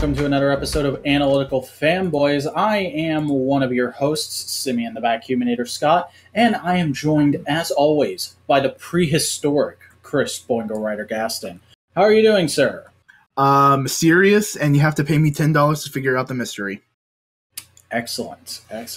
welcome to another episode of Analytical Fanboys. I am one of your hosts, Simeon the Vacuuminator Scott, and I am joined, as always, by the prehistoric Chris Boingo Writer Gaston. How are you doing, sir? Serious, and you have to pay me $10 to figure out the mystery. Excellent. And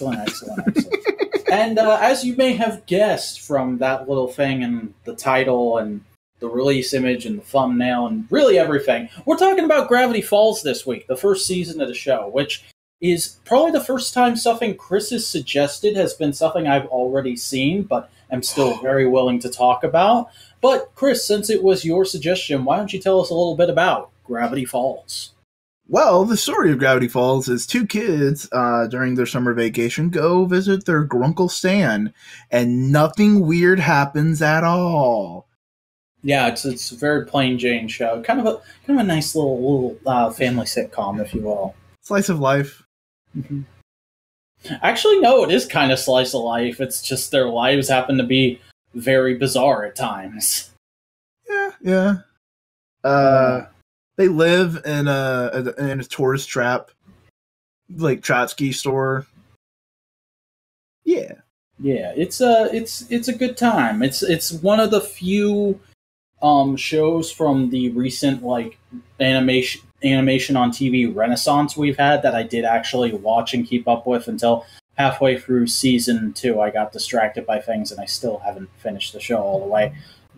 as you may have guessed from that little thing and the title and the release image and the thumbnail and really everything, we're talking about Gravity Falls this week, the first season of the show, which is probably the first time something Chris has suggested has been something I've already seen, but am still very willing to talk about. But Chris, since it was your suggestion, why don't you tell us a little bit about Gravity Falls? Well, the story of Gravity Falls is two kids during their summer vacation go visit their Grunkle Stan, and nothing weird happens at all. Yeah, it's a very plain Jane show. Kind of a nice little family sitcom, if you will. Slice of life. Mm-hmm. Actually, no, it is kind of slice of life. It's just their lives happen to be very bizarre at times. Yeah. They live in a tourist trap, like Trotsky store. Yeah, it's a good time. It's one of the few shows from the recent like animation on TV renaissance we've had that I did actually watch and keep up with until halfway through season 2. I got distracted by things and I still haven't finished the show all the way.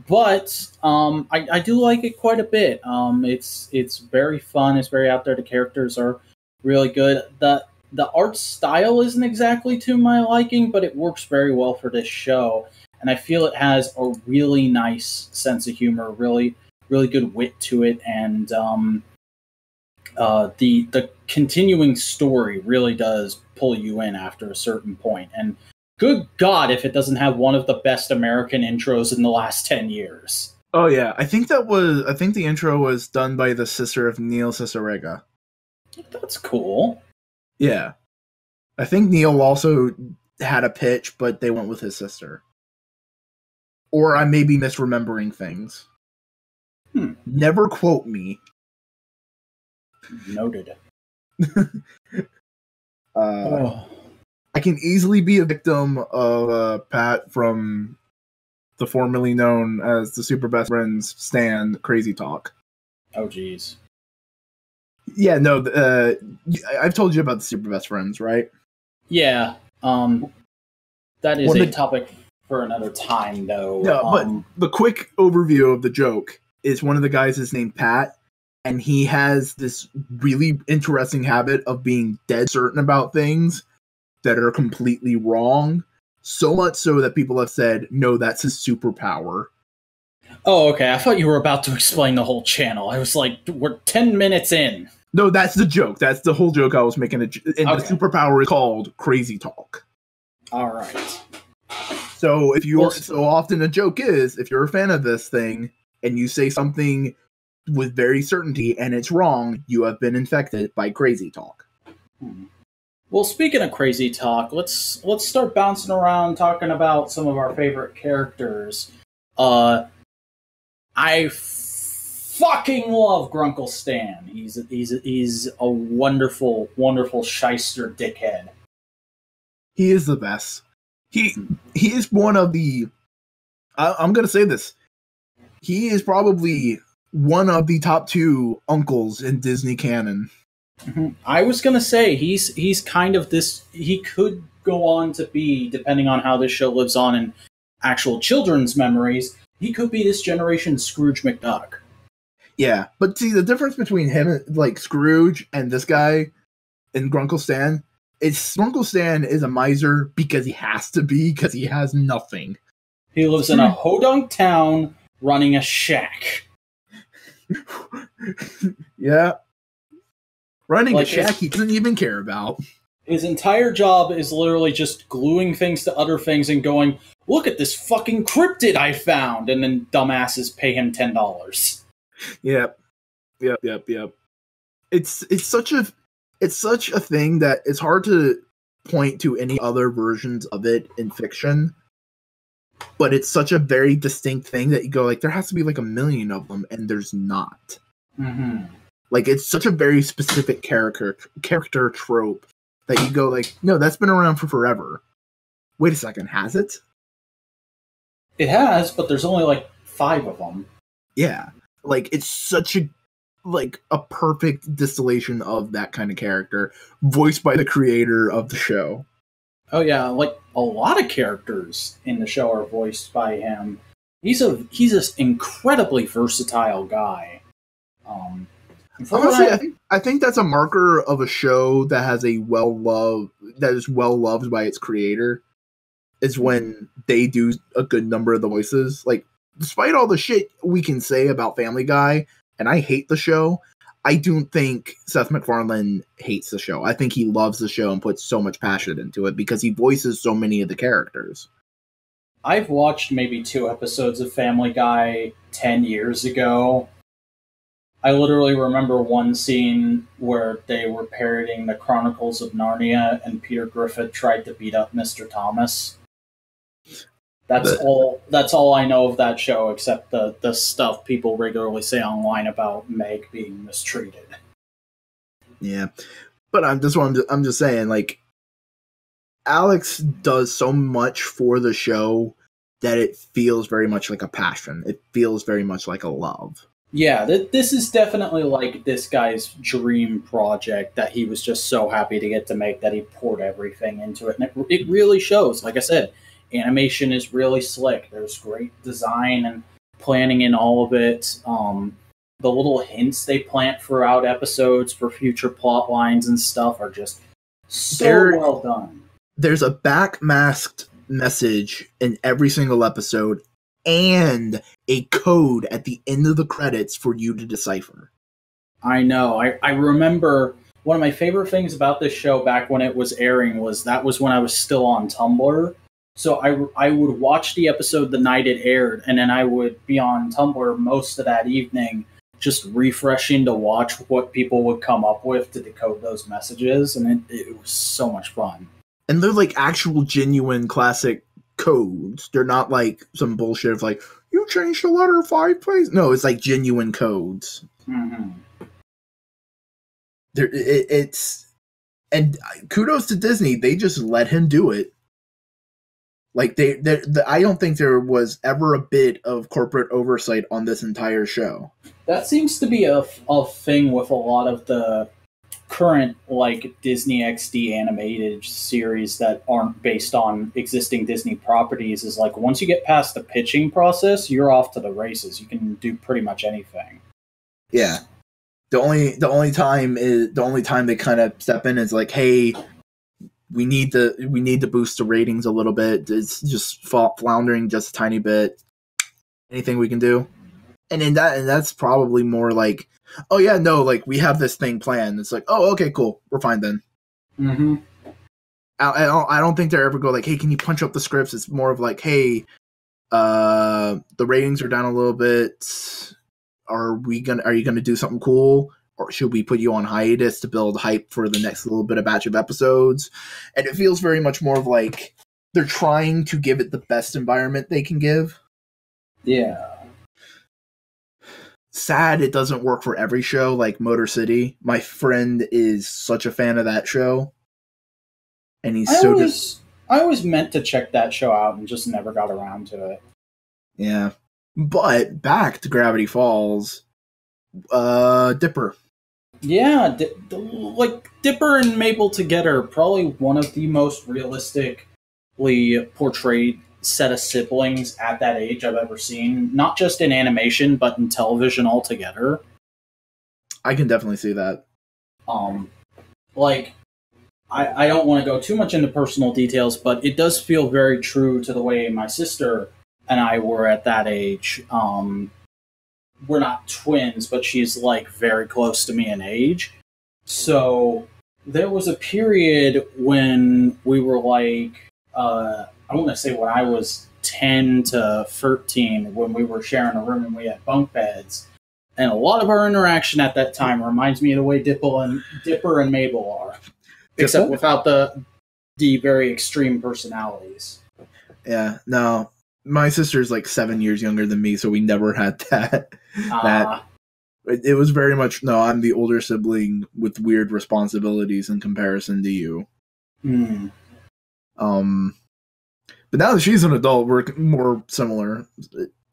But I do like it quite a bit. It's very fun. It's very out there. The characters are really good. The art style isn't exactly to my liking, but it works very well for this show. And I feel it has a really nice sense of humor, really, really good wit to it, and the continuing story really does pull you in after a certain point. And good God, if it doesn't have one of the best American intros in the last 10 years. Oh yeah, I think the intro was done by the sister of Neil Cicerega. That's cool. Yeah, I think Neil also had a pitch, but they went with his sister. Or I may be misremembering things. Never quote me. Noted. I can easily be a victim of Pat from the formerly known as the Super Best Friends Stan Crazy Talk. Oh, geez. Yeah, no, I've told you about the Super Best Friends, right? Yeah. That is a topic for another time, though. Yeah, but the quick overview of the joke is one of the guys is named Pat, and he has this really interesting habit of being dead certain about things that are completely wrong. So much so that people have said, no, that's his superpower. Oh, okay. I thought you were about to explain the whole channel. I was like, we're 10 minutes in. No, that's the joke. That's the whole joke I was making. And the superpower is called Crazy Talk. All right. So so often a joke is, if you're a fan of this thing and you say something with very certainty and it's wrong, you have been infected by Crazy Talk. Well, speaking of Crazy Talk, let's start bouncing around talking about some of our favorite characters. I fucking love Grunkle Stan. He's a wonderful, wonderful shyster dickhead. He is the best. He is one of the... I'm going to say this. He is probably one of the top 2 uncles in Disney canon. I was going to say, he's kind of this... He could go on to be, depending on how this show lives on in actual children's memories, he could be this generation's Scrooge McDuck. Yeah, but see, the difference between him, like Scrooge, and this guy in Grunkle Stan... Grunkle Stan is a miser because he has to be, because he has nothing. He lives in a hodunk town running a shack. Yeah. Running a shack he doesn't even care about. His entire job is literally just gluing things to other things and going, look at this fucking cryptid I found, and then dumbasses pay him $10. Yep. It's such a thing that it's hard to point to any other versions of it in fiction, but it's such a very distinct thing that you go like, there has to be like a million of them, and there's not. Like, it's such a very specific character trope that you go like, no, that's been around for forever. Wait a second, has it? It has, but there's only like 5 of them. Yeah, like it's such a perfect distillation of that kind of character, voiced by the creator of the show. Oh yeah, like a lot of characters in the show are voiced by him. He's this incredibly versatile guy. Honestly, I think that's a marker of a show that has is well loved by its creator. Is when they do a good number of the voices. Like, despite all the shit we can say about Family Guy, and I hate the show, I don't think Seth MacFarlane hates the show. I think he loves the show and puts so much passion into it because he voices so many of the characters. I've watched maybe 2 episodes of Family Guy 10 years ago. I literally remember one scene where they were parodying the Chronicles of Narnia and Peter Griffin tried to beat up Mr. Thomas. That's all I know of that show, except the stuff people regularly say online about Meg being mistreated. Yeah, but I'm just saying, like, Alex does so much for the show that it feels very much like a passion. It feels very much like a love. Yeah, this is definitely like this guy's dream project that he was just so happy to get to make that he poured everything into it. And it really shows. Like I said, animation is really slick. There's great design and planning in all of it. The little hints they plant throughout episodes for future plot lines and stuff are just so well done. There's a backmasked message in every single episode and a code at the end of the credits for you to decipher. I know. I remember one of my favorite things about this show back when it was airing was when I was still on Tumblr. So I would watch the episode the night it aired, and then I would be on Tumblr most of that evening just refreshing to watch what people would come up with to decode those messages, and it was so much fun. And they're like actual genuine classic codes. They're not like some bullshit of like, you changed the letter 5 places. No, it's like genuine codes. Mm-hmm. And kudos to Disney. They just let him do it. Like I don't think there was ever a bit of corporate oversight on this entire show. That seems to be a thing with a lot of the current like Disney XD animated series that aren't based on existing Disney properties. Is like once you get past the pitching process, you're off to the races. You can do pretty much anything. Yeah. The only time they kind of step in is like, hey, we need to boost the ratings a little bit. It's just floundering just a tiny bit. Anything we can do? And that's probably more like, oh yeah, no, like we have this thing planned. It's like, oh, okay, cool, we're fine then. Mm-hmm. I don't think they ever go like, hey, can you punch up the scripts? It's more of like, hey, the ratings are down a little bit. Are you gonna do something cool? Or should we put you on hiatus to build hype for the next little bit of batch of episodes? And it feels very much more of like they're trying to give it the best environment they can give. Yeah. Sad it doesn't work for every show, like Motor City. My friend is such a fan of that show. And he's I always meant to check that show out and just never got around to it. Yeah. But back to Gravity Falls, Dipper. Yeah, like Dipper and Mabel together, probably one of the most realistically portrayed set of siblings at that age I've ever seen. Not just in animation, but in television altogether. I can definitely see that. Like, I don't want to go too much into personal details, but it does feel very true to the way my sister and I were at that age. We're not twins, but she's like very close to me in age. So there was a period when we were like, I want to say when I was 10 to 13, when we were sharing a room and we had bunk beds. And a lot of our interaction at that time reminds me of the way Dipper and Mabel are. Except without the very extreme personalities. Yeah, no. My sister's like 7 years younger than me, so we never had that It was very much, no, I'm the older sibling with weird responsibilities in comparison to you. Mm. But now that she's an adult, we're more similar.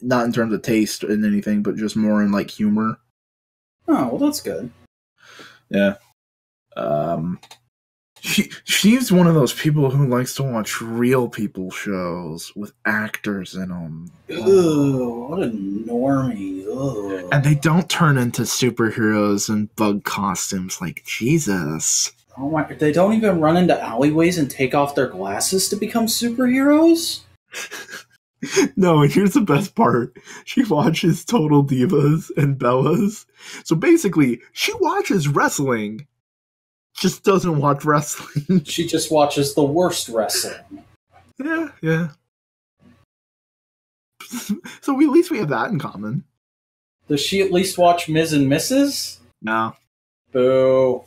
Not in terms of taste and anything, but just more in, like, humor. Oh, well, that's good. Yeah. She's one of those people who likes to watch real people shows with actors in them. Ugh, what a normie. Ugh. And they don't turn into superheroes in bug costumes like Jesus. Oh my! They don't even run into alleyways and take off their glasses to become superheroes? No, and here's the best part. She watches Total Divas and Bellas. So basically, she watches wrestling, just doesn't watch wrestling. She just watches the worst wrestling. Yeah. So at least we have that in common. Does she at least watch Ms. and Mrs.? No. Boo.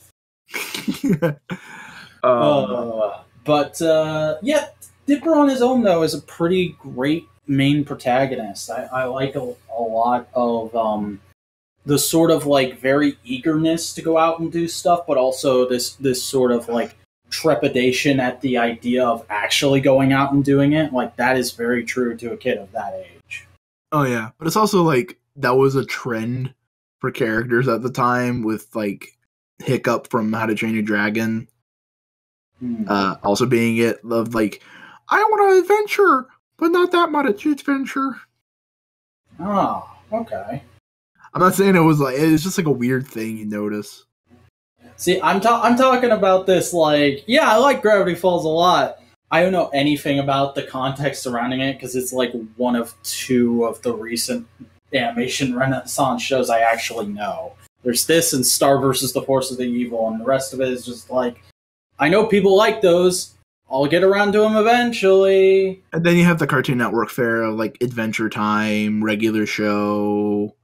Yeah, Dipper on his own, though, is a pretty great main protagonist. I like a lot of the sort of, like, very eagerness to go out and do stuff, but also this sort of, like, trepidation at the idea of actually going out and doing it. Like, that is very true to a kid of that age. Oh, yeah. But it's also, like, that was a trend for characters at the time with, like, Hiccup from How to Train Your Dragon. Also being it of, like, I want an adventure, but not that much adventure. Oh, okay. I'm not saying it was like, it's just like a weird thing you notice. See, I'm talking about this, like, yeah, I like Gravity Falls a lot. I don't know anything about the context surrounding it, because it's like one of two of the recent animation renaissance shows I actually know. There's this and Star vs. the Force of the Evil, and the rest of it is just like, I know people like those. I'll get around to them eventually. And then you have the Cartoon Network fare of, like, Adventure Time, regular show.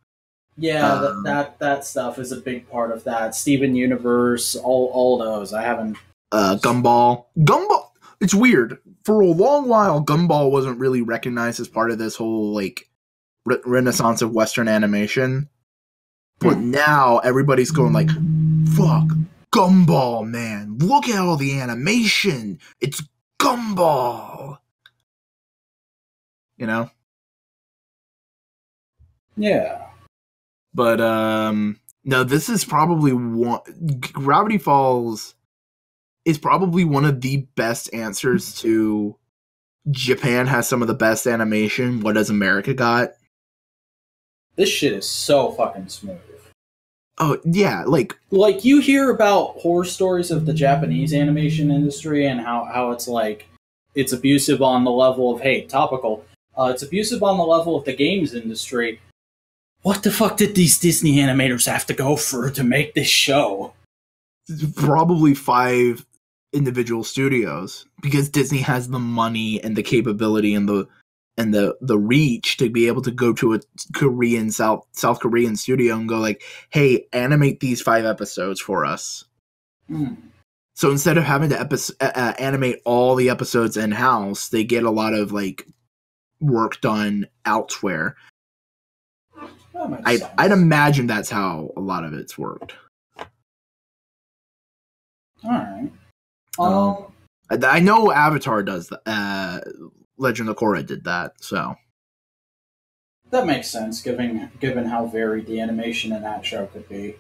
Yeah, that stuff is a big part of that. Steven Universe, all those. I haven't... Gumball. Gumball! It's weird. For a long while, Gumball wasn't really recognized as part of this whole, like, renaissance of Western animation. But now, everybody's going like, fuck, Gumball, man. Look at all the animation. It's Gumball. You know? Yeah. But, no, this is probably Gravity Falls is probably one of the best answers to Japan has some of the best animation. What does America got? This shit is so fucking smooth. Oh, yeah, like, you hear about horror stories of the Japanese animation industry and how it's like, it's abusive on the level of, hey, topical, it's abusive on the level of the games industry. What the fuck did these Disney animators have to go through to make this show? Probably 5 individual studios, because Disney has the money and the capability and the reach to be able to go to a Korean South Korean studio and go like, hey, animate these 5 episodes for us. So instead of having to animate all the episodes in-house, they get a lot of, like, work done elsewhere. I'd imagine that's how a lot of it's worked. Alright. I know Avatar does Legend of Korra did that, so that makes sense, given how varied the animation in that show could be.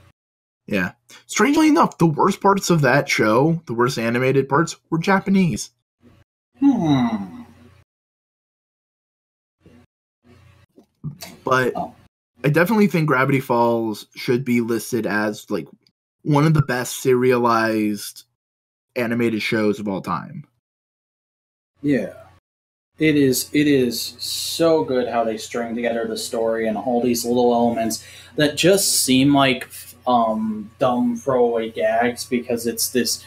Yeah. Strangely enough, the worst parts of that show, the worst animated parts, were Japanese. But I definitely think Gravity Falls should be listed as, like, one of the best serialized animated shows of all time. Yeah. It is so good how they string together the story and all these little elements that just seem like dumb throwaway gags, because it's this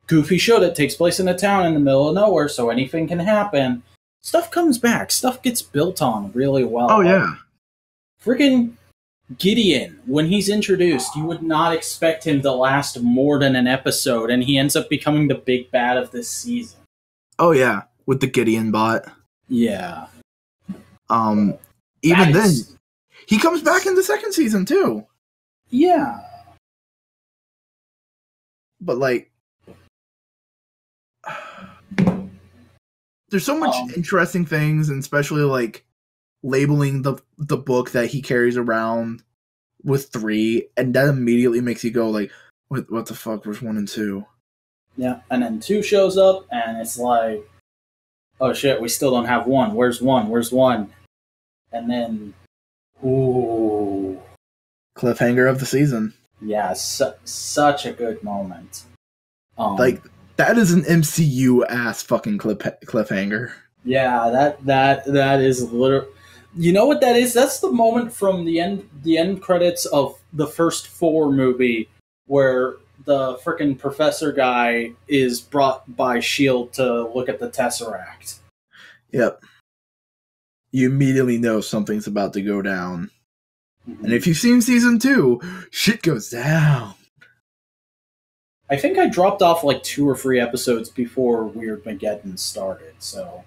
goofy show that takes place in a town in the middle of nowhere, so anything can happen. Stuff comes back. Stuff gets built on really well. Oh, yeah. Freaking Gideon, when he's introduced, you would not expect him to last more than an episode, and he ends up becoming the big bad of this season. Oh, yeah. With the Gideon bot. Yeah. Even then, he comes back in the second season, too. Yeah. But like, there's so much interesting things, and especially like labeling the book that he carries around with 3, and that immediately makes you go like, what the fuck? Where's 1 and 2? Yeah, and then 2 shows up, and it's like, oh shit, we still don't have 1. Where's 1? Where's 1? And then, ooh, Cliffhanger of the season. Yeah, such a good moment. Like, that is an MCU ass fucking cliffhanger. Yeah, that is literally. You know what that is? That's the moment from the end credits of the first 4 movie where the frickin' professor guy is brought by S.H.I.E.L.D. to look at the Tesseract. Yep. You immediately know something's about to go down. Mm-hmm. And if you've seen season 2, shit goes down. I think I dropped off like 2 or 3 episodes before Weird Mageddon started, so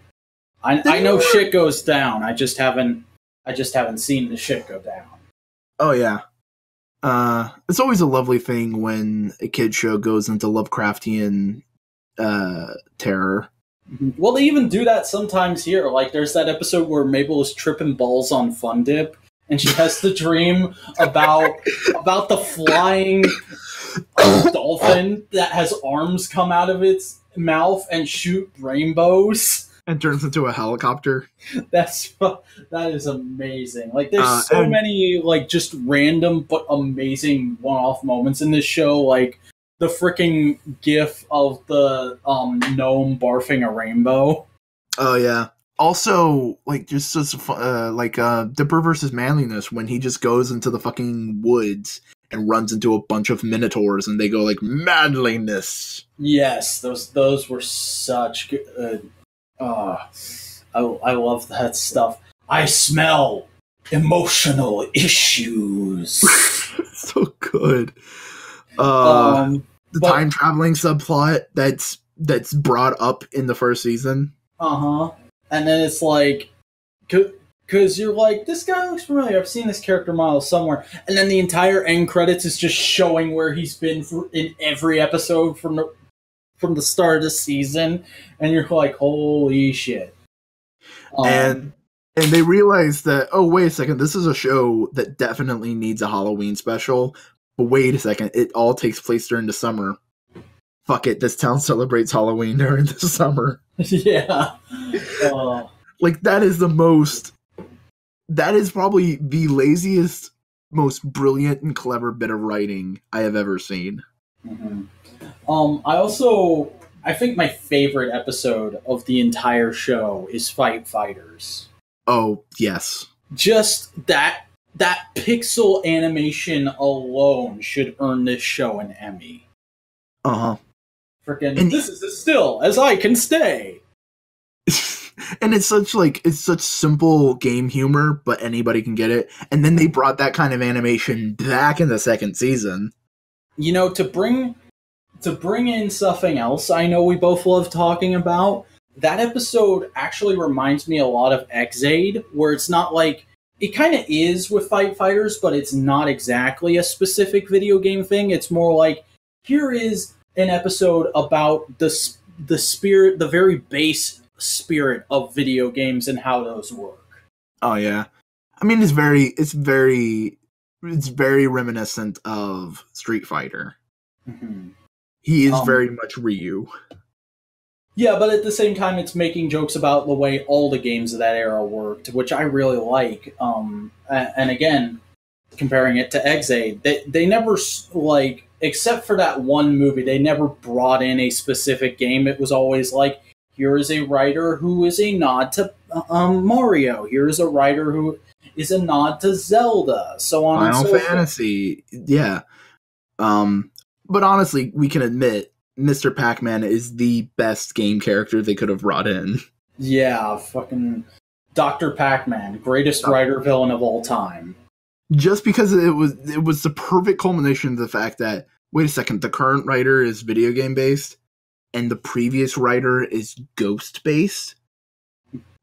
I know shit goes down. I just haven't seen the shit go down. Oh yeah. It's always a lovely thing when a kid show goes into Lovecraftian terror. Well, they even do that sometimes here. Like, there's that episode where Mabel is tripping balls on Fun Dip, and she has the dream about the flying dolphin that has arms come out of its mouth and shoot rainbows. And turns into a helicopter. That is amazing. Like, there's so many, like, just random but amazing one-off moments in this show. Like, the freaking gif of the gnome barfing a rainbow. Oh, yeah. Also, like, just Dipper versus Manliness, when he just goes into the fucking woods and runs into a bunch of minotaurs, and they go, like, manliness. Yes, those were such good... I love that stuff. I smell emotional issues. So good. The time traveling subplot that's brought up in the first season. And then it's like, because you're like, this guy looks familiar. I've seen this character model somewhere. And then the entire end credits is just showing where he's been in every episode from the start of the season, and you're like, holy shit. And they realize that, oh, wait a second, this is a show that definitely needs a Halloween special, but wait a second, it all takes place during the summer. Fuck it, this town celebrates Halloween during the summer. Yeah. Like, that is probably the laziest, most brilliant and clever bit of writing I have ever seen. Mm-hmm. I think my favorite episode of the entire show is Fight Fighters. Oh, yes. Just that pixel animation alone should earn this show an Emmy. Freaking, this is as still as I can stay. And it's such simple game humor, but anybody can get it. And then they brought that kind of animation back in the second season. You know, to bring in something else I know we both love talking about, that episode actually reminds me a lot of X-Aid, where it's not like, it kind of is with Fight Fighters, but it's not exactly a specific video game thing. It's more like, here is an episode about the spirit, the very base spirit of video games and how those work. Oh yeah. I mean, it's very reminiscent of Street Fighter. Mm-hmm. He is very much Ryu. Yeah, but at the same time, it's making jokes about the way all the games of that era worked, which I really like. And again, comparing it to X-Aid, they never, like, except for that one movie, they never brought in a specific game. It was always like, here is a writer who is a nod to Mario. Here is a writer who is a nod to Zelda. So on and so forth. Final Fantasy, yeah. But honestly, we can admit, Mr. Pacman is the best game character they could have brought in. Yeah, fucking Dr. Pacman, greatest writer villain of all time. Just because it was the perfect culmination of the fact that, wait a second, the current writer is video game based, and the previous writer is ghost based.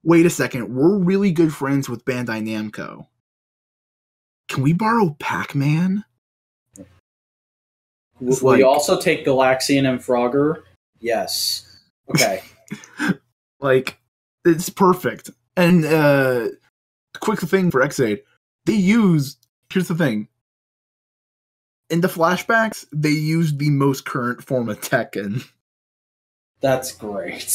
Wait a second, we're really good friends with Bandai Namco. Can we borrow Pacman? Will you also take Galaxian and Frogger? Yes. Okay. Like, it's perfect. And quick thing for X8, here's the thing. In the flashbacks, they used the most current form of Tekken. That's great.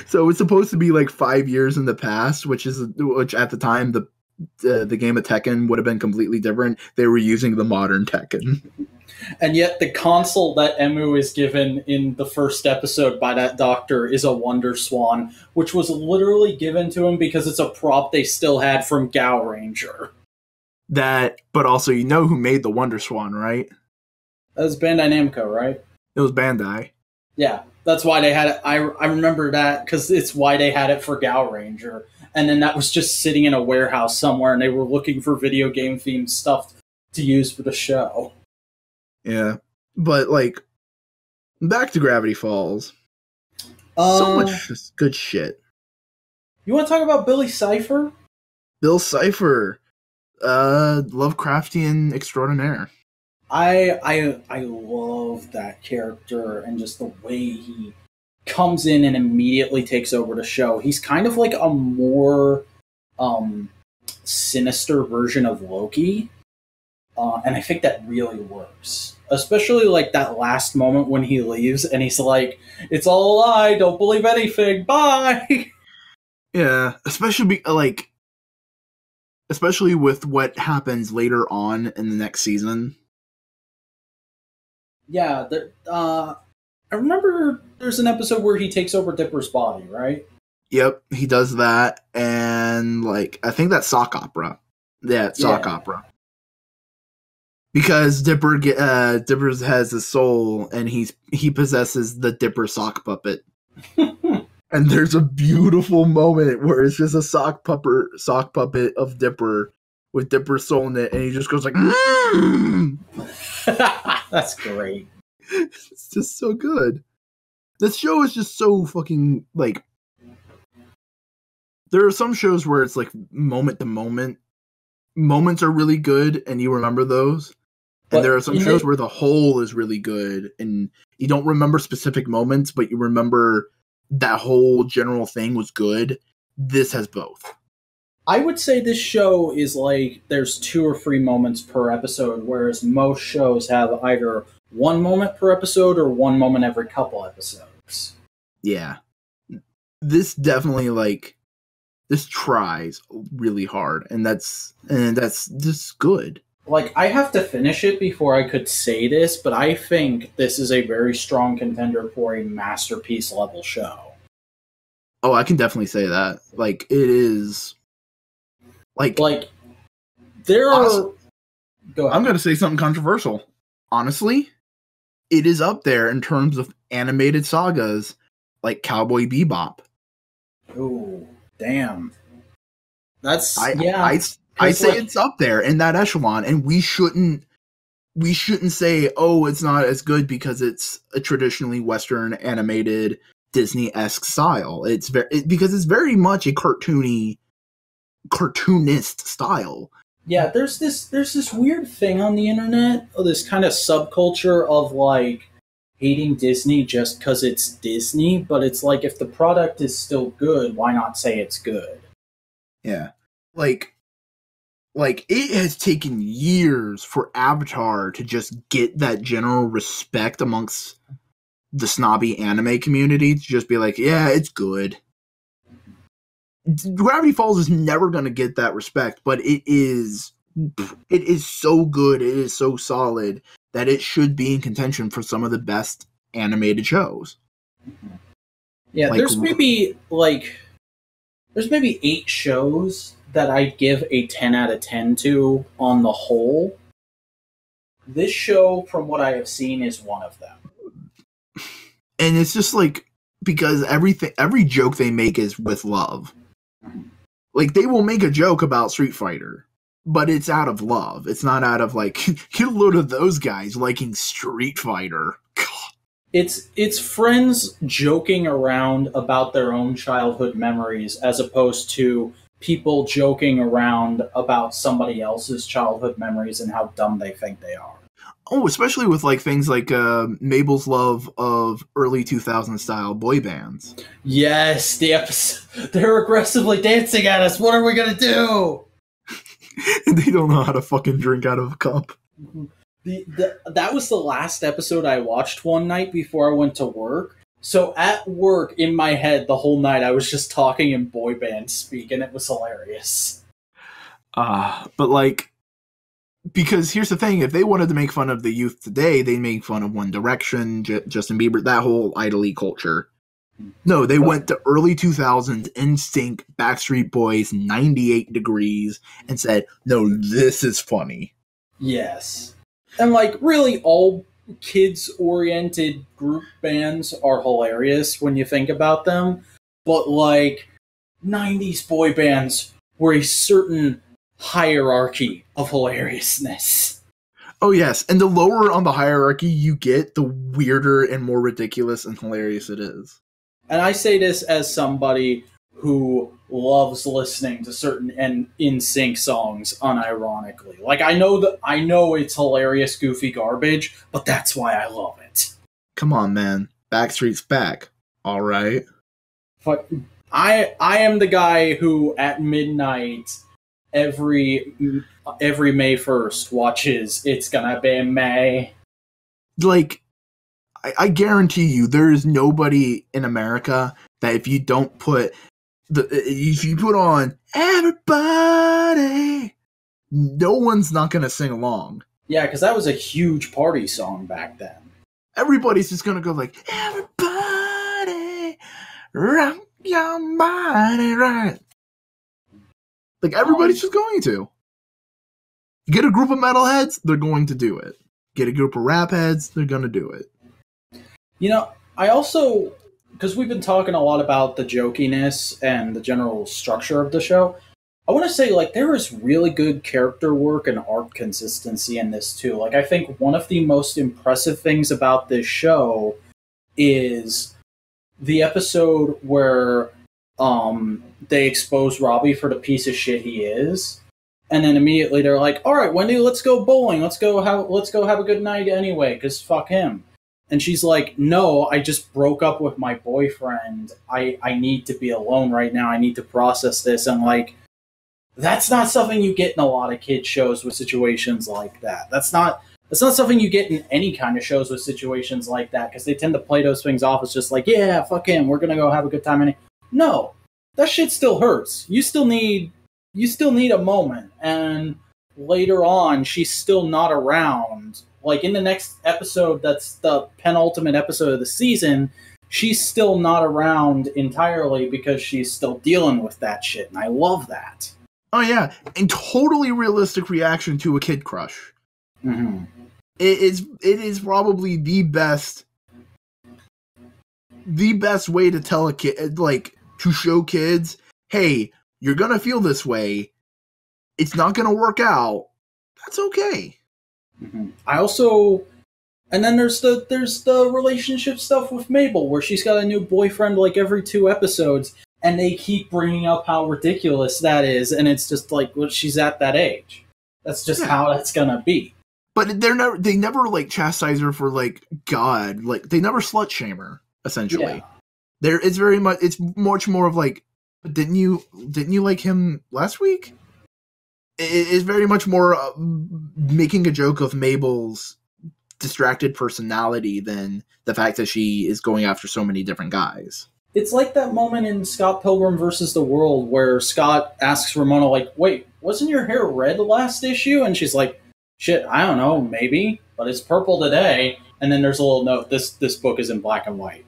So it's supposed to be like 5 years in the past, which at the time the game of Tekken would have been completely different. They were using the modern Tekken. And yet the console that Emu is given in the first episode by that doctor is a Wonder Swan, which was literally given to him because it's a prop they still had from Gao Ranger. But also, you know who made the Wonder Swan, right? That was Bandai Namco, right? It was Bandai. Yeah, that's why they had it. I remember that because it's why they had it for Gao Ranger. And then that was just sitting in a warehouse somewhere, and they were looking for video game themed stuff to use for the show. Yeah, but like, back to Gravity Falls. So much good shit. You want to talk about Billy Cipher? Bill Cipher, Lovecraftian extraordinaire. I love that character and just the way he comes in and immediately takes over the show. He's kind of like a more sinister version of Loki. And I think that really works. Especially like that last moment when he leaves and he's like, it's all a lie, don't believe anything, bye! Yeah, especially with what happens later on in the next season. Yeah, I remember there's an episode where he takes over Dipper's body, right? Yep, he does that, and like, I think that's sock opera. Yeah, it's sock opera. Because Dipper has a soul, and he possesses the Dipper sock puppet. And there's a beautiful moment where it's just a sock puppet of Dipper with Dipper's soul in it, and he just goes like, mm! That's great. It's just so good. This show is just so fucking, like, there are some shows where it's like moment to moment. Moments are really good, and you remember those. And there are some shows where the whole is really good, and you don't remember specific moments, but you remember that whole general thing was good. This has both. I would say this show is like there's 2 or 3 moments per episode, whereas most shows have either 1 moment per episode or 1 moment every couple episodes. Yeah. This definitely, like, this tries really hard, and that's just good. Like, I have to finish it before I could say this, but I think this is a very strong contender for a masterpiece level show. Oh, I can definitely say that. Like, it is... Like there are... Go ahead. I'm going to say something controversial. Honestly, it is up there in terms of animated sagas like Cowboy Bebop. Ooh, damn. That's... I say it's up there in that echelon, and we shouldn't say, oh, it's not as good because it's a traditionally Western animated Disney-esque style. Because it's very much a cartoonist style. Yeah, there's this weird thing on the internet, this kind of subculture of like hating Disney just because it's Disney, but it's like if the product is still good, why not say it's good? Yeah, like it has taken years for Avatar to just get that general respect amongst the snobby anime community to just be like, yeah, it's good. Gravity Falls is never going to get that respect, but it is so good, it is so solid that it should be in contention for some of the best animated shows. Yeah, like, there's maybe 8 shows that I'd give a 10 out of 10 to on the whole. This show, from what I have seen, is one of them. And it's just like, because every joke they make is with love. Like, they will make a joke about Street Fighter, but it's out of love. It's not out of, like, get a load of those guys liking Street Fighter. It's friends joking around about their own childhood memories as opposed to people joking around about somebody else's childhood memories and how dumb they think they are. Oh, especially with like things like Mabel's love of early 2000s style boy bands. Yes, the episode. They're aggressively dancing at us. What are we gonna do? And they don't know how to fucking drink out of a cup. That was the last episode I watched one night before I went to work. So at work, in my head, the whole night, I was just talking in boy band speak, and it was hilarious. But like, because here's the thing, if they wanted to make fun of the youth today, they make fun of One Direction, Justin Bieber, that whole idol culture. No, they went to early 2000s, NSYNC, Backstreet Boys, 98 Degrees, and said, no, this is funny. Yes. And like, really, all kids-oriented group bands are hilarious when you think about them. But like, 90s boy bands were a certain hierarchy of hilariousness. Oh yes, and the lower on the hierarchy you get, the weirder and more ridiculous and hilarious it is. And I say this as somebody who loves listening to certain NSYNC songs unironically. Like, I know it's hilarious, goofy garbage, but that's why I love it. Come on, man. Backstreet's back. All right. But I am the guy who at midnight every May 1st watches It's Gonna Be May. Like, I guarantee you, there is nobody in America that if you don't put if you put on Everybody, no one's not gonna sing along. Yeah, because that was a huge party song back then. Everybody's just gonna go like, everybody, rock your body right. Like, everybody's just going to. Get a group of metalheads, they're going to do it. Get a group of rap heads, they're gonna do it. You know, I also, because we've been talking a lot about the jokiness and the general structure of the show, I want to say, like, there is really good character work and art consistency in this, too. Like, I think one of the most impressive things about this show is the episode where they expose Robbie for the piece of shit he is. And then immediately they're like, all right, Wendy, let's go bowling. Let's go have a good night anyway, because fuck him. And she's like, no, I just broke up with my boyfriend. I need to be alone right now. I need to process this. And like, that's not something you get in a lot of kids shows with situations like that. That's not something you get in any kind of shows with situations like that, because they tend to play those things off as just like, yeah, fuck him, we're gonna go have a good time. No, that shit still hurts. You still need a moment. And later on, she's still not around. Like, in the next episode, that's the penultimate episode of the season, she's still not around entirely because she's still dealing with that shit, and I love that. Oh yeah, and totally realistic reaction to a kid crush. Mm-hmm. It is probably the best way to tell a kid, like, to show kids, hey, you're gonna feel this way. It's not gonna work out. That's okay. Mm-hmm. I also, and then there's the relationship stuff with Mabel, where she's got a new boyfriend like every 2 episodes, and they keep bringing up how ridiculous that is, and it's just like, well, she's at that age. That's just how that's gonna be. But they never like chastise her for like God, like they never slut shame her. Essentially, it's much more of like, didn't you like him last week? It's very much more making a joke of Mabel's distracted personality than the fact that she is going after so many different guys. It's like that moment in Scott Pilgrim versus the World where Scott asks Ramona, like, wait, wasn't your hair red last issue? And she's like, shit, I don't know, maybe, but it's purple today. And then there's a little note, this book is in black and white.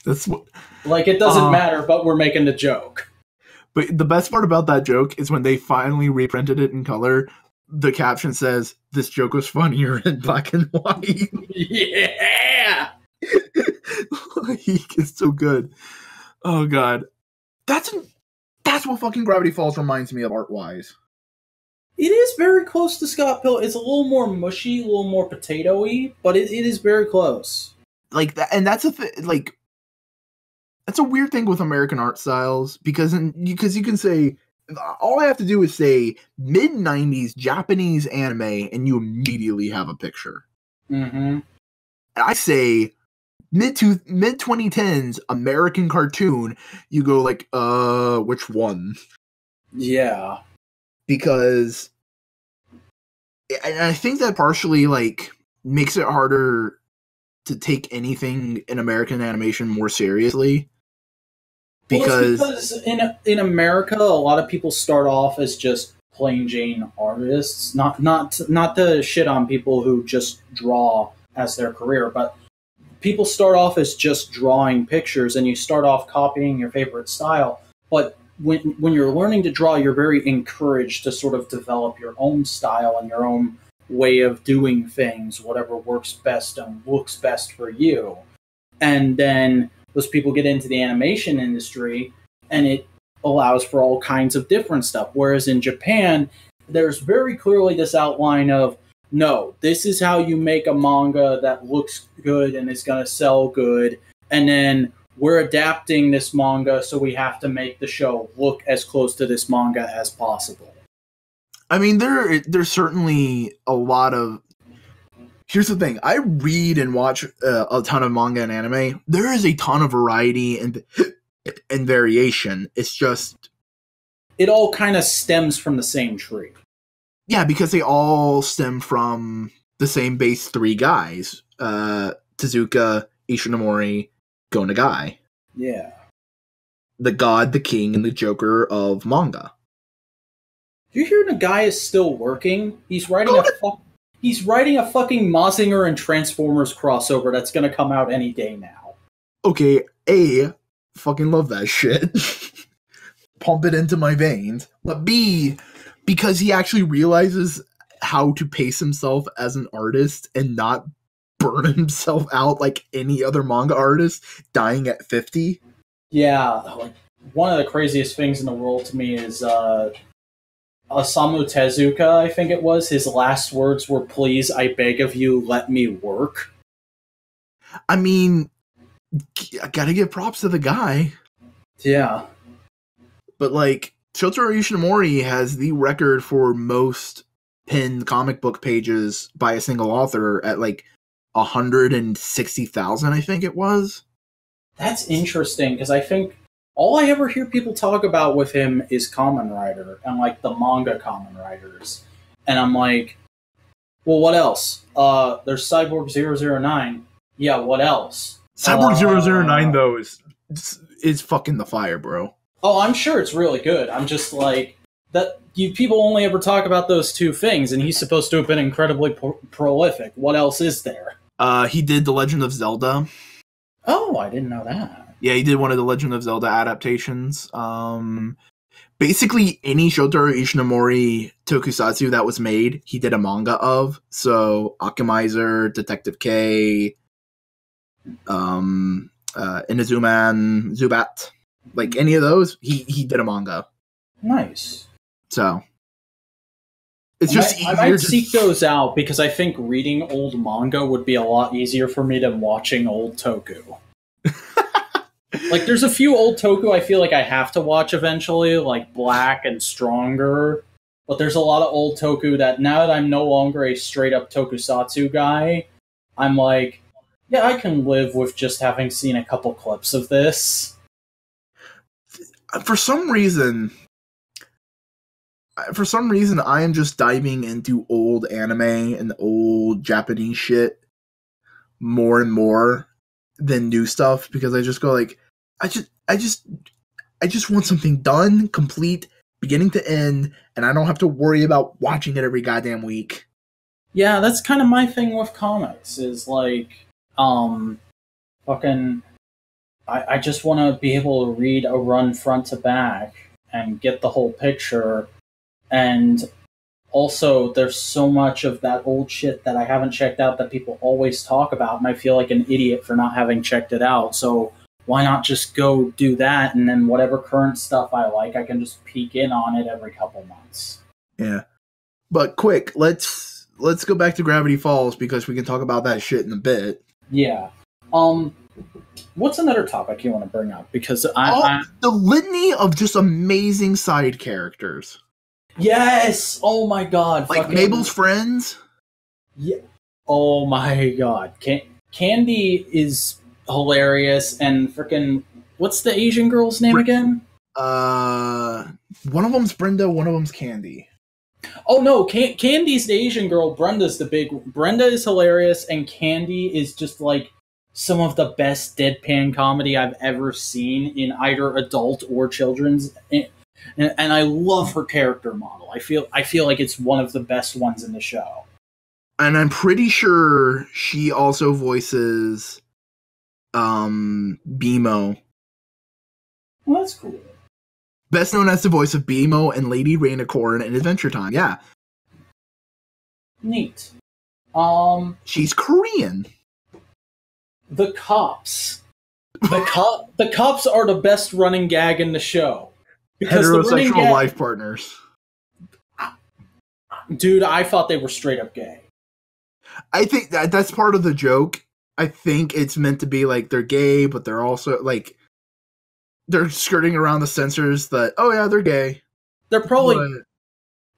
That's what, like, it doesn't matter, but we're making the joke. But the best part about that joke is when they finally reprinted it in color, the caption says, this joke was funnier in black and white. Yeah! He is so good. Oh, God. That's what fucking Gravity Falls reminds me of art-wise. It is very close to Scott Pilgrim. It's a little more mushy, a little more potato-y, but it is very close. Like that, and that's that's a weird thing with American art styles, because you can say all I have to do is say mid-90s Japanese anime, and you immediately have a picture. Mm-hmm. I say mid-2010s American cartoon, you go like, which one? Yeah. Because and I think that partially like makes it harder to take anything in American animation more seriously. Because in America, a lot of people start off as just plain Jane artists. Not to shit on people who just draw as their career, but people start off as just drawing pictures, and you start off copying your favorite style. But when you're learning to draw, you're very encouraged to sort of develop your own style and your own way of doing things, whatever works best and looks best for you. And then those people get into the animation industry, and it allows for all kinds of different stuff. Whereas in Japan, there's very clearly this outline of, no, this is how you make a manga that looks good and is going to sell good, and then we're adapting this manga, so we have to make the show look as close to this manga as possible. I mean, there's certainly a lot of... Here's the thing. I read and watch a ton of manga and anime. There is a ton of variety and variation. It's just... It all kind of stems from the same tree. Yeah, because they all stem from the same base three guys. Tezuka, Ishinomori, Go Nagai. Yeah. The god, the king, and the joker of manga. Do you hear Nagai is still working? He's writing a fucking Mazinger and Transformers crossover that's gonna come out any day now. Okay, A, fucking love that shit. Pump it into my veins. But B, because he actually realizes how to pace himself as an artist and not burn himself out like any other manga artist, dying at 50. Yeah, like, one of the craziest things in the world to me is Osamu Tezuka, I think it was, his last words were, "Please, I beg of you, let me work." I mean, I gotta give props to the guy. Yeah. But, like, Shotaro Ishinomori has the record for most pinned comic book pages by a single author at, like, 160,000, I think it was. That's interesting, because I think all I ever hear people talk about with him is Kamen Rider, and, like, the manga Kamen Riders. And I'm like, well, what else? There's Cyborg 009. Yeah, what else? Cyborg 009, though, is fucking the fire, bro. Oh, I'm sure it's really good. I'm just like, that. People only ever talk about those two things, and he's supposed to have been incredibly prolific. What else is there? He did The Legend of Zelda. Oh, I didn't know that. Yeah, he did one of the Legend of Zelda adaptations. Basically, any Shotaro Ishinomori tokusatsu that was made, he did a manga of. So, Akimizer, Detective K, Inazuman, Zubat. Like, any of those, he did a manga. Nice. So, it's just I might seek those out, because I think reading old manga would be a lot easier for me than watching old toku. Like, there's a few old toku I feel like I have to watch eventually, like Black and Stronger. But there's a lot of old toku that, now that I'm no longer a straight-up tokusatsu guy, I'm like, yeah, I can live with just having seen a couple clips of this. For some reason, I am just diving into old anime and old Japanese shit more and more than new stuff, because I just go like, I just want something done, complete, beginning to end, and I don't have to worry about watching it every goddamn week. Yeah, that's kind of my thing with comics, is like, I just want to be able to read a run front to back and get the whole picture. And also, there's so much of that old shit that I haven't checked out that people always talk about, and I feel like an idiot for not having checked it out. So why not just go do that, and then whatever current stuff I like, I can just peek in on it every couple months. Yeah. But quick, let's go back to Gravity Falls, because we can talk about that shit in a bit. Yeah. What's another topic you want to bring up? Because the litany of just amazing side characters. Yes! Oh my god. Like Mabel's friends? Yeah. Oh my god. Candy is hilarious, and freaking... What's the Asian girl's name again? One of them's Brenda, one of them's Candy. Oh no, Candy's the Asian girl, Brenda's the big... Brenda is hilarious, and Candy is just like some of the best deadpan comedy I've ever seen in either adult or children's. And I love her character model. I feel like it's one of the best ones in the show. And I'm pretty sure she also voices BMO. Well, that's cool. Best known as the voice of BMO and Lady Rainicorn in Adventure Time. Yeah. Neat. She's Korean. The cops. The cops are the best running gag in the show. Because heterosexual life partners. Dude, I thought they were straight up gay. I think that's part of the joke. I think it's meant to be like they're gay, but they're also like they're skirting around the censors that, oh yeah, they're gay. They're probably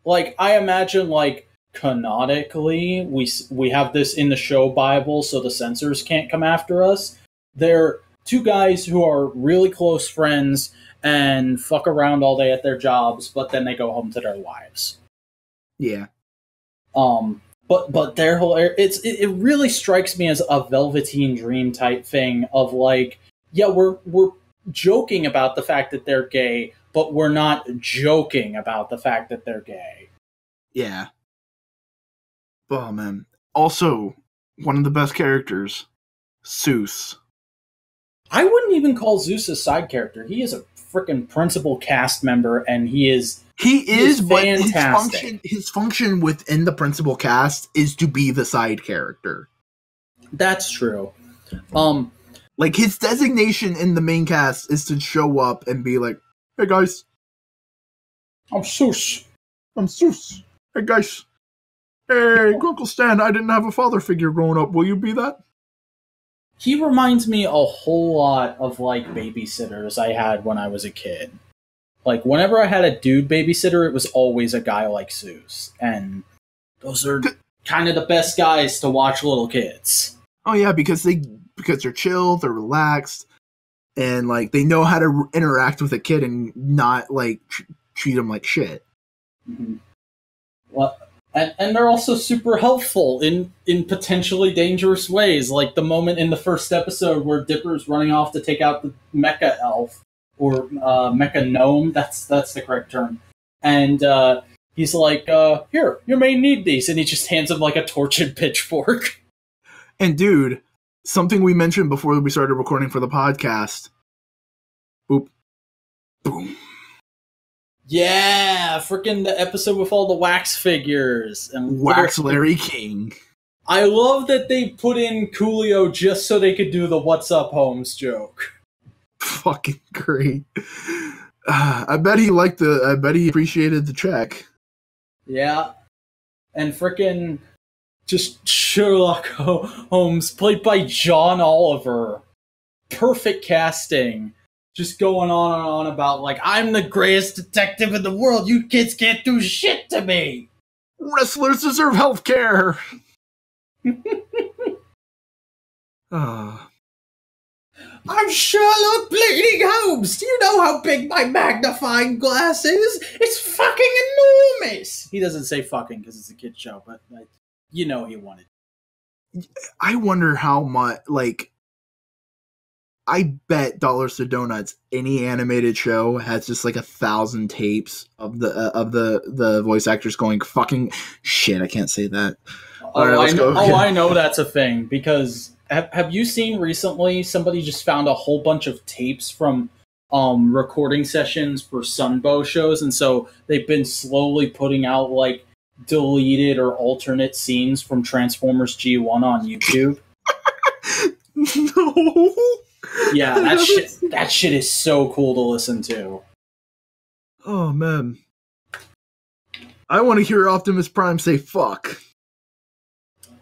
like, I imagine like canonically we have this in the show Bible so the censors can't come after us. They're two guys who are really close friends and fuck around all day at their jobs, but then they go home to their wives. Yeah. But they're hilarious. It really strikes me as a Velveteen Dream type thing of like, yeah, we're joking about the fact that they're gay, but we're not joking about the fact that they're gay. Yeah. Oh man. Also, one of the best characters, Zeus. I wouldn't even call Zeus a side character. He is a freaking principal cast member, and he is fantastic. His function within the principal cast is to be the side character. That's true. Like his designation in the main cast is to show up and be like, "Hey guys, I'm Zeus. Hey guys, hey Grunkle Stan. I didn't have a father figure growing up. Will you be that?" He reminds me a whole lot of like babysitters I had when I was a kid. Like whenever I had a dude babysitter, it was always a guy like Zeus, and those are kind of the best guys to watch little kids. Oh yeah, because they're chill, they're relaxed, and like they know how to interact with a kid and not like treat them like shit. Mm-hmm. Well, and they're also super helpful in potentially dangerous ways, like the moment in the first episode where Dipper's running off to take out the mecha elf or mecha gnome. That's the correct term. And he's like, "Here, you may need these," and he just hands him like a torch and pitchfork. And dude, something we mentioned before we started recording for the podcast. Boop. Boom. Yeah, freaking the episode with all the wax figures. And Wax Larry King. I love that they put in Coolio just so they could do the "What's up, Holmes" joke. Fucking great. I bet he appreciated the check. Yeah. And freaking just Sherlock Holmes, played by John Oliver. Perfect casting. Just going on and on about, like, I'm the greatest detective in the world. You kids can't do shit to me. Wrestlers deserve health care. I'm Sherlock Bleeding Holmes. Do you know how big my magnifying glass is? It's fucking enormous. He doesn't say fucking because it's a kid's show, but you know he wanted. I wonder how much, like, I bet dollars to donuts any animated show has just like 1,000 tapes of the voice actors going fucking shit. I can't say that. I know that's a thing, because have you seen recently somebody just found a whole bunch of tapes from recording sessions for Sunbow shows, and so they've been slowly putting out like deleted or alternate scenes from Transformers G1 on YouTube. No. Yeah, that shit is so cool to listen to. Oh man, I want to hear Optimus Prime say "fuck."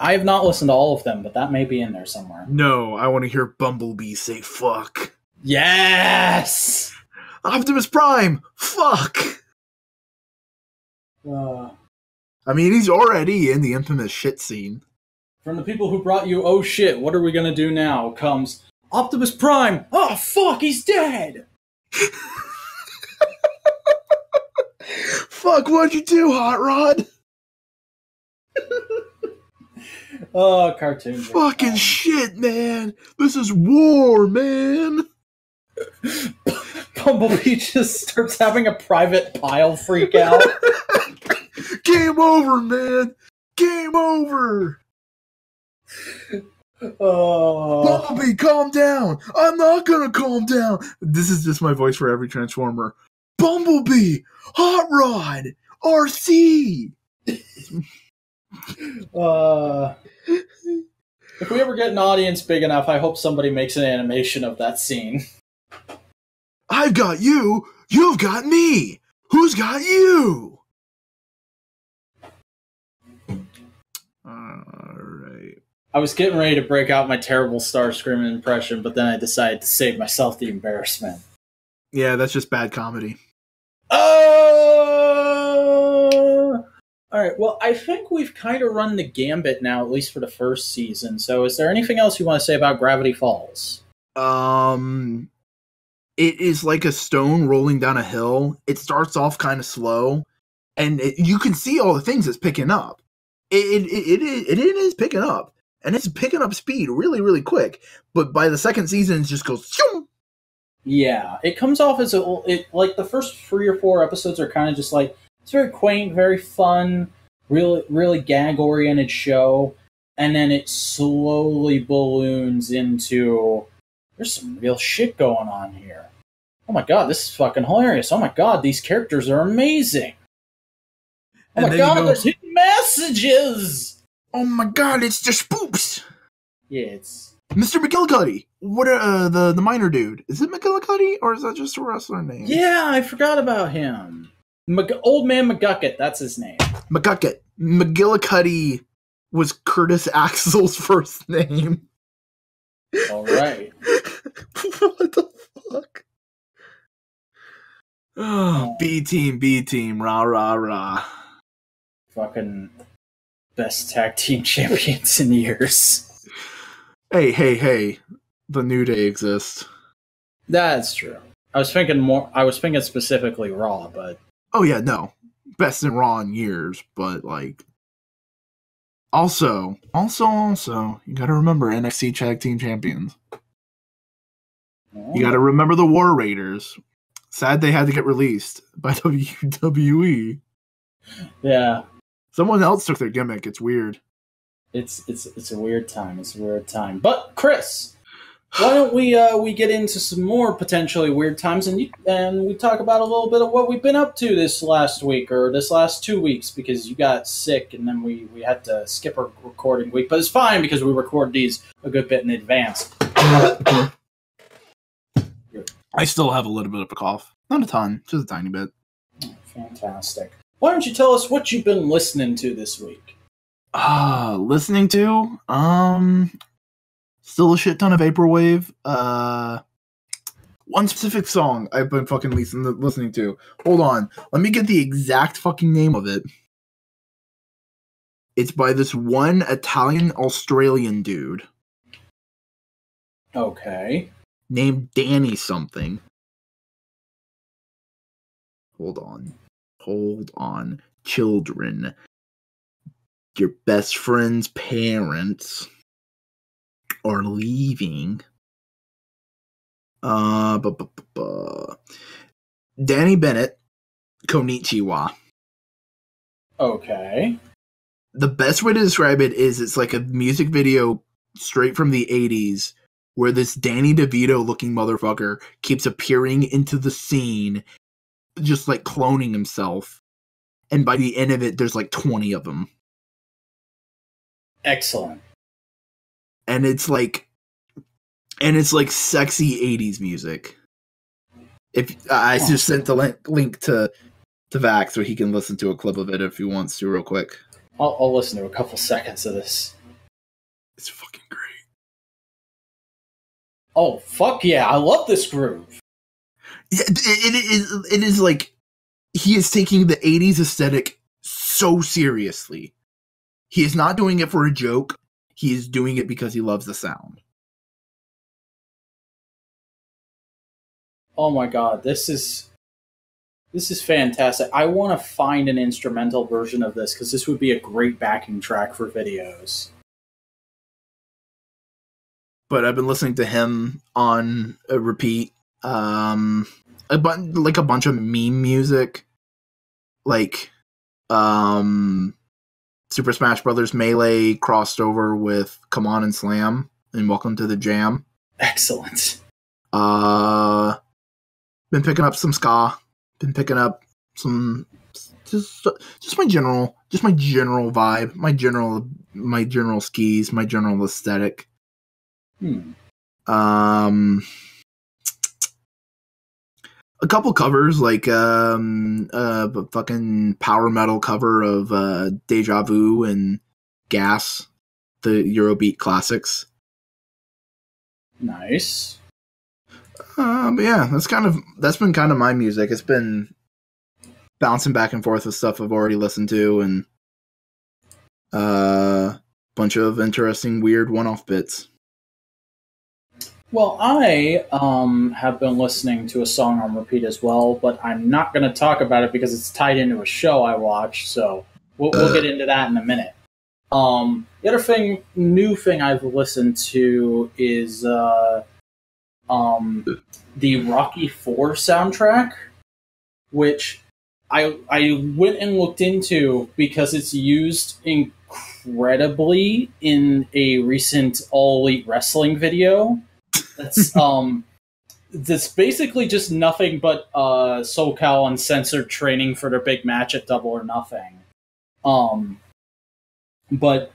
I have not listened to all of them, but that may be in there somewhere. No, I want to hear Bumblebee say fuck. Yes! Optimus Prime, fuck! I mean, he's already in the infamous shit scene. From the people who brought you, oh shit, what are we gonna do now, comes Optimus Prime, oh fuck, he's dead! Fuck, what'd you do, Hot Rod? Oh, cartoons. Fucking shit, man. This is war, man. Bumblebee just starts having a private pile freak out. Game over, man. Game over. Bumblebee, calm down. I'm not gonna calm down. This is just my voice for every Transformer. Bumblebee, Hot Rod, RC. If we ever get an audience big enough, I hope somebody makes an animation of that scene. I've got you. You've got me. Who's got you? Alright. I was getting ready to break out my terrible Starscream impression, but then I decided to save myself the embarrassment. Yeah, that's just bad comedy. Alright, well, I think we've kind of run the gambit now, at least for the first season. So is there anything else you want to say about Gravity Falls? It is like a stone rolling down a hill. It starts off kind of slow, and you can see all the things it's picking up. It is picking up, and it's picking up speed really, really quick. But by the second season, it just goes shoom. Yeah, it comes off as like the first 3 or 4 episodes are kind of just like, it's very quaint, very fun, really, really gag-oriented show, and then it slowly balloons into, there's some real shit going on here. Oh my god, this is fucking hilarious. Oh my god, these characters are amazing. Oh my god, there's hidden messages! Oh my god, it's just spoops! Yeah, it's... Mr. McGillicuddy! What the minor dude? Is it McGillicuddy, or is that just a wrestler name? Yeah, I forgot about him. Old Man McGucket, that's his name. McGucket. McGillicuddy was Curtis Axel's first name. Alright. What the fuck? Oh, B team, rah, rah, rah. Fucking best tag team champions in years. Hey. The New Day exists. That's true. I was thinking specifically Raw, but... Oh yeah, no. Best in Raw in years, but like... Also, you gotta remember NXT Tag Team Champions. Oh. You gotta remember the War Raiders. Sad they had to get released by WWE. Yeah. Someone else took their gimmick. It's weird. It's a weird time. It's a weird time. But Chris, why don't we get into some more potentially weird times and we talk about a little bit of what we've been up to this last week or this last 2 weeks, because you got sick and then we had to skip our recording week, but it's fine because we record these a good bit in advance. I still have a little bit of a cough. Not a ton, just a tiny bit. Oh, fantastic. Why don't you tell us what you've been listening to this week? Listening to? Still a shit ton of Vaporwave. One specific song I've been fucking listening to. Hold on. Let me get the exact fucking name of it. It's by this one Italian-Australian dude. Okay. Named Danny something. Hold on. Children. Your best friend's parents are leaving. Danny Bennett, Konnichiwa. Okay. The best way to describe it is it's like a music video straight from the 80s where this Danny DeVito looking motherfucker keeps appearing into the scene, just like cloning himself. And by the end of it, there's like 20 of them. Excellent. And it's like sexy 80s music. If I just sent the link to Vac so he can listen to a clip of it if he wants to real quick. I'll listen to a couple seconds of this. It's fucking great. Oh, fuck yeah. I love this groove. Yeah, it is like he is taking the 80s aesthetic so seriously. He is not doing it for a joke. He is doing it because he loves the sound. Oh my god, this is fantastic. I want to find an instrumental version of this because this would be a great backing track for videos. But I've been listening to him on a repeat. A bunch of meme music, like Super Smash Brothers Melee crossed over with Come On and Slam and Welcome to the Jam. Excellent. Been picking up some ska. Been picking up some just my general vibe, my general skis, my general aesthetic. A couple covers, like fucking power metal cover of Deja Vu and Gas, the Eurobeat classics. Nice. But yeah, that's been kind of my music. It's been bouncing back and forth with stuff I've already listened to, and bunch of interesting, weird one-off bits. Well, I have been listening to a song on repeat as well, but I'm not going to talk about it because it's tied into a show I watched, so we'll get into that in a minute. The other new thing I've listened to is the Rocky IV soundtrack, which I went and looked into because it's used incredibly in a recent All Elite Wrestling video. That's basically just nothing but SoCal Uncensored training for their big match at Double or Nothing. But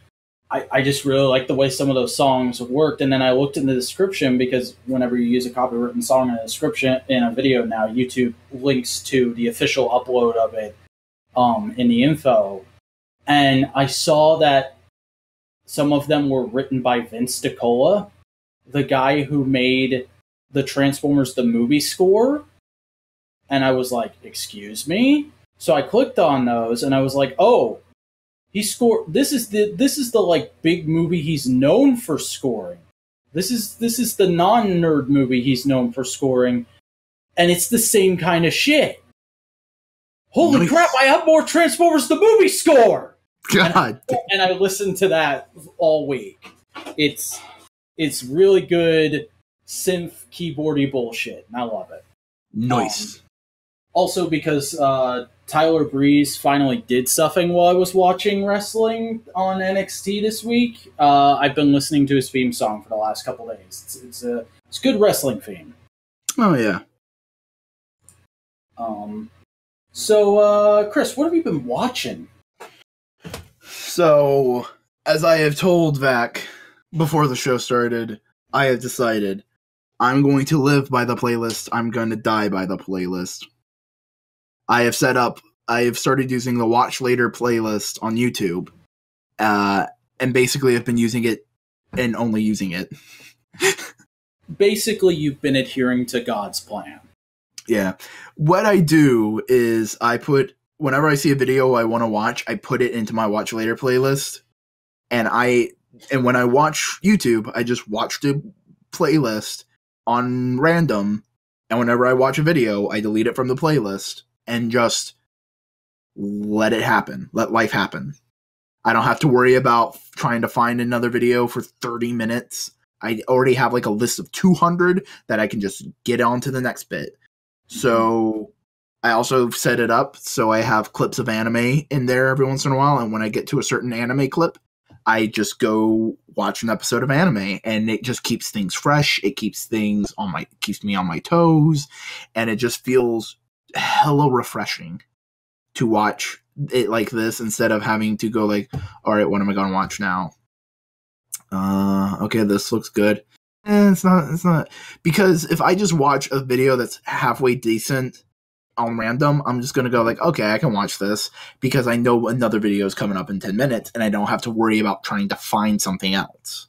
I just really like the way some of those songs worked, and then I looked in the description because whenever you use a copywritten song in a description in a video now, YouTube links to the official upload of it in the info. And I saw that some of them were written by Vince DiCola, the guy who made the Transformers the movie score. And I was like, excuse me? So I clicked on those and I was like, oh, he scored this is the like big movie he's known for scoring. This is the non-nerd movie he's known for scoring, and it's the same kind of shit. Holy Nice. crap, I have more Transformers the movie score. God. And I listened to that all week. It's really good synth keyboardy bullshit, and I love it. Nice. Also, because Tyler Breeze finally did something while I was watching wrestling on NXT this week, I've been listening to his theme song for the last couple days. It's a good wrestling theme. Oh, yeah. So, Chris, what have you been watching? So, as I have told Vac before the show started, I have decided I'm going to live by the playlist. I'm going to die by the playlist. I have started using the Watch Later playlist on YouTube, and basically I've been using it and only using it. Basically, you've been adhering to God's plan. Yeah. What I do is whenever I see a video I want to watch, I put it into my Watch Later playlist, and when I watch YouTube, I just watch the playlist on random, and whenever I watch a video, I delete it from the playlist and just let it happen. Let life happen. I don't have to worry about trying to find another video for 30 minutes. I already have like a list of 200 that I can just get on to the next bit. So I also set it up so I have clips of anime in there every once in a while, and when I get to a certain anime clip, I just go watch an episode of anime, and it just keeps things fresh. It keeps me on my toes, and it just feels hella refreshing to watch it like this instead of having to go like, all right, what am I going to watch now? Okay, this looks good. It's not. Because if I just watch a video that's halfway decent on random, I'm just going to go like, okay, I can watch this because I know another video is coming up in 10 minutes and I don't have to worry about trying to find something else.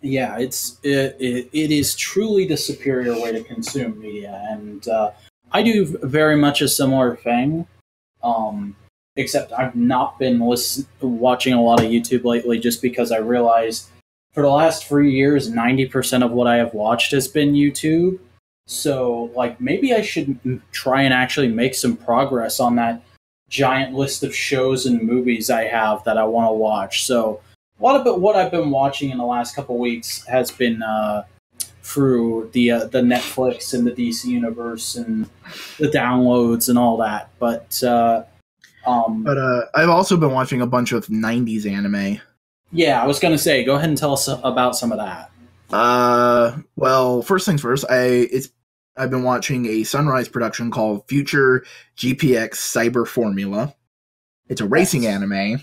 Yeah, it is truly the superior way to consume media, and I do very much a similar thing. Except I've not been watching a lot of YouTube lately, just because I realized for the last 3 years, 90% of what I have watched has been YouTube. So, like, maybe I should try and actually make some progress on that giant list of shows and movies I have that I want to watch. So, a lot of what I've been watching in the last couple weeks has been through the Netflix and the DC universe and the downloads and all that. But I've also been watching a bunch of 90s anime. Yeah, I was going to say, go ahead and tell us about some of that. Well, first things first, I've been watching a Sunrise production called Future GPX Cyber Formula. It's a racing anime.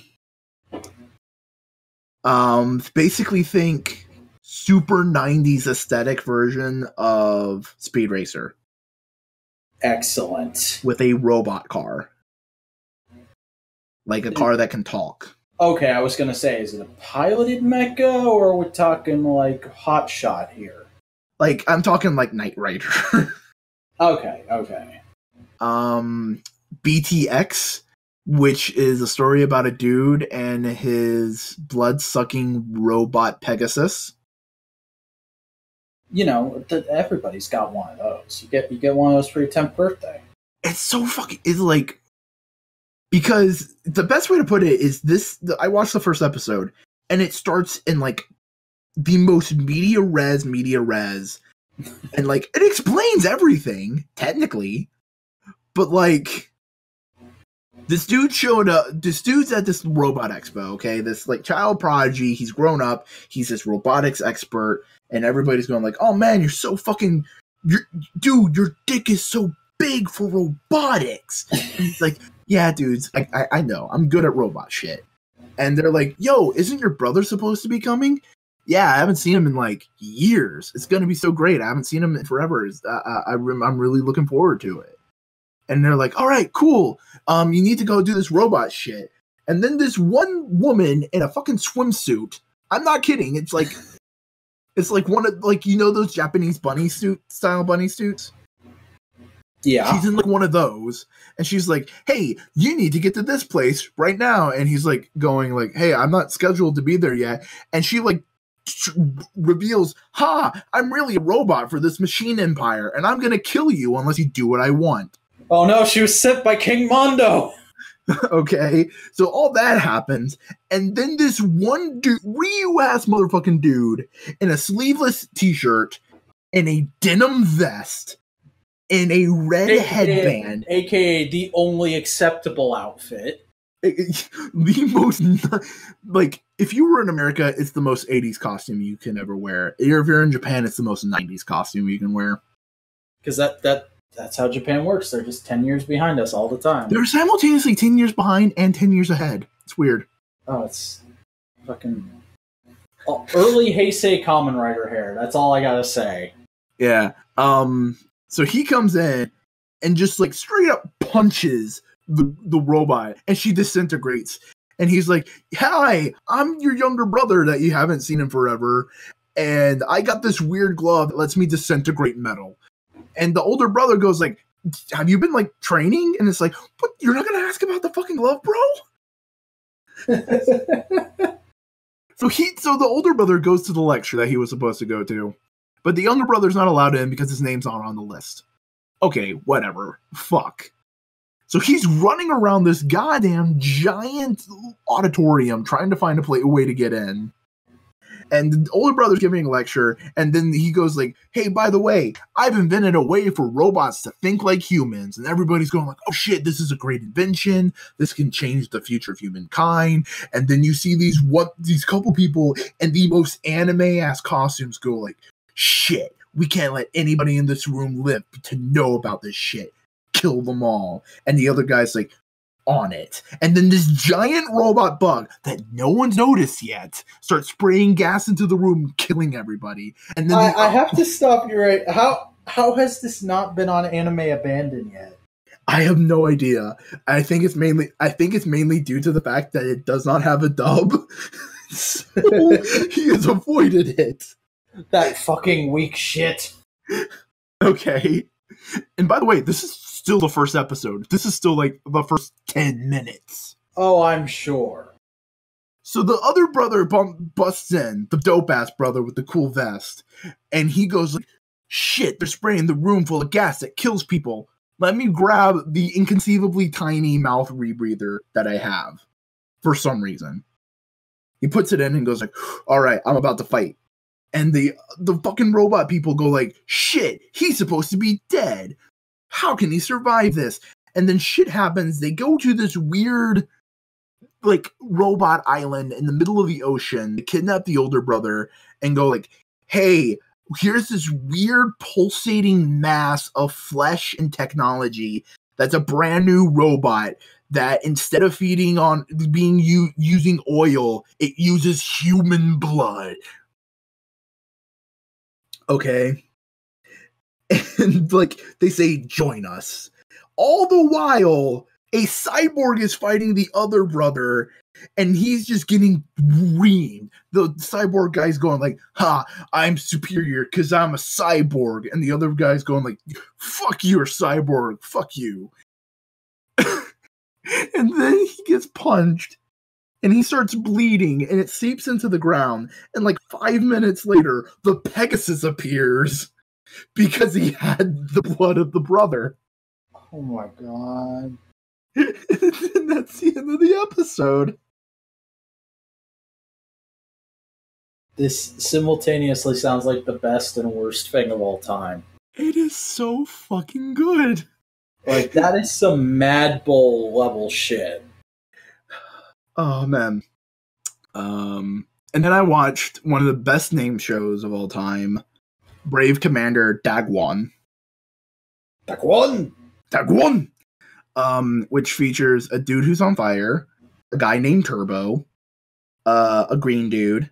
Basically think super 90s aesthetic version of Speed Racer. Excellent. With a robot car. Like a car that can talk. Okay, I was going to say, is it a piloted mecha, or are we talking like Hot Shot here? Like, I'm talking like Knight Rider. Okay. BTX, which is a story about a dude and his blood-sucking robot Pegasus. You know, everybody's got one of those. You get one of those for your 10th birthday. It's so fucking... It's like... Because the best way to put it is this... I watched the first episode, and it starts in, like, the most media res, and, like, it explains everything, technically, but, like... This dude showed up. This dude's at this robot expo, okay? This, like, child prodigy. He's grown up. He's this robotics expert. And everybody's going like, oh, man, you're so fucking... Dude, your dick is so big for robotics. And he's like, yeah, dudes, I know. I'm good at robot shit. And they're like, yo, isn't your brother supposed to be coming? Yeah, I haven't seen him in, like, years. It's going to be so great. I haven't seen him in forever. I'm really looking forward to it. And they're like, all right, cool. You need to go do this robot shit. And then this one woman in a fucking swimsuit. I'm not kidding. It's like one of, like, you know those Japanese bunny suits? Yeah. She's in, like, one of those. And she's like, hey, you need to get to this place right now. And he's, like, going, like, hey, I'm not scheduled to be there yet. And she, like, reveals, I'm really a robot for this machine empire. And I'm going to kill you unless you do what I want. Oh no, she was sent by King Mondo. Okay, so all that happens, and then this one dude, Ryu-ass motherfucking dude, in a sleeveless t-shirt, in a denim vest, in a red headband. AKA the only acceptable outfit. The most, like, if you were in America, it's the most 80s costume you can ever wear. If you're in Japan, it's the most 90s costume you can wear. Because that's how Japan works. They're just 10 years behind us all the time. They're simultaneously 10 years behind and 10 years ahead. It's weird. Oh, it's fucking... early Heisei Kamen Rider hair. That's all I gotta say. Yeah. So he comes in and just, like, straight up punches the robot, and she disintegrates. And he's like, hi, I'm your younger brother that you haven't seen in forever, and I got this weird glove that lets me disintegrate metal. And the older brother goes like, have you been, like, training? And it's like, what? You're not going to ask about the fucking glove, bro? So the older brother goes to the lecture that he was supposed to go to. But the younger brother's not allowed in because his name's not on the list. Okay, whatever. Fuck. So he's running around this goddamn giant auditorium trying to find a way to get in. And the older brother's giving a lecture, and then he goes like, hey, by the way, I've invented a way for robots to think like humans. And everybody's going like, oh shit, this is a great invention. This can change the future of humankind. And then you see these couple people in the most anime-ass costumes go like, shit, we can't let anybody in this room live to know about this shit. Kill them all. And the other guy's like, on it. And then this giant robot bug that no one's noticed yet starts spraying gas into the room, killing everybody. And then I have to stop you right. How has this not been on Anime Abandon yet? I have no idea. I think it's mainly due to the fact that it does not have a dub. So He has avoided it. That fucking weak shit. Okay. And by the way, this is still the first episode. This is still like the first 10 minutes. Oh, I'm sure. So the other brother busts in, the dope-ass brother with the cool vest, and he goes like, shit, they're spraying the room full of gas that kills people. Let me grab the inconceivably tiny mouth rebreather that I have for some reason. He puts it in and goes like, all right, I'm about to fight. And the fucking robot people go like, shit, he's supposed to be dead. How can he survive this? And then shit happens. They go to this weird, like, robot island in the middle of the ocean. They kidnap the older brother and go like, hey, here's this weird pulsating mass of flesh and technology that's a brand new robot that instead of feeding on using oil, it uses human blood. Okay. And like they say, join us. All the while, a cyborg is fighting the other brother, and he's just getting reamed. The cyborg guy's going like, ha, I'm superior because I'm a cyborg. And the other guy's going like, fuck you, cyborg, fuck you. And then he gets punched, and he starts bleeding, and it seeps into the ground. And like 5 minutes later, the Pegasus appears because he had the blood of the brother. Oh my god. And that's the end of the episode. This simultaneously sounds like the best and worst thing of all time. It is so fucking good. Like, that is some Mad Bull level shit. Oh, man. And then I watched one of the best named shows of all time, Brave Commander Dagwon. Dagwon! Dagwon! Which features a dude who's on fire, a guy named Turbo, a green dude,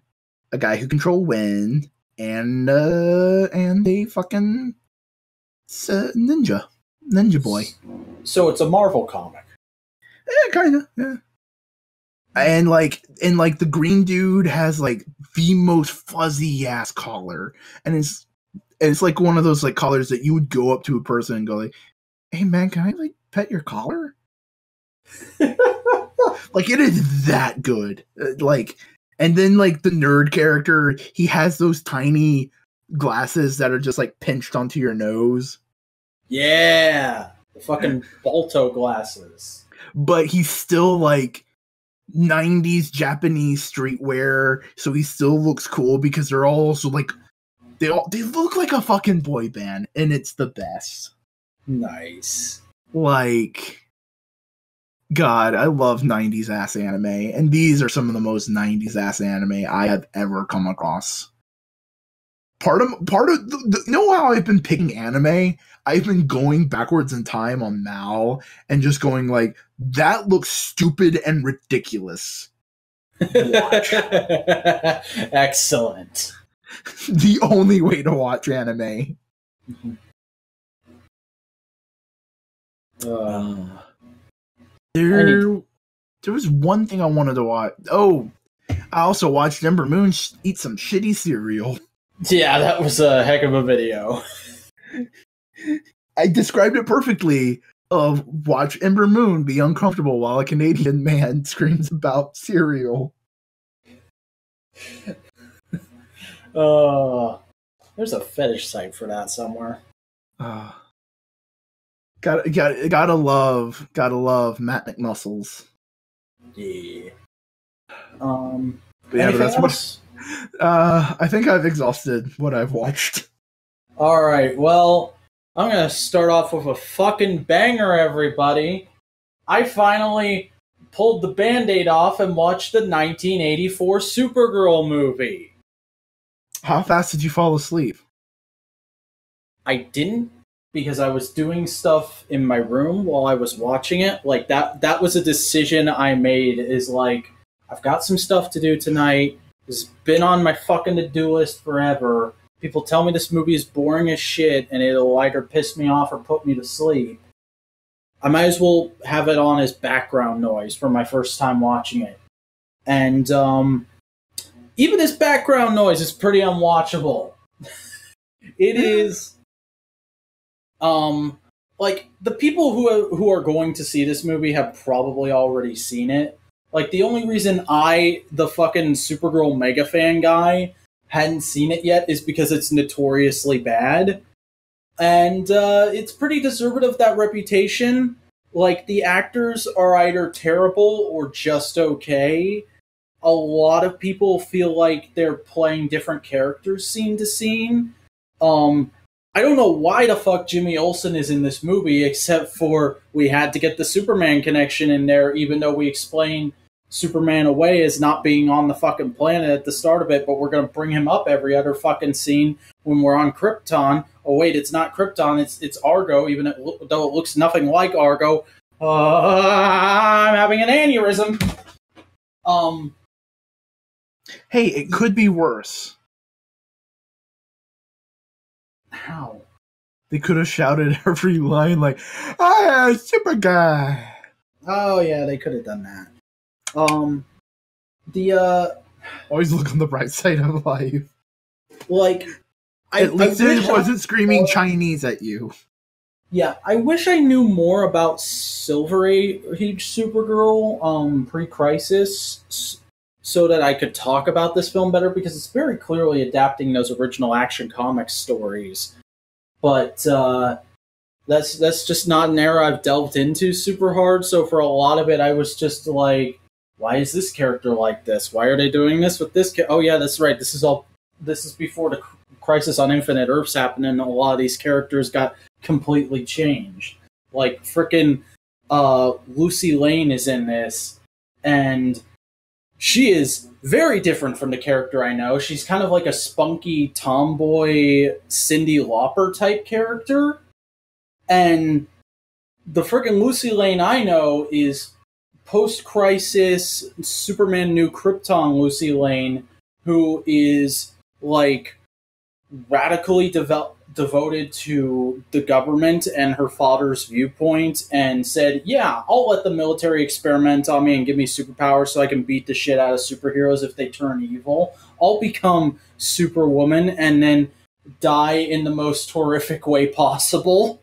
a guy who controls wind, and a fucking ninja boy. So it's a Marvel comic. Yeah, kinda. Yeah. And the green dude has like the most fuzzy ass collar, and it's like one of those like collars that you would go up to a person and go like, "Hey man, can I like pet your collar?" Like, it is that good. And then like the nerd character, he has those tiny glasses that are just like pinched onto your nose. Yeah, the fucking Balto glasses. But he's still like 90s Japanese streetwear, so he still looks cool because they're all also like they look like a fucking boy band, and it's the best. Nice. Like, God, I love 90s ass anime, and these are some of the most 90s ass anime I have ever come across. Part of you know how I've been picking anime? I've been going backwards in time on Mal and just going like, that looks stupid and ridiculous. Watch. Excellent. The only way to watch anime. There was one thing I wanted to watch. Oh, I also watched Ember Moon eat some shitty cereal. Yeah, that was a heck of a video. I described it perfectly. Watch Ember Moon be uncomfortable while a Canadian man screams about cereal. There's a fetish site for that somewhere. Gotta love Matt McMuscles. Yeah. Yeah, but that's else? I think I've exhausted what I've watched. Alright, well, I'm gonna start off with a fucking banger, everybody. I finally pulled the Band-Aid off and watched the 1984 Supergirl movie. How fast did you fall asleep? I didn't, because I was doing stuff in my room while I was watching it. Like, that was a decision I made, is like, I've got some stuff to do tonight. It's been on my fucking to-do list forever. People tell me this movie is boring as shit, and it'll either piss me off or put me to sleep. I might as well have it on as background noise for my first time watching it. And, even his background noise is pretty unwatchable. It is, like, the people who are going to see this movie have probably already seen it. Like, the only reason I, the fucking Supergirl mega fan guy, hadn't seen it yet is because it's notoriously bad. And it's pretty deserved of that reputation. Like, the actors are either terrible or just okay. A lot of people feel like they're playing different characters scene to scene. I don't know why the fuck Jimmy Olsen is in this movie, except for we had to get the Superman connection in there, even though we explained Superman away as not being on the fucking planet at the start of it, but we're going to bring him up every other fucking scene when we're on Krypton. Oh wait, it's not Krypton, it's Argo, even though it looks nothing like Argo. I'm having an aneurysm. Hey, it could be worse. How? They could have shouted every line like, "Ah, super guy." Oh yeah, they could have done that. Always look on the bright side of life. Like, At least it wasn't screaming Chinese at you. Yeah, I wish I knew more about Silver Age Supergirl, pre-Crisis, so that I could talk about this film better, because it's very clearly adapting those original Action Comics stories. But that's just not an era I've delved into super hard, so for a lot of it I was just like, why is this character like this? Why are they doing this with this Oh yeah, that's right, this is before the Crisis on Infinite Earths happened, and a lot of these characters got completely changed. Like, frickin' Lucy Lane is in this, and she is very different from the character I know. She's kind of like a spunky tomboy Cyndi Lauper type character, and the frickin' Lucy Lane I know is post-Crisis Superman New Krypton Lucy Lane, who is like radically devoted to the government and her father's viewpoint, and said, yeah, I'll let the military experiment on me and give me superpowers so I can beat the shit out of superheroes if they turn evil. I'll become Superwoman and then die in the most horrific way possible.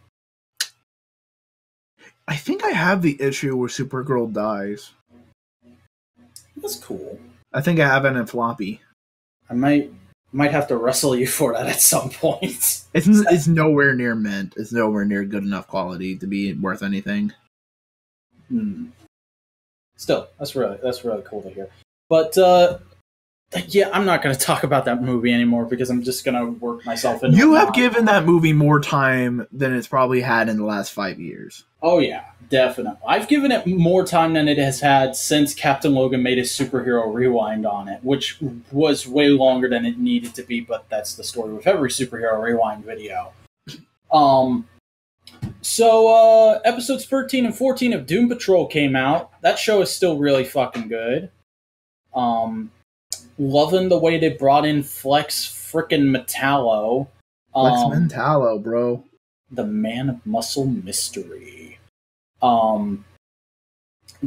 I think I have the issue where Supergirl dies. That's cool. I think I have it in floppy. I might have to wrestle you for that at some point. It's nowhere near mint. It's nowhere near good enough quality to be worth anything. Still, that's really cool to hear. But yeah, I'm not going to talk about that movie anymore because I'm just going to work myself into. You have given that movie more time than it's probably had in the last 5 years. Oh yeah, definitely. I've given it more time than it has had since Captain Logan made his superhero rewind on it, which was way longer than it needed to be, but that's the story with every superhero rewind video. So episodes 13 and 14 of Doom Patrol came out. That show is still really fucking good. Loving the way they brought in Flex frickin' Metallo. Flex Metallo, bro. The Man of Muscle Mystery.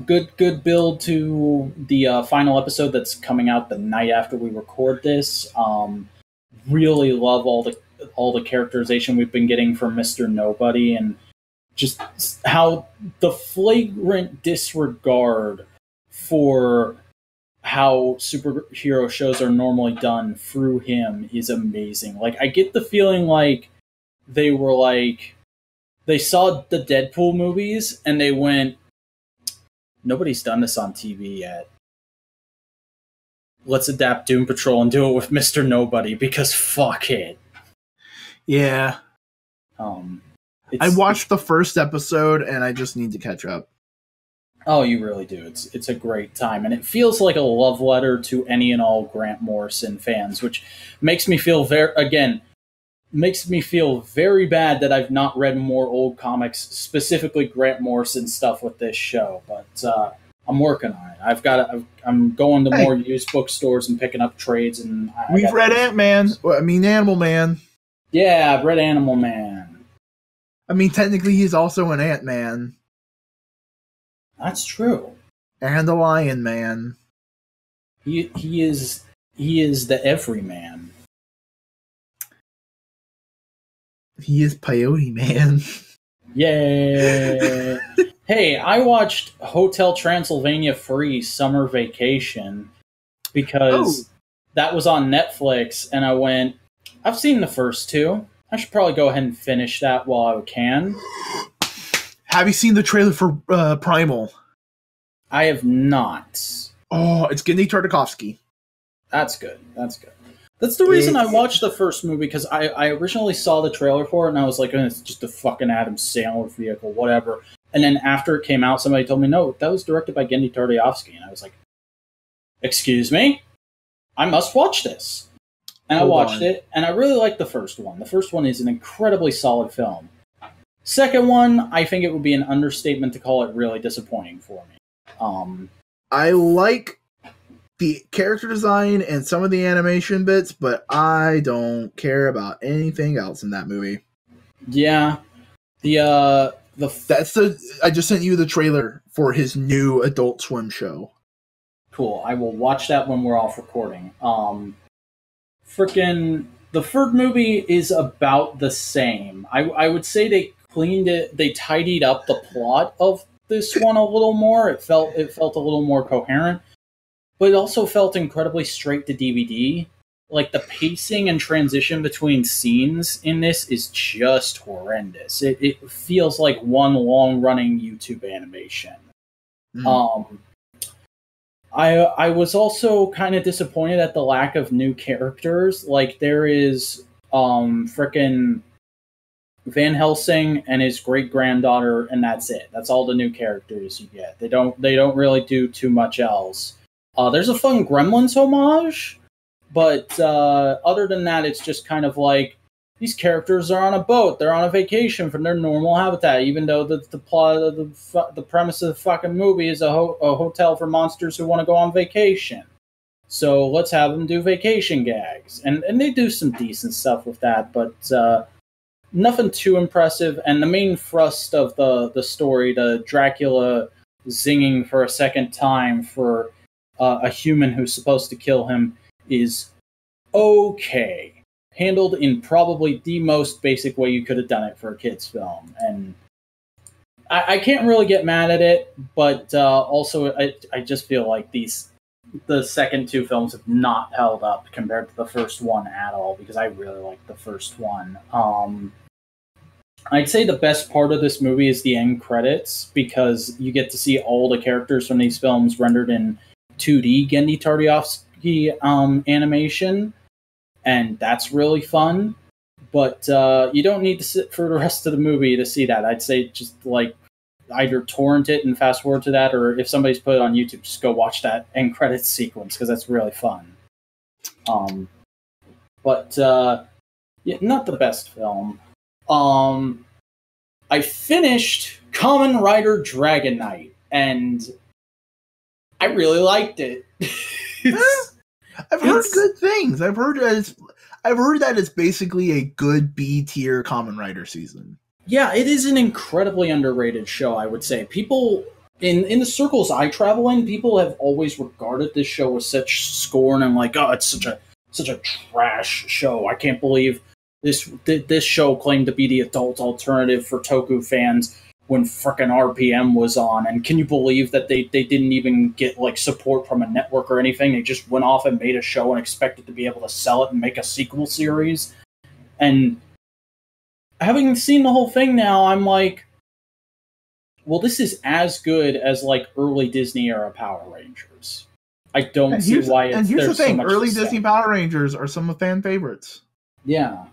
Good build to the final episode that's coming out the night after we record this. Really love all the characterization we've been getting from Mr. Nobody, and just how the flagrant disregard for how superhero shows are normally done through him is amazing. Like, I get the feeling like they were like, they saw the Deadpool movies and they went, nobody's done this on TV yet. Let's adapt Doom Patrol and do it with Mr. Nobody because fuck it. Yeah. I watched the first episode and I just need to catch up. Oh, you really do. It's a great time, and it feels like a love letter to any and all Grant Morrison fans, which makes me feel very bad that I've not read more old comics, specifically Grant Morrison stuff with this show. But I'm working on it. I'm going to more used bookstores and picking up trades, and we've read Ant-Man. Animal Man. Yeah, I've read Animal Man. I mean, technically, he's also an Ant-Man. That's true. And the Lion Man. He is He is the everyman. He is Peyote Man. Yay! Hey, I watched Hotel Transylvania Free Summer Vacation because that was on Netflix, and I went, I've seen the first two. I should probably go ahead and finish that while I can. Have you seen the trailer for Primal? I have not. Oh, it's Gendy Tartakovsky. That's good. That's good. That's the reason I watched the first movie, because I originally saw the trailer for it, and I was like, oh, it's just a fucking Adam Sandler vehicle, whatever. And then after it came out, somebody told me, no, that was directed by Gendy Tartakovsky. And I was like, excuse me? I must watch this. And I watched it, and I really liked the first one. The first one is an incredibly solid film. Second one, I think it would be an understatement to call it really disappointing for me. I like the character design and some of the animation bits, but I don't care about anything else in that movie. Yeah. I just sent you the trailer for his new Adult Swim show. Cool. I will watch that when we're off recording. The third movie is about the same. I would say they tidied up the plot of this one a little more. It felt a little more coherent, but it also felt incredibly straight to DVD. Like, the pacing and transition between scenes in this is just horrendous. It feels like one long-running YouTube animation. I was also kind of disappointed at the lack of new characters. Like, there is frickin' Van Helsing and his great-granddaughter, and that's it. That's all the new characters you get. They don't really do too much else. There's a fun Gremlins homage, but other than that, it's just kind of like, these characters are on a boat. They're on a vacation from their normal habitat, even though the plot of the premise of the fucking movie is a hotel for monsters who want to go on vacation. So let's have them do vacation gags. And they do some decent stuff with that, but nothing too impressive. And the main thrust of the story, the Dracula zinging for a second time for a human who's supposed to kill him, is okay. Handled in probably the most basic way you could have done it for a kid's film. And I can't really get mad at it, but also I just feel like the second two films have not held up compared to the first one at all, because I really like the first one. I'd say the best part of this movie is the end credits, because you get to see all the characters from these films rendered in 2D Gendy Tartakovsky animation, and that's really fun. But you don't need to sit for the rest of the movie to see that. I'd say just like either torrent it and fast forward to that, or if somebody's put it on YouTube, just go watch that end credits sequence, because that's really fun. But yeah, not the best film. I finished Kamen Rider Dragon Knight, and I really liked it. I've heard good things. I've heard that it's basically a good B tier Kamen Rider season. Yeah, it is an incredibly underrated show, I would say. People in the circles I travel in, people have always regarded this show with such scorn and like, oh, it's such a trash show. I can't believe this show claimed to be the adult alternative for Toku fans when frickin' RPM was on. And can you believe that they didn't even get like support from a network or anything? They just went off and made a show and expected to be able to sell it and make a sequel series. And having seen the whole thing now, I'm like, well, this is as good as like early Disney era Power Rangers. I don't see why it's. And here's the thing: so much early Disney Power Rangers are some of fan favorites. Yeah,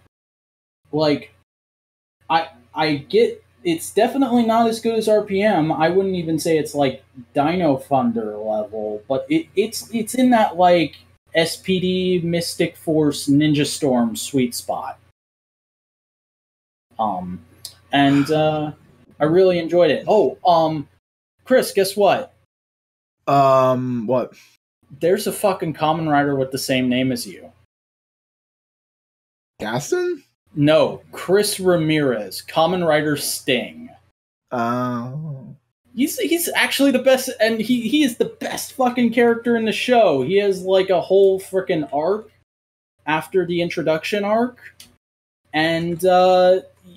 like I get it's definitely not as good as RPM. I wouldn't even say it's like Dino Thunder level, but it's in that like SPD, Mystic Force, Ninja Storm sweet spot. And I really enjoyed it. Oh, Chris, guess what? What? There's a fucking Kamen Rider with the same name as you. Gaston? No, Chris Ramirez, Kamen Rider Sting. Oh. He's actually the best, and he is the best fucking character in the show. He has like a whole freaking arc after the introduction arc, and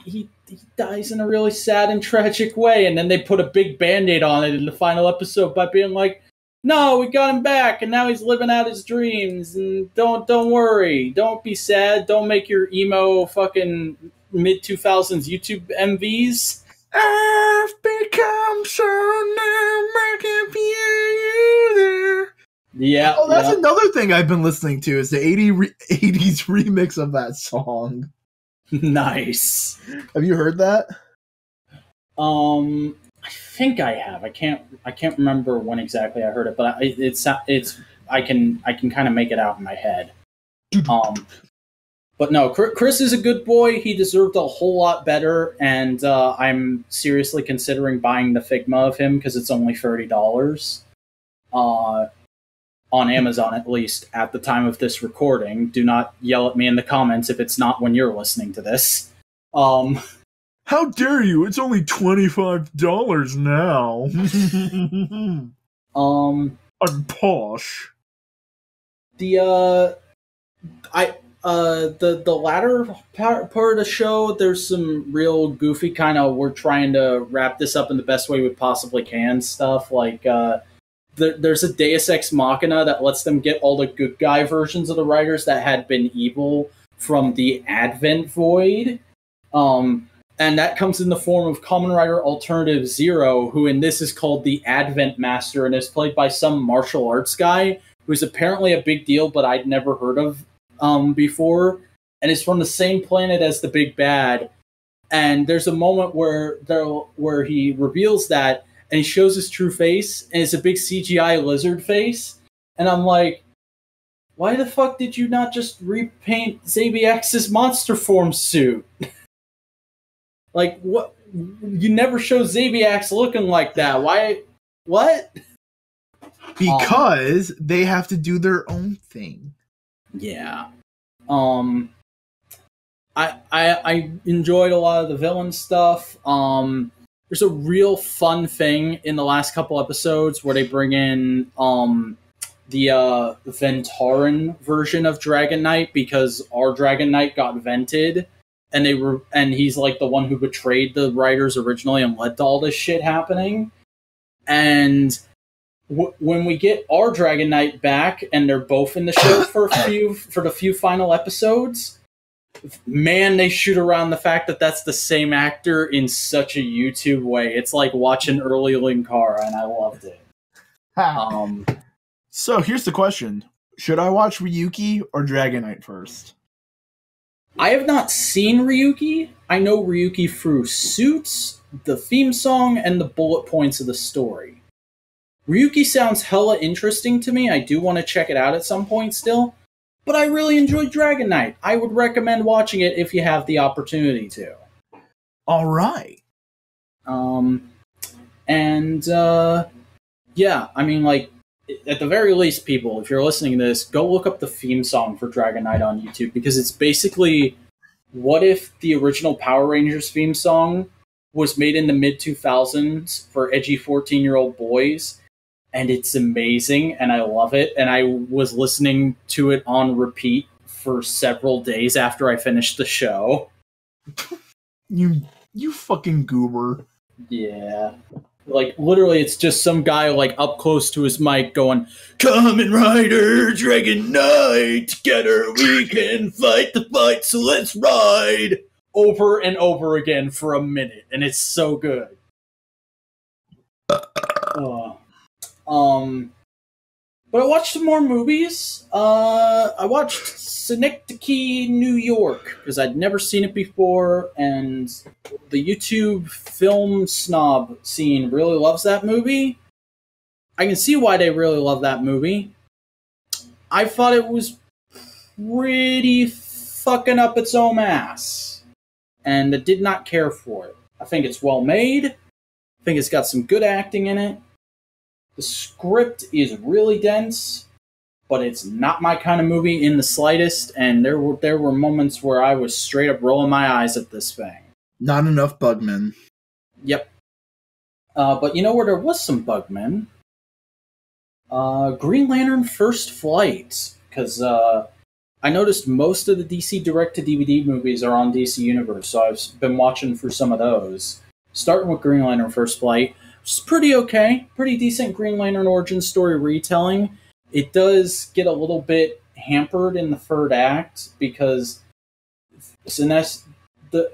he dies in a really sad and tragic way, and then they put a big band-aid on it in the final episode by being like, no, we got him back, and now he's living out his dreams, and don't worry, don't be sad, don't make your emo fucking mid-2000s YouTube MVs. I've become so numb, I can feel you there. Yeah. Oh, that's another thing I've been listening to, is the 80s remix of that song. Nice. Have you heard that? I think I have. I can't remember when exactly I heard it, but I can kind of make it out in my head. But no, Chris is a good boy. He deserved a whole lot better, and I'm seriously considering buying the Figma of him because it's only $30 on Amazon, at least at the time of this recording. Do not yell at me in the comments if it's not when you're listening to this. How dare you? It's only $25 now. I'm posh. The latter part of the show, there's some real goofy kind of, we're trying to wrap this up in the best way we possibly can stuff. Like, there's a Deus Ex Machina that lets them get all the good guy versions of the writers that had been evil from the Advent Void. And that comes in the form of Kamen Rider Alternative Zero, who in this is called the Advent Master and is played by some martial arts guy who's apparently a big deal, but I'd never heard of before, and is from the same planet as the big bad. And there's a moment where he reveals that, and he shows his true face, and it's a big CGI lizard face. And I'm like, why the fuck did you not just repaint Zabiax's monster form suit? Like, what? You never show Zabiax looking like that. Why? What? Because they have to do their own thing. Yeah. I enjoyed a lot of the villain stuff. There's a real fun thing in the last couple episodes where they bring in the Ventaran version of Dragon Knight, because our Dragon Knight got vented, and and he's like the one who betrayed the writers originally and led to all this shit happening. And when we get our Dragon Knight back, and they're both in the show for the few final episodes, man, they shoot around the fact that that's the same actor in such a YouTube way. It's like watching early Linkara, and I loved it. So here's the question: should I watch Ryuki or Dragon Knight first? I have not seen Ryuki. I know Ryuki through Suits, the theme song, and the bullet points of the story. Ryuki sounds hella interesting to me. I do want to check it out at some point still. But I really enjoyed Dragon Knight. I would recommend watching it if you have the opportunity to. All right. Yeah, I mean, like, at the very least, people, if you're listening to this, go look up the theme song for Dragon Knight on YouTube, because it's basically, what if the original Power Rangers theme song was made in the mid-2000s for edgy 14-year-old boys? And it's amazing, and I love it, and I was listening to it on repeat for several days after I finished the show. You fucking goober. Yeah. Like, literally, it's just some guy, like, up close to his mic going, "Kamen Rider, Dragon Knight, together we can fight the fight, so let's ride!" Over and over again for a minute, and it's so good. But I watched some more movies. I watched Synecdoche, New York, because I'd never seen it before, and the YouTube film snob scene really loves that movie. I can see why they really love that movie. I thought it was pretty fucking up its own ass, and I did not care for it. I think it's well made. I think it's got some good acting in it. The script is really dense, but it's not my kind of movie in the slightest, and there were moments where I was straight up rolling my eyes at this thing. Not enough Bugman. Yep. But you know where there was some Bugmen? Green Lantern First Flight, because I noticed most of the DC direct-to-DVD movies are on DC Universe, so I've been watching for some of those. Starting with Green Lantern First Flight, which is pretty okay, pretty decent Green Lantern origin story retelling. It does get a little bit hampered in the third act because the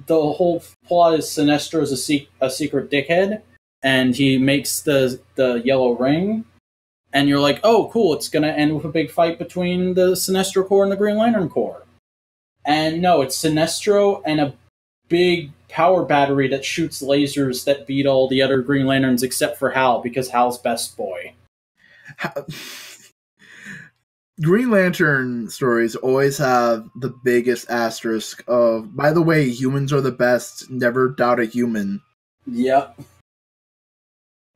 whole plot is Sinestro's a secret dickhead, and he makes the yellow ring. And you're like, oh, cool, it's going to end with a big fight between the Sinestro Corps and the Green Lantern Corps. And no, it's Sinestro and a big power battery that shoots lasers that beat all the other Green Lanterns except for Hal, because Hal's best boy. Green Lantern stories always have the biggest asterisk of, by the way, humans are the best, never doubt a human. Yep.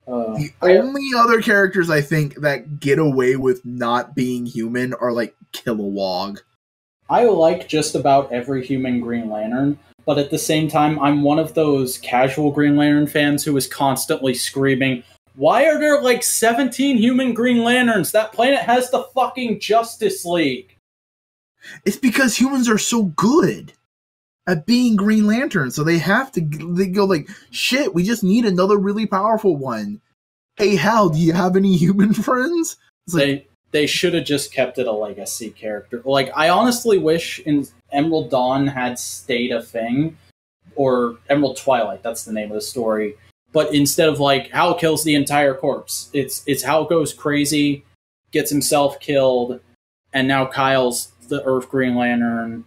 The only other characters I think that get away with not being human are like Kilowog. I like just about every human Green Lantern, but at the same time, I'm one of those casual Green Lantern fans who is constantly screaming, why are there like 17 human Green Lanterns? That planet has the fucking Justice League. It's because humans are so good at being Green Lantern, so they go like, shit, we just need another really powerful one. Hey, Hal, do you have any human friends? It's like, they should have just kept it a legacy character. Like, I honestly wish in Emerald Dawn had stayed a thing, or Emerald Twilight, that's the name of the story. But instead of like, Hal kills the entire corpse, it's Hal goes crazy, gets himself killed, and now Kyle's the Earth Green Lantern.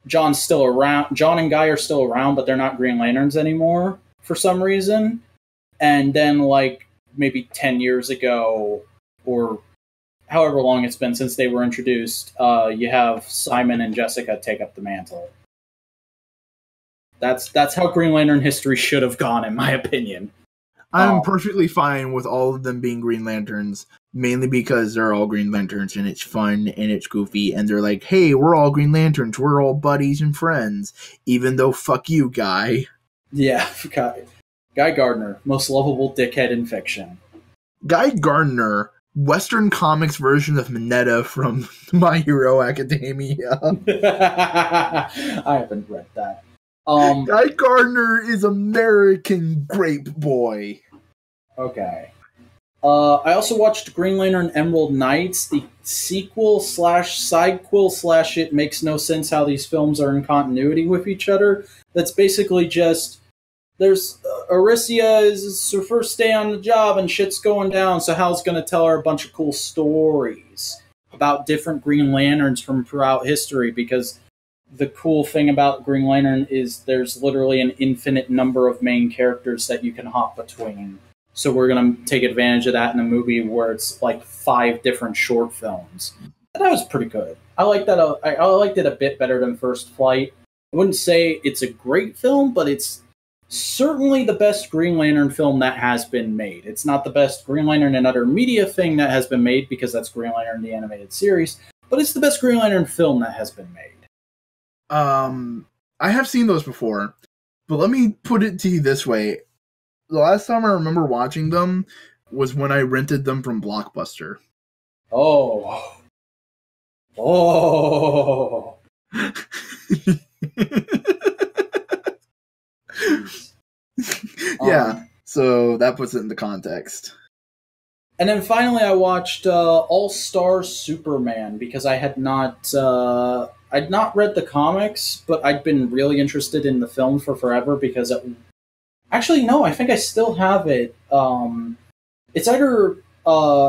John's still around. John and Guy are still around, but they're not Green Lanterns anymore for some reason. And then, like, maybe 10 years ago, or however long it's been since they were introduced, you have Simon and Jessica take up the mantle. That's how Green Lantern history should have gone, in my opinion. I'm perfectly fine with all of them being Green Lanterns, mainly because they're all Green Lanterns, and it's fun, and it's goofy, and they're like, hey, we're all Green Lanterns, we're all buddies and friends, even though fuck you, Guy. Yeah, Guy Gardner, most lovable dickhead in fiction. Guy Gardner, Western comics version of Mineta from My Hero Academia. I haven't read that. Guy Gardner is American Grape Boy. Okay. I also watched Green Lantern Emerald Knights, the sequel/sidequel/ it makes no sense how these films are in continuity with each other. That's basically just, there's Aricia is her first day on the job and shit's going down, so Hal's gonna tell her a bunch of cool stories about different Green Lanterns from throughout history, because the cool thing about Green Lantern is there's literally an infinite number of main characters that you can hop between. So we're going to take advantage of that in a movie where it's like 5 different short films. And that was pretty good. I like that. I liked it a bit better than First Flight. I wouldn't say it's a great film, but it's certainly the best Green Lantern film that has been made. It's not the best Green Lantern and other media thing that has been made, because that's Green Lantern the animated series, but it's the best Green Lantern film that has been made. I have seen those before, but let me put it to you this way. The last time I remember watching them was when I rented them from Blockbuster. Oh. Yeah, so that puts it into context. And then finally I watched All-Star Superman, because I had not read the comics, but I'd been really interested in the film for forever, because actually, no, I think I still have it. It's either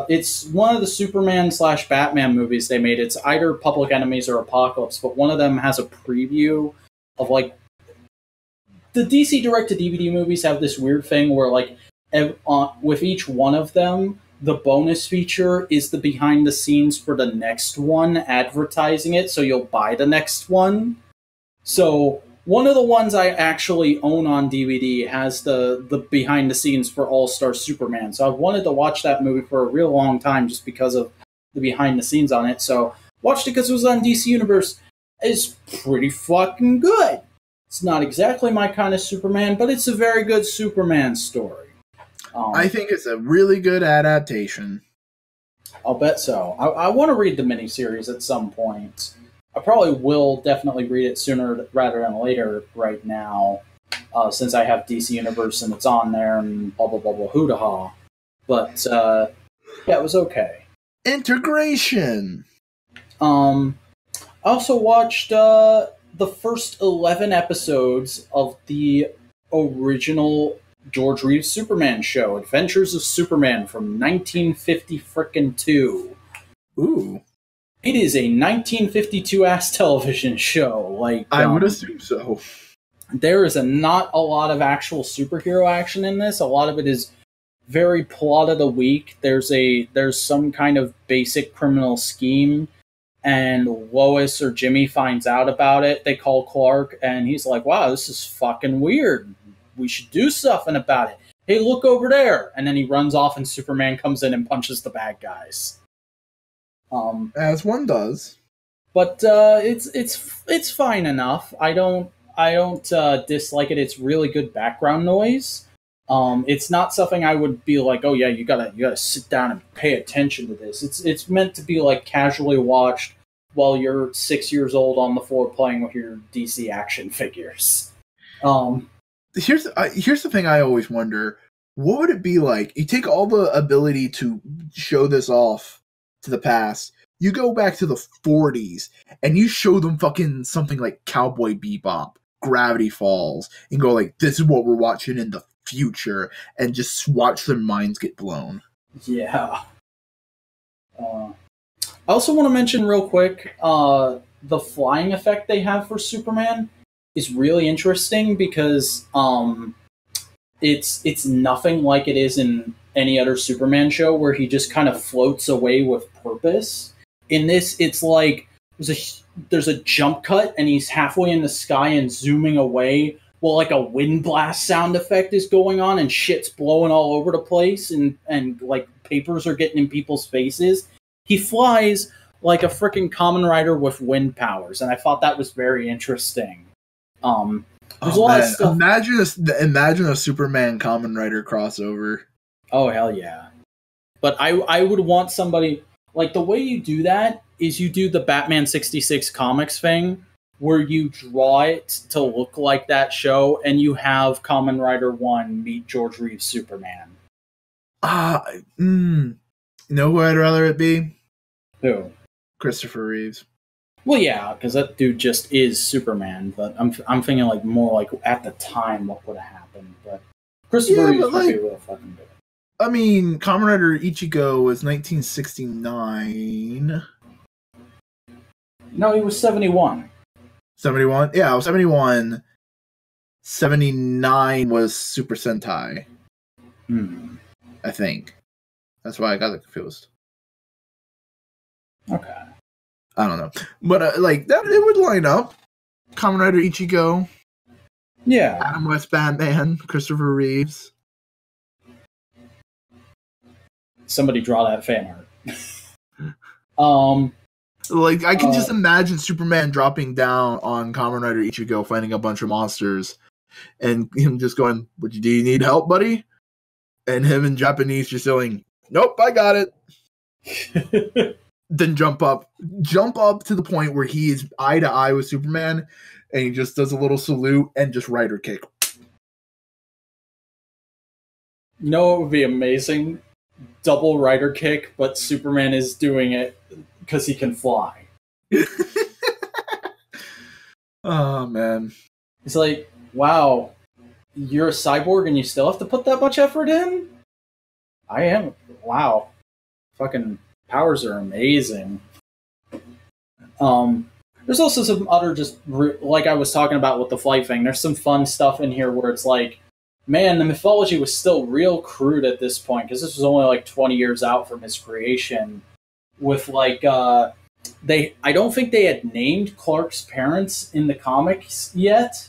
it's one of the Superman/Batman movies they made. It's either Public Enemies or Apocalypse, but one of them has a preview of, like, the DC direct-to-DVD movies have this weird thing where, like, with each one of them, the bonus feature is the behind the scenes for the next one, advertising it, so you'll buy the next one. So one of the ones I actually own on DVD has the behind the scenes for All-Star Superman. So I've wanted to watch that movie for a real long time just because of the behind the scenes on it. So watched it because it was on DC Universe. It's pretty fucking good. It's not exactly my kind of Superman, but it's a very good Superman story. I think it's a really good adaptation. I'll bet so. I want to read the miniseries at some point. I probably will definitely read it sooner rather than later right now, since I have DC Universe and it's on there and blah, blah, blah, blah, hoo-da-ha. But, yeah, it was okay. Integration! I also watched the first 11 episodes of the original George Reeves Superman show, Adventures of Superman from 1952. Ooh. It is a 1952-ass television show. Like I would assume so. There is not a lot of actual superhero action in this. A lot of it is very plot of the week. There's some kind of basic criminal scheme, and Lois or Jimmy finds out about it. They call Clark, and he's like, wow, this is fucking weird. We should do something about it. Hey, look over there. And then he runs off, and Superman comes in and punches the bad guys. As one does. But it's fine enough. I don't dislike it. It's really good background noise. It's not something I would be like, oh yeah, you gotta sit down and pay attention to this. It's meant to be like casually watched while you're 6 years old on the floor playing with your DC action figures. Here's the thing I always wonder: what would it be like? You take all the ability to show this off to the past. You go back to the 40s and you show them fucking something like Cowboy Bebop, Gravity Falls, and go like, this is what we're watching in the future, and just watch their minds get blown. Yeah. I also want to mention real quick, the flying effect they have for Superman is really interesting because it's nothing like it is in any other Superman show where he just kind of floats away with purpose. In this, it's like there's a jump cut and he's halfway in the sky and zooming away while like a wind blast sound effect is going on and shit's blowing all over the place and like papers are getting in people's faces. He flies like a freaking Kamen Rider with wind powers, and I thought that was very interesting. There's a lot of stuff. Imagine a Superman Kamen Rider crossover. Oh hell yeah! But I would want somebody like the way you do that is you do the Batman 66 comics thing where you draw it to look like that show, and you have Kamen Rider 1 meet George Reeves Superman. You know who I'd rather it be? Who? Christopher Reeves. Well, yeah, because that dude just is Superman. But I'm thinking like more like at the time what would have happened. But Christopher Reeves would be real fucking good. I mean, Kamen Rider Ichigo was 1969. No, he was 71. 71? Yeah, I was 71. 79 was Super Sentai. I think. That's why I got it confused. Okay. I don't know. But, like, that it would line up. Kamen Rider Ichigo. Yeah. Adam West Batman. Christopher Reeves. Somebody draw that fan art. Like, I can just imagine Superman dropping down on Kamen Rider Ichigo, fighting a bunch of monsters, and him just going, do you need help, buddy? And him in Japanese just going, nope, I got it. Then jump up to the point where he is eye to eye with Superman, and he just does a little salute and just rider kick. You know what would be amazing? Double rider kick, but Superman is doing it because he can fly. Oh, man. It's like, wow, you're a cyborg and you still have to put that much effort in? I am. Wow. Fucking powers are amazing. There's also some other like I was talking about with the flight thing, there's some fun stuff in here where it's like, man, the mythology was still real crude at this point, because this was only like 20 years out from his creation. With like, I don't think they had named Clark's parents in the comics yet.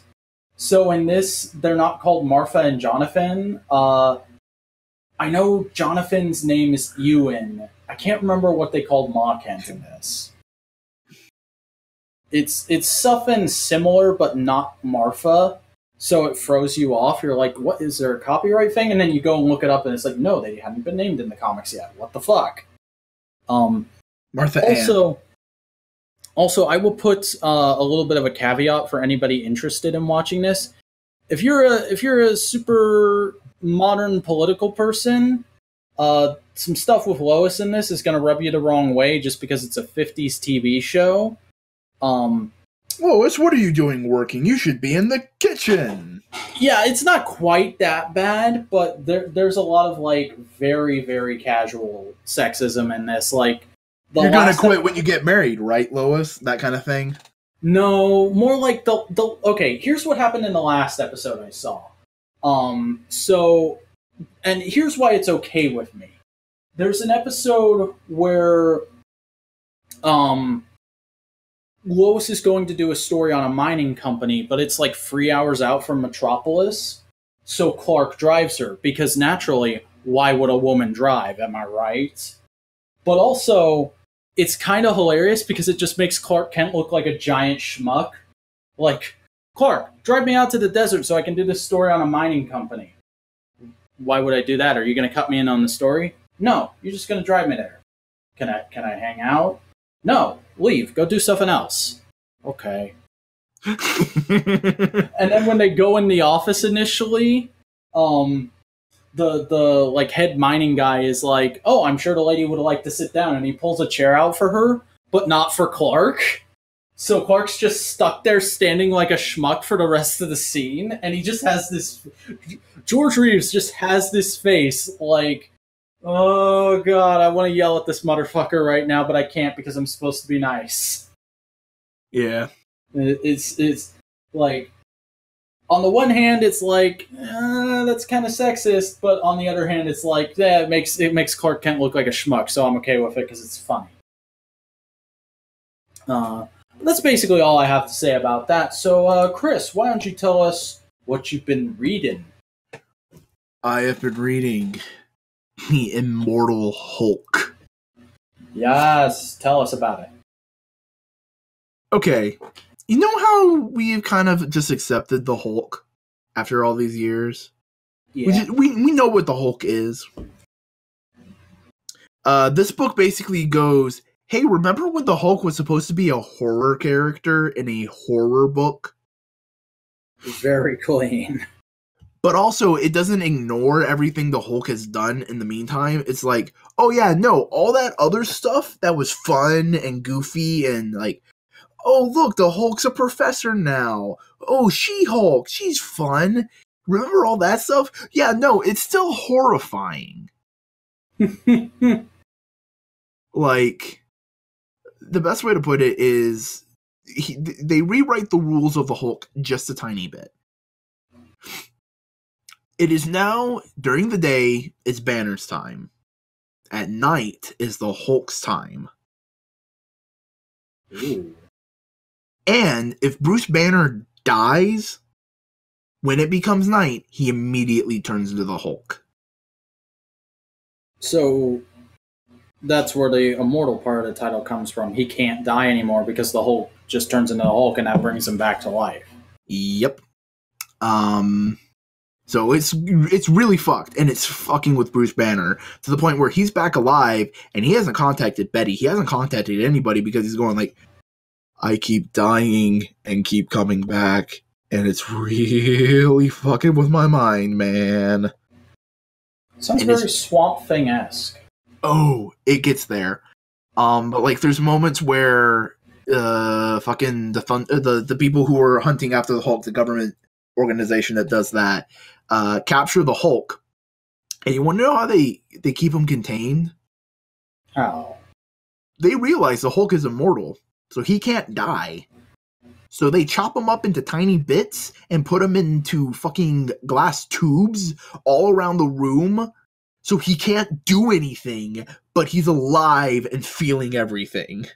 So in this, they're not called Martha and Jonathan. I know Jonathan's name is Ewan. I can't remember what they called Ma Kent in this. It's something similar, but not Martha. So it throws you off. You're like, what, is there a copyright thing? And then you go and look it up, and it's like, no, they haven't been named in the comics yet. What the fuck? Martha Ann. Also, I will put a little bit of a caveat for anybody interested in watching this. If you're a super modern political person, some stuff with Lois in this is going to rub you the wrong way just because it's a 50s TV show. Lois, what are you doing working? You should be in the kitchen. Yeah, it's not quite that bad, but there's a lot of like very, very casual sexism in this. Like, you're gonna quit when you get married, right, Lois? That kind of thing. No, more like the okay, here's what happened in the last episode I saw. So, and here's why it's okay with me. There's an episode where Lois is going to do a story on a mining company, but it's like 3 hours out from Metropolis. So Clark drives her, because naturally, why would a woman drive? Am I right? But also, it's kind of hilarious because it just makes Clark Kent look like a giant schmuck. Like, Clark, drive me out to the desert so I can do this story on a mining company. Why would I do that? Are you going to cut me in on the story? No, you're just going to drive me there. Can I hang out? No, leave. Go do something else. Okay. And then when they go in the office initially, the like head mining guy is like, oh, I'm sure the lady would like to sit down, and he pulls a chair out for her, but not for Clark. So Clark's just stuck there standing like a schmuck for the rest of the scene, and he just has this... George Reeves just has this face like, oh god, I want to yell at this motherfucker right now, but I can't because I'm supposed to be nice. Yeah. It's like... On the one hand, it's like, that's kind of sexist, but on the other hand, it's like, yeah, it makes Clark Kent look like a schmuck, so I'm okay with it because it's funny. That's basically all I have to say about that. So, Chris, why don't you tell us what you've been reading? I have been reading The Immortal Hulk. Yes, tell us about it. Okay. You know how we've kind of just accepted the Hulk after all these years? Yeah. We know what the Hulk is. This book basically goes, hey, remember when the Hulk was supposed to be a horror character in a horror book? Very clean. But also, it doesn't ignore everything the Hulk has done in the meantime. It's like, oh yeah, no, all that other stuff that was fun and goofy and like, oh, look, the Hulk's a professor now. Oh, She-Hulk, she's fun. Remember all that stuff? Yeah, no, it's still horrifying. Like, the best way to put it is, they rewrite the rules of the Hulk just a tiny bit. It is now, during the day, it's Banner's time. At night is the Hulk's time. Ooh. And if Bruce Banner dies, when it becomes night, he immediately turns into the Hulk. So, that's where the immortal part of the title comes from. He can't die anymore because the Hulk just turns into the Hulk, and that brings him back to life. Yep. So it's really fucked, and it's fucking with Bruce Banner to the point where he's back alive, and he hasn't contacted Betty. He hasn't contacted anybody because he's going like, I keep dying and keep coming back, and it's really fucking with my mind, man. Sounds very Swamp Thing-esque. Oh, it gets there. But like, there's moments where fucking the people who are hunting after the Hulk, the government organization that does that, capture the Hulk, and you want to know how they keep him contained? How? They realize the Hulk is immortal, so he can't die. So they chop him up into tiny bits and put him into fucking glass tubes all around the room, so he can't do anything, but he's alive and feeling everything.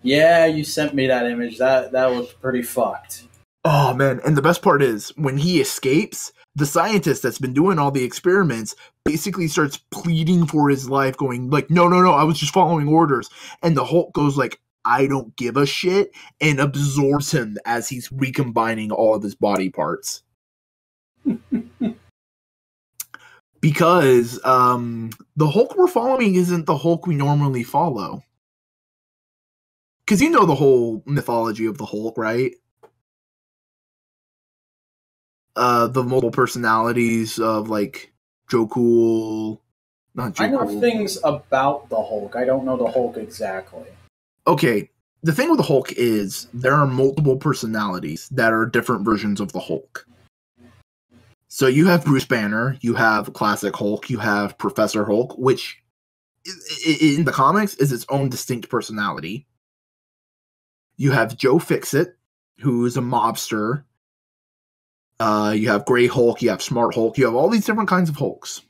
Yeah, you sent me that image. That looked pretty fucked. Oh, man. And the best part is, when he escapes, the scientist that's been doing all the experiments basically starts pleading for his life, going like, no, I was just following orders. And the Hulk goes like, I don't give a shit, and absorbs him as he's recombining all of his body parts. Because the Hulk we're following isn't the Hulk we normally follow. Because you know the whole mythology of the Hulk, right? The multiple personalities of, like, Joe Cool. Not Joe I know Cool. things about the Hulk. I don't know the Hulk exactly. Okay, the thing with the Hulk is there are multiple personalities that are different versions of the Hulk. So you have Bruce Banner, you have Classic Hulk, you have Professor Hulk, which in the comics is its own distinct personality. You have Joe Fixit, who is a mobster. You have Grey Hulk, you have Smart Hulk, you have all these different kinds of Hulks.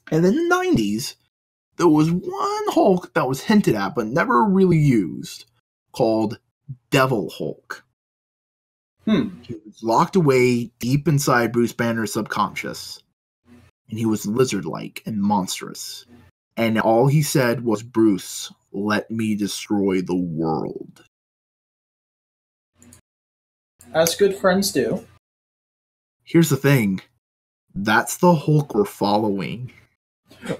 And in the 90s, there was one Hulk that was hinted at but never really used, called Devil Hulk. He was locked away deep inside Bruce Banner's subconscious. And he was lizard-like and monstrous. And all he said was, "Bruce, let me destroy the world." As good friends do. Here's the thing. That's the Hulk we're following.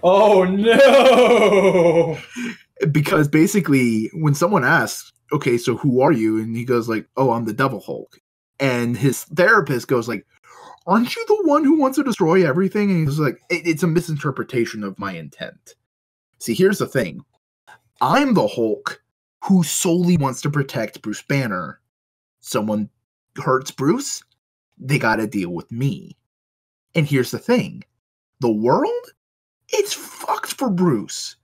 Oh, no! Because basically, when someone asks, okay, so who are you? And he goes like, oh, I'm the Devil Hulk. And his therapist goes like, aren't you the one who wants to destroy everything? And he's like, it's a misinterpretation of my intent. See, here's the thing. I'm the Hulk who solely wants to protect Bruce Banner. Someone hurts Bruce, they gotta deal with me. And here's the thing. The world? It's fucked for Bruce.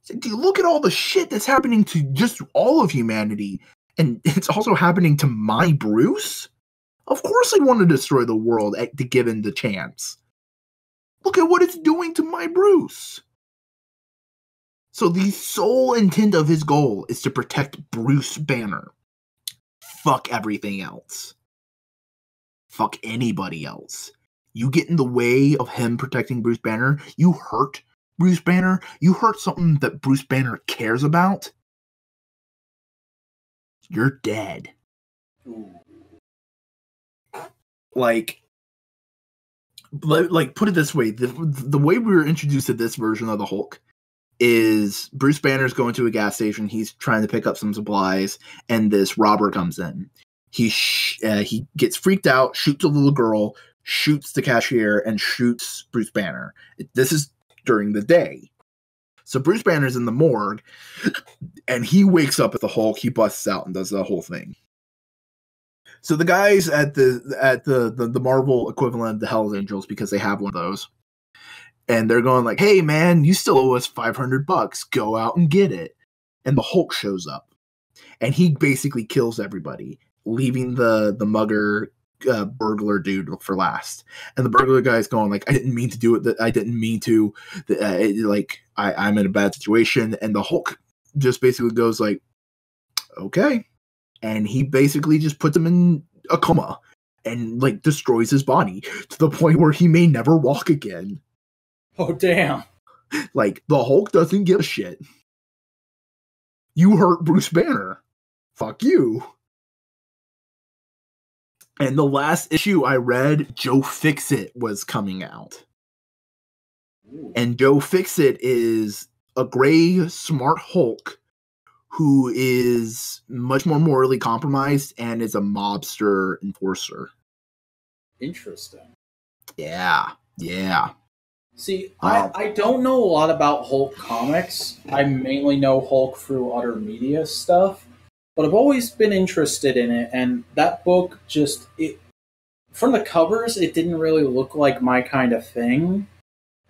Do you look at all the shit that's happening to just all of humanity, and it's also happening to my Bruce? Of course I want to destroy the world given the chance. Look at what it's doing to my Bruce. So the sole intent of his goal is to protect Bruce Banner. Fuck everything else. Fuck anybody else. You get in the way of him protecting Bruce Banner, you hurt Bruce Banner, you hurt something that Bruce Banner cares about, you're dead. Like, put it this way, the way we were introduced to this version of the Hulk is Bruce Banner's going to a gas station, he's trying to pick up some supplies, and this robber comes in. He gets freaked out, shoots a little girl, shoots the cashier, and shoots Bruce Banner. This is during the day. So Bruce Banner's in the morgue, and he wakes up at the Hulk, he busts out and does the whole thing. So the guys at the Marvel equivalent of the Hell's Angels, because they have one of those, and they're going like, hey man, you still owe us $500, go out and get it. And the Hulk shows up, and he basically kills everybody, leaving the mugger burglar dude for last. And the burglar guy's going like, I didn't mean to do it. I didn't mean to. I'm in a bad situation. And the Hulk just basically goes like, okay. And he basically just puts him in a coma and like destroys his body to the point where he may never walk again. Oh, damn. Like, the Hulk doesn't give a shit. You hurt Bruce Banner. Fuck you. And the last issue I read, Joe Fixit was coming out. Ooh. And Joe Fixit is a gray, smart Hulk who is much more morally compromised and is a mobster enforcer. Interesting. Yeah. See, I don't know a lot about Hulk comics. I mainly know Hulk through other media stuff. But I've always been interested in it, and that book from the covers, it didn't really look like my kind of thing.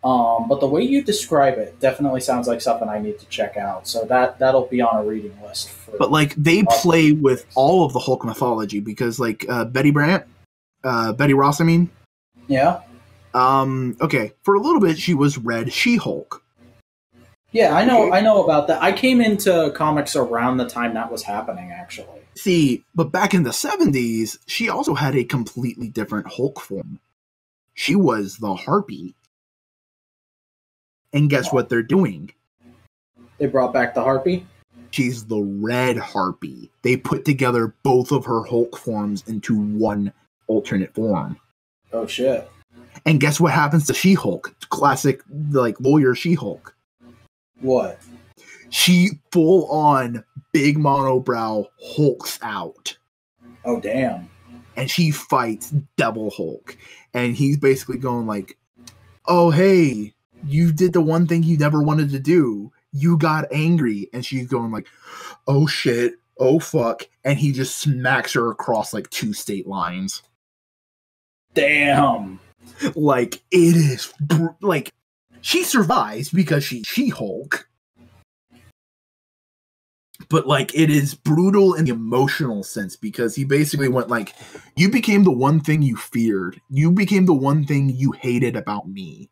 But the way you describe it definitely sounds like something I need to check out. So that'll be on a reading list. But like they play with all of the Hulk mythology because like Betty Ross, I mean. Yeah. Okay, for a little bit she was Red She-Hulk. Yeah, I know about that. I came into comics around the time that was happening, actually. See, but back in the 70s, she also had a completely different Hulk form. She was the Harpy. And guess what they're doing? They brought back the Harpy? She's the Red Harpy. They put together both of her Hulk forms into one alternate form. Oh shit. And guess what happens to She-Hulk? Classic, like, lawyer She-Hulk. What? She full on big monobrow hulks out. Oh damn. And she fights Devil Hulk. And he's basically going like, oh hey, you did the one thing you never wanted to do. You got angry. And she's going like, oh shit, oh fuck. And he just smacks her across like 2 state lines. Damn. Like, it is like, she survives because she's She-Hulk. But like, it is brutal in the emotional sense because he basically went like, you became the one thing you feared. You became the one thing you hated about me.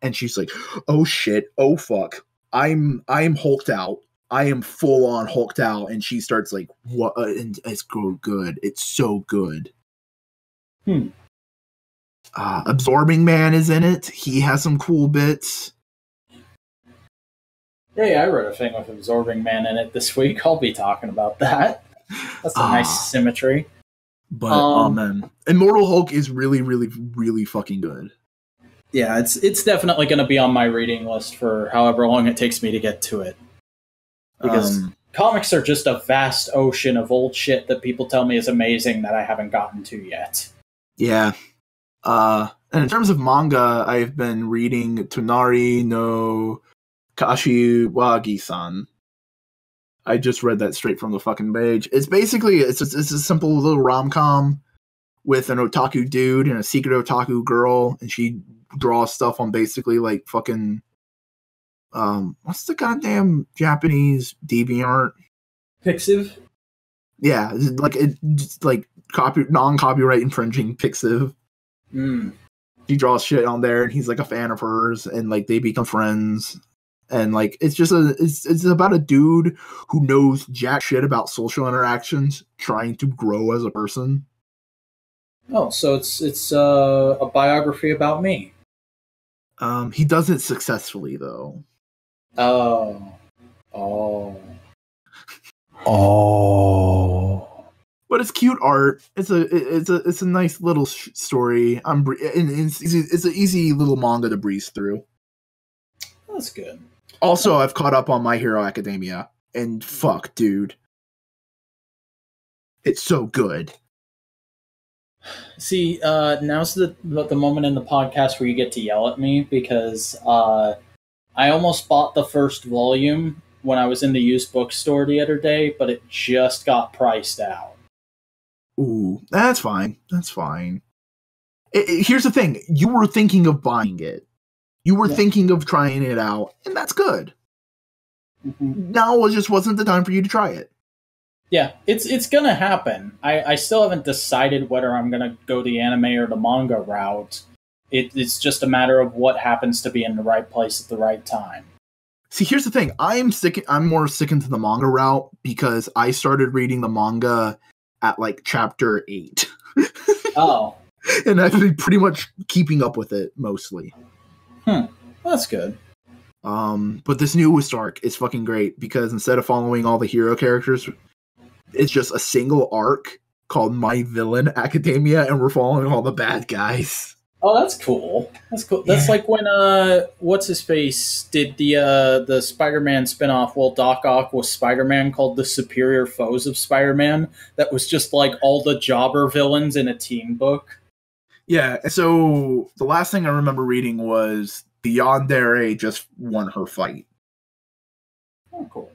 And she's like, oh shit, oh fuck. I'm hulked out. I am full on hulked out. And she starts like, what? And it's so good. It's so good. Absorbing Man is in it. He has some cool bits. Hey, I read a thing with Absorbing Man in it this week. I'll be talking about that. That's a nice symmetry. But man, Immortal Hulk is really, really, really fucking good. Yeah, it's definitely going to be on my reading list for however long it takes me to get to it. Because comics are just a vast ocean of old shit that people tell me is amazing that I haven't gotten to yet. Yeah. And in terms of manga, I've been reading Tonari no Kashiwagi-san. I just read that straight from the fucking page. It's basically, it's a simple little rom-com with an otaku dude and a secret otaku girl, and she draws stuff on basically like fucking, what's the goddamn Japanese DeviantArt? Pixiv? Yeah, it's like non-copyright infringing Pixiv. She draws shit on there, and he's like a fan of hers, and like they become friends. And like it's just it's about a dude who knows jack shit about social interactions, trying to grow as a person. Oh, so it's a biography about me. He does it successfully though. Oh. But it's cute art. It's a nice little story. It's an easy little manga to breeze through. That's good. Also, I've caught up on My Hero Academia, and fuck, dude, it's so good. See, now's the moment in the podcast where you get to yell at me because I almost bought the first volume when I was in the used bookstore the other day, but it just got priced out. Ooh, that's fine. That's fine. Here's the thing. You were thinking of buying it. You were thinking of trying it out, and that's good. Mm-hmm. Now it just wasn't the time for you to try it. Yeah, it's gonna happen. I still haven't decided whether I'm gonna go the anime or the manga route. It's just a matter of what happens to be in the right place at the right time. See, here's the thing. I'm more sticking to the manga route because I started reading the manga at like chapter 8. Oh. And I've been pretty much keeping up with it mostly. That's good. But this newest arc is fucking great because instead of following all the hero characters, it's just a single arc called My Villain Academia, and we're following all the bad guys. Oh, that's cool. That's cool. Yeah. That's like when what's his face did the Spider-Man spinoff. Well, Doc Ock was Spider-Man, called The Superior Foes of Spider-Man. That was just like all the jobber villains in a team book. Yeah, so the last thing I remember reading was the Yandere just won her fight. Oh, cool.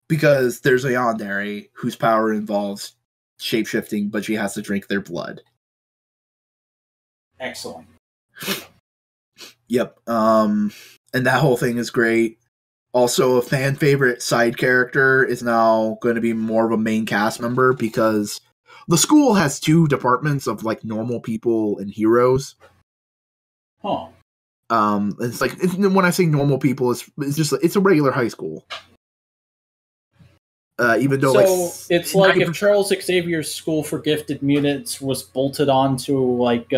Because there's a Yandere whose power involves shapeshifting, but she has to drink their blood. Excellent. Yep. And that whole thing is great. Also, a fan favorite side character is now going to be more of a main cast member because the school has 2 departments of like normal people and heroes. Huh. It's like when I say normal people, it's just it's a regular high school. Even though it's like if Charles Xavier's School for Gifted Mutants was bolted onto like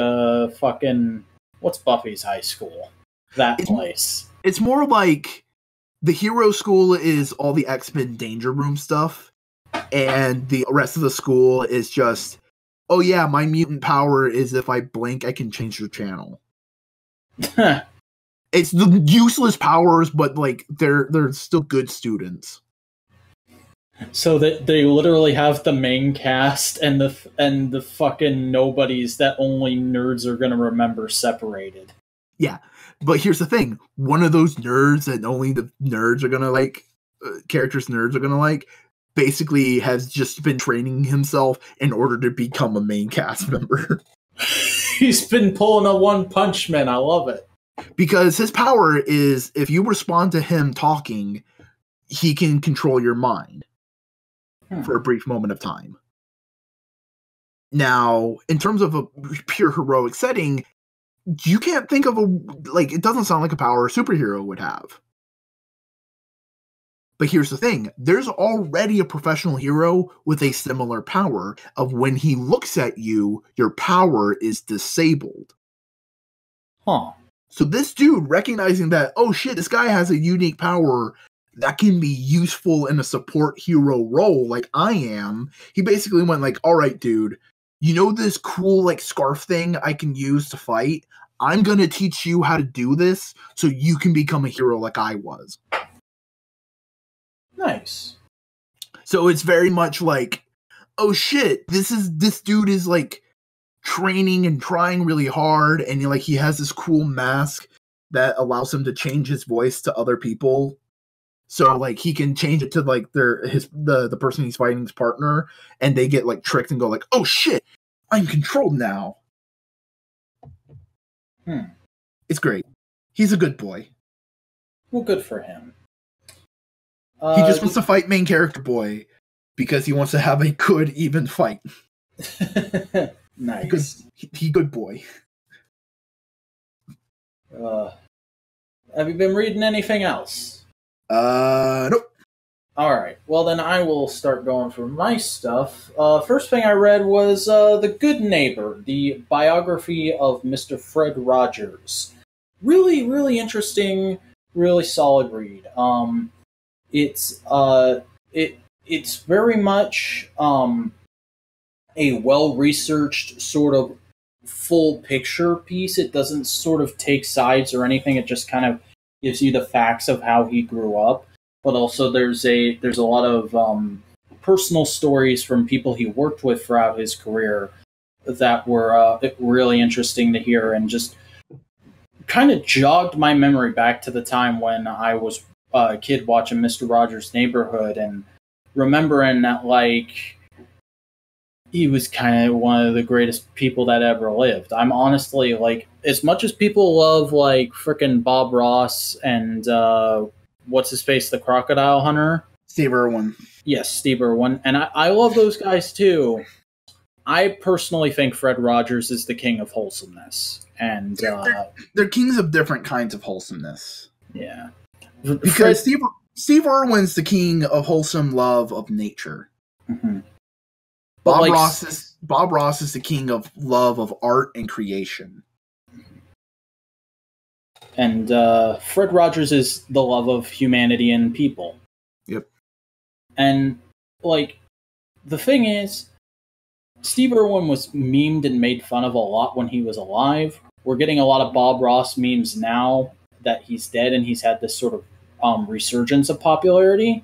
fucking what's Buffy's high school? That place. It's more like the hero school is all the X-Men Danger Room stuff, and the rest of the school is just, oh yeah, my mutant power is if I blink, I can change the channel. It's the useless powers, but like they're still good students. So that they literally have the main cast and the fucking nobodies that only nerds are gonna remember separated. Yeah, but here's the thing: one of those nerds that only the nerds are gonna like, characters nerds are gonna like, basically has just been training himself in order to become a main cast member. He's been pulling a One Punch Man. I love it. Because his power is, if you respond to him talking, he can control your mind for a brief moment of time. Now, in terms of a pure heroic setting, you can't think of it doesn't sound like a power a superhero would have. But here's the thing, there's already a professional hero with a similar power of when he looks at you, your power is disabled. Huh. So this dude, recognizing that, oh shit, this guy has a unique power that can be useful in a support hero role like I am, he basically went like, all right, dude, you know this cool like scarf thing I can use to fight? I'm gonna teach you how to do this so you can become a hero like I was. Nice. So it's very much like, oh shit, this dude is like training and trying really hard, and he has this cool mask that allows him to change his voice to other people. So like he can change it to like the person he's fighting's partner, and they get like tricked and go like, oh shit, I'm controlled now. It's great. He's a good boy. Well, good for him. He just wants to fight main character boy because he wants to have a good, even fight. Nice. He good boy. Have you been reading anything else? Nope. Alright, well then I will start going for my stuff. First thing I read was The Good Neighbor, the biography of Mr. Fred Rogers. Really, really interesting, really solid read. It's very much a well-researched sort of full picture piece. It doesn't sort of take sides or anything. It just kind of gives you the facts of how he grew up. But also there's a lot of personal stories from people he worked with throughout his career that were really interesting to hear, and just kind of jogged my memory back to the time when I was a kid watching Mr. Rogers' Neighborhood and remembering that, like, he was kind of one of the greatest people that ever lived. I'm honestly, like, as much as people love, like, frickin' Bob Ross and, what's his face, the crocodile hunter? Steve Irwin. Yes, Steve Irwin. And I love those guys, too. I personally think Fred Rogers is the king of wholesomeness. And, they're kings of different kinds of wholesomeness. Yeah. Because Steve Irwin's the king of wholesome love of nature. Mm-hmm. Bob Ross is the king of love of art and creation. And Fred Rogers is the love of humanity and people. Yep. And, like, the thing is, Steve Irwin was memed and made fun of a lot when he was alive. We're getting a lot of Bob Ross memes now that he's dead and he's had this sort of resurgence of popularity.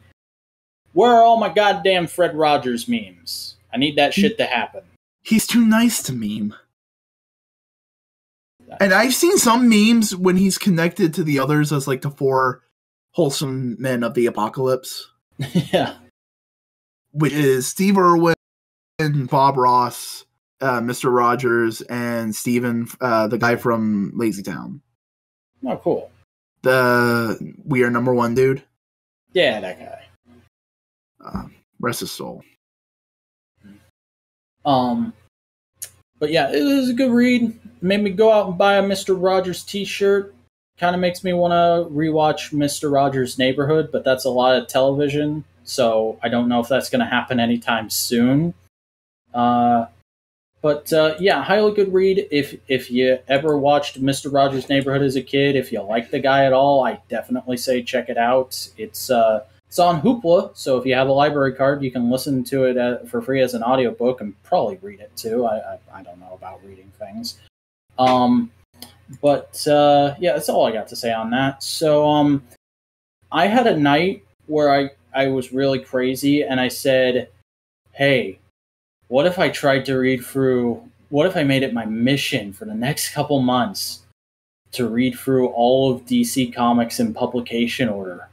Where are all my goddamn Fred Rogers memes? I need that shit to happen. He's too nice to meme. And I've seen some memes when he's connected to the others as like the four wholesome men of the apocalypse. Yeah. Which is Steve Irwin, Bob Ross, Mr. Rogers, and Steven, the guy from Lazy Town. Oh, cool. The We Are Number One dude? Yeah, that guy. Rest his soul. But yeah, it was a good read. Made me go out and buy a Mr. Rogers t-shirt. Kind of makes me want to rewatch Mr. Rogers' Neighborhood, but that's a lot of television, so I don't know if that's going to happen anytime soon. But yeah, highly good read. If you ever watched Mr. Rogers' Neighborhood as a kid, if you like the guy at all, I definitely say check it out. It's It's on Hoopla, so if you have a library card, you can listen to it for free as an audiobook and probably read it too. I don't know about reading things. But yeah, that's all I got to say on that. So I had a night where I was really crazy, and I said, hey, what if I tried to read through, what if I made it my mission for the next couple months to read through all of DC Comics in publication order?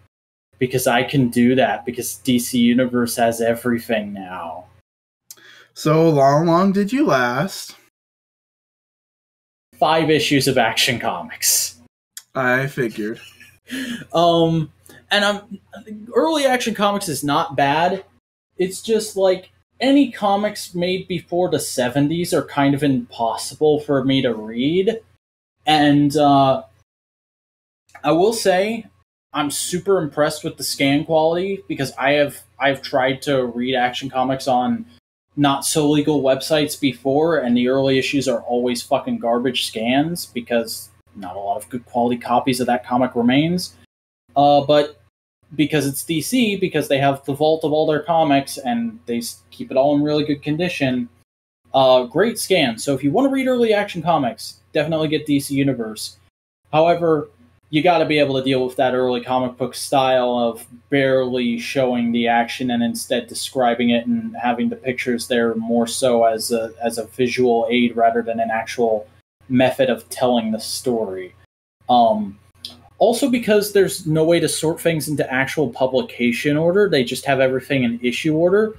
Because I can do that, because DC Universe has everything now. So long did you last? 5 issues of Action Comics. I figured. And early Action Comics is not bad. It's just like any comics made before the 70s are kind of impossible for me to read. And I will say I'm super impressed with the scan quality, because I've tried to read Action Comics on not so legal websites before, and the early issues are always fucking garbage scans because not a lot of good quality copies of that comic remains. But because it's DC, because they have the vault of all their comics and they keep it all in really good condition, great scan. So if you want to read early Action Comics, definitely get DC Universe. However, you got to be able to deal with that early comic book style of barely showing the action and instead describing it and having the pictures there more so as a visual aid rather than an actual method of telling the story. Also, because there's no way to sort things into actual publication order, they just have everything in issue order.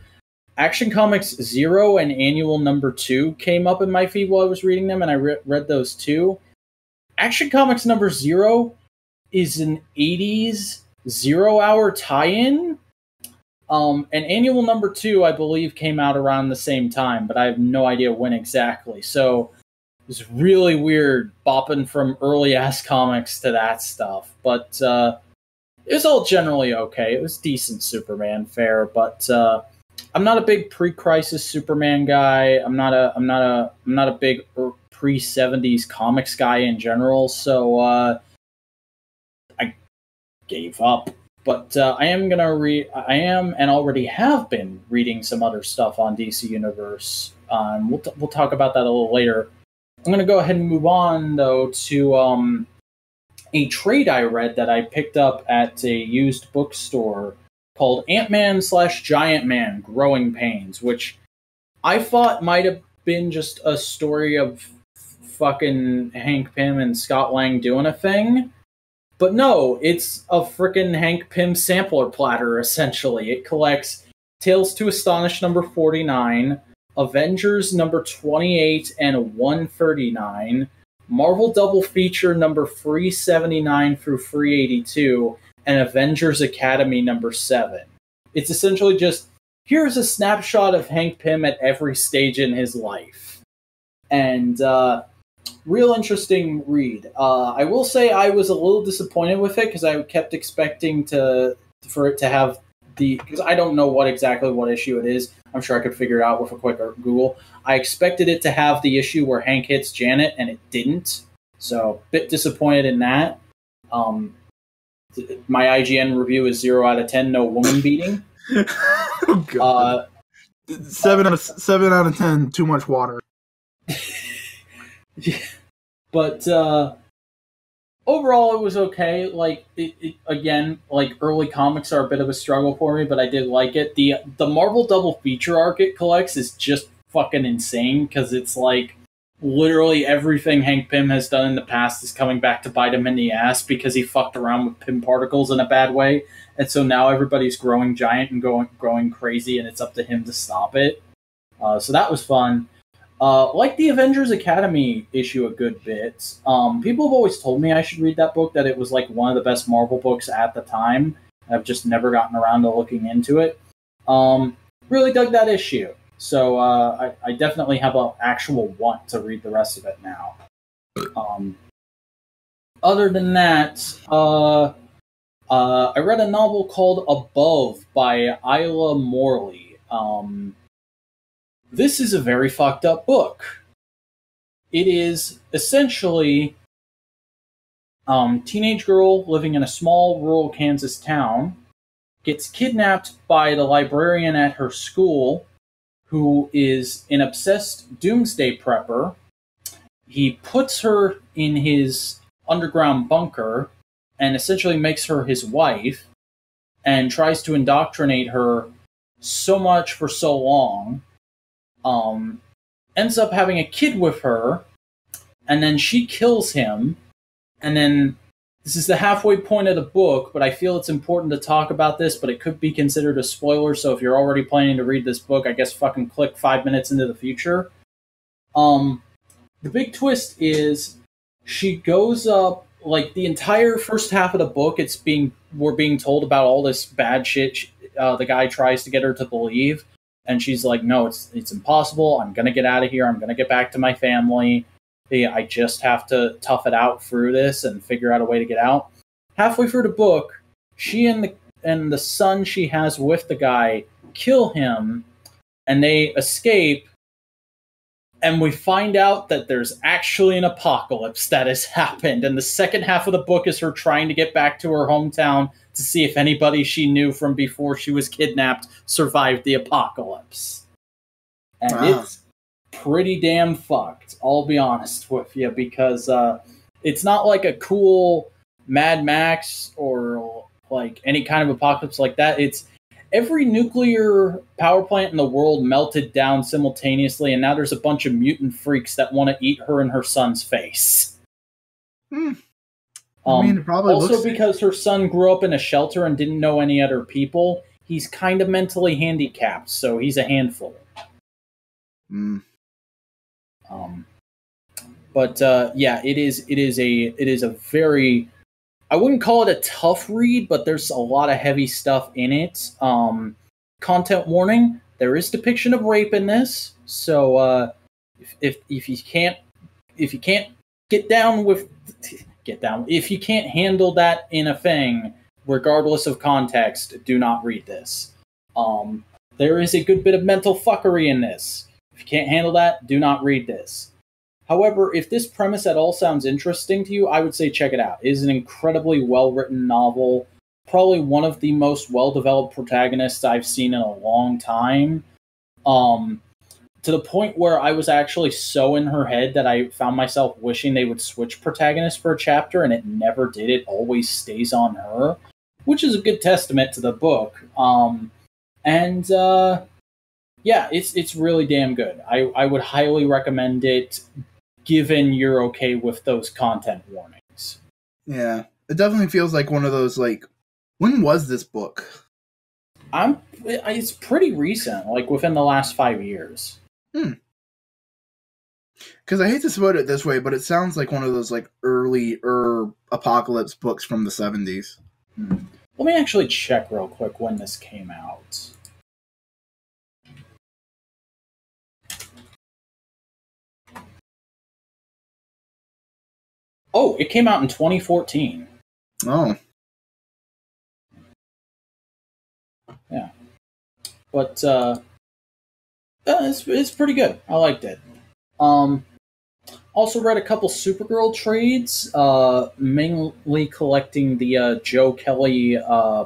Action Comics 0 and Annual number 2 came up in my feed while I was reading them, and I read those too. Action Comics number 0 is an 80s zero-hour tie-in. And Annual number 2, I believe, came out around the same time, but I have no idea when exactly. So it was really weird bopping from early-ass comics to that stuff. But it was all generally okay. It was decent Superman fare, but I'm not a big pre-Crisis Superman guy. I'm not a big pre-70s comics guy in general, so I gave up. But I am and already have been reading some other stuff on DC Universe. We'll talk about that a little later. I'm going to go ahead and move on, though, to a trade I read that I picked up at a used bookstore called Ant-Man/Giant Man: Growing Pains, which I thought might have been just a story of fucking Hank Pym and Scott Lang doing a thing. But no, it's a frickin' Hank Pym sampler platter, essentially. It collects Tales to Astonish number 49, Avengers number 28 and 139, Marvel Double Feature number 379 through 382, and Avengers Academy number 7. It's essentially just, here's a snapshot of Hank Pym at every stage in his life. And, real interesting read. I will say I was a little disappointed with it because I kept expecting for it to have because I don't know what issue it is. I'm sure I could figure it out with a quick Google. I expected it to have the issue where Hank hits Janet, and it didn't. So, a bit disappointed in that. My IGN review is 0 out of 10, no woman beating. Oh, God. 7 out of 10, too much water. Yeah. But overall, it was okay. Like again, like early comics are a bit of a struggle for me, but I did like it. The Marvel Double Feature arc it collects is just fucking insane because it's like literally everything Hank Pym has done in the past is coming back to bite him in the ass because he fucked around with Pym particles in a bad way, and so now everybody's growing giant and growing crazy, and it's up to him to stop it. So that was fun. Like the Avengers Academy issue a good bit. People have always told me I should read that book, that it was like one of the best Marvel books at the time. I've just never gotten around to looking into it. Really dug that issue. So I definitely have an actual want to read the rest of it now. Other than that, I read a novel called Above by Isla Morley. This is a very fucked up book. It is essentially teenage girl living in a small rural Kansas town gets kidnapped by the librarian at her school, who is an obsessed doomsday prepper. He puts her in his underground bunker and essentially makes her his wife and tries to indoctrinate her so much for so long. Ends up having a kid with her, and then she kills him. And then this is the halfway point of the book, but I feel it's important to talk about this, but it could be considered a spoiler, so if you're already planning to read this book, I guess fucking click 5 minutes into the future. The big twist is she goes up, like, the entire first half of the book, we're being told about all this bad shit the guy tries to get her to believe, and she's like, no, it's impossible, I'm gonna get out of here, I'm gonna get back to my family, I just have to tough it out through this and figure out a way to get out. Halfway through the book, she and the son she has with the guy kill him, and they escape, and we find out that there's actually an apocalypse that has happened, and the second half of the book is her trying to get back to her hometown to see if anybody she knew from before she was kidnapped survived the apocalypse. And it's pretty damn fucked, I'll be honest with you, because it's not like a cool Mad Max or like any kind of apocalypse like that. It's every nuclear power plant in the world melted down simultaneously, and now there's a bunch of mutant freaks that want to eat her and her son's face. I mean, it probably also because her son grew up in a shelter and didn't know any other people, he's kind of mentally handicapped, so he's a handful. But yeah, it is a very, I wouldn't call it a tough read, but there's a lot of heavy stuff in it. Content warning: there is depiction of rape in this, so if you can't if you can't handle that in a thing, regardless of context, do not read this. There is a good bit of mental fuckery in this. If you can't handle that, do not read this. However, if this premise at all sounds interesting to you, I would say check it out. It is an incredibly well-written novel, probably one of the most well-developed protagonists I've seen in a long time, to the point where I was actually so in her head that I found myself wishing they would switch protagonists for a chapter, and it never did. It always stays on her, which is a good testament to the book. Yeah, it's really damn good. I would highly recommend it, given you're okay with those content warnings. Yeah, it definitely feels like one of those, like, when was this book? It's pretty recent, like within the last 5 years. Because I hate to put it this way, but it sounds like one of those, like, early apocalypse books from the 70s. Let me actually check real quick when this came out. Oh, it came out in 2014. Oh. Yeah. But, it's pretty good. I liked it. Also read a couple Supergirl trades, mainly collecting the Joe Kelly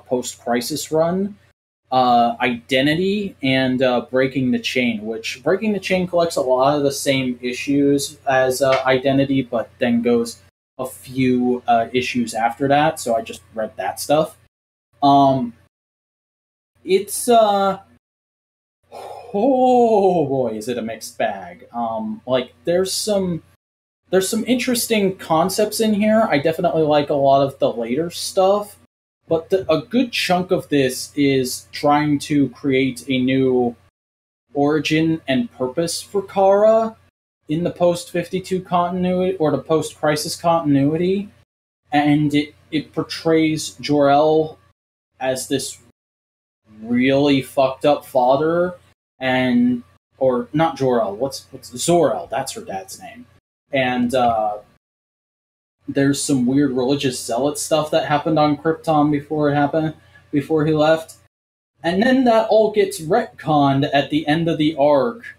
post-crisis run, Identity, and Breaking the Chain, which Breaking the Chain collects a lot of the same issues as Identity, but then goes a few issues after that, so I just read that stuff. It's oh boy, is it a mixed bag. Like there's some interesting concepts in here. I definitely like a lot of the later stuff, but a good chunk of this is trying to create a new origin and purpose for Kara in the post-52 continuity, or the post-crisis continuity, and it portrays Jor-El as this really fucked up father, or not Jor-El, what's Zor-El, that's her dad's name. And there's some weird religious zealot stuff that happened on Krypton before he left. And then that all gets retconned at the end of the arc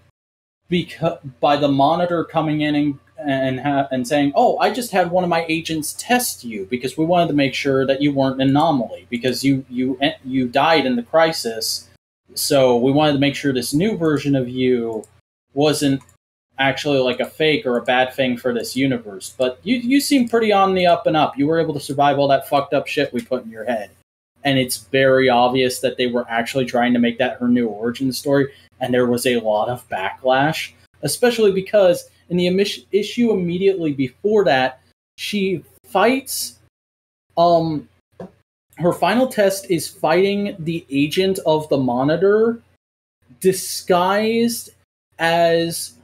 by the Monitor coming in and saying, "Oh, I just had one of my agents test you because we wanted to make sure that you weren't an anomaly because you died in the crisis, so we wanted to make sure this new version of you wasn't actually like a fake or a bad thing for this universe. But you seem pretty on the up and up. You were able to survive all that fucked up shit we put in your head." And it's very obvious that they were actually trying to make that her new origin story, and there was a lot of backlash, especially because in the issue immediately before that, she fights. Her final test is fighting the agent of the Monitor, disguised as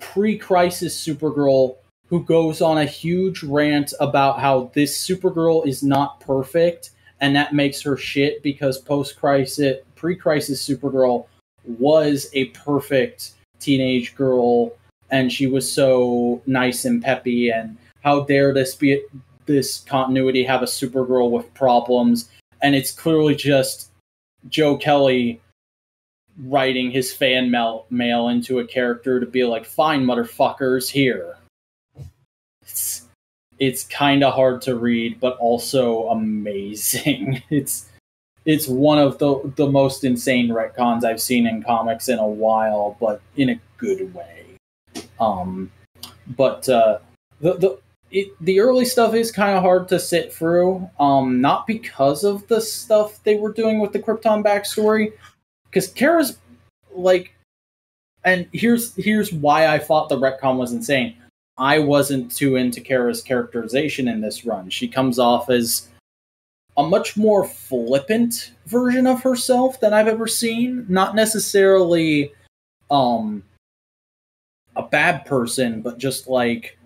pre-crisis Supergirl, who goes on a huge rant about how this Supergirl is not perfect, and that makes her shit because pre-crisis Supergirl was a perfect teenage girl, and she was so nice and peppy, and how dare this continuity have a Supergirl with problems, and it's clearly just Joe Kelly writing his fan mail into a character to be like, "Fine, motherfuckers, here." It's kind of hard to read, but also amazing. It's one of the most insane retcons I've seen in comics in a while, but in a good way. The early stuff is kind of hard to sit through, not because of the stuff they were doing with the Krypton backstory, because Kara's like, and here's why I thought the retcon was insane. I wasn't too into Kara's characterization in this run. She comes off as a much more flippant version of herself than I've ever seen. Not necessarily a bad person, but just like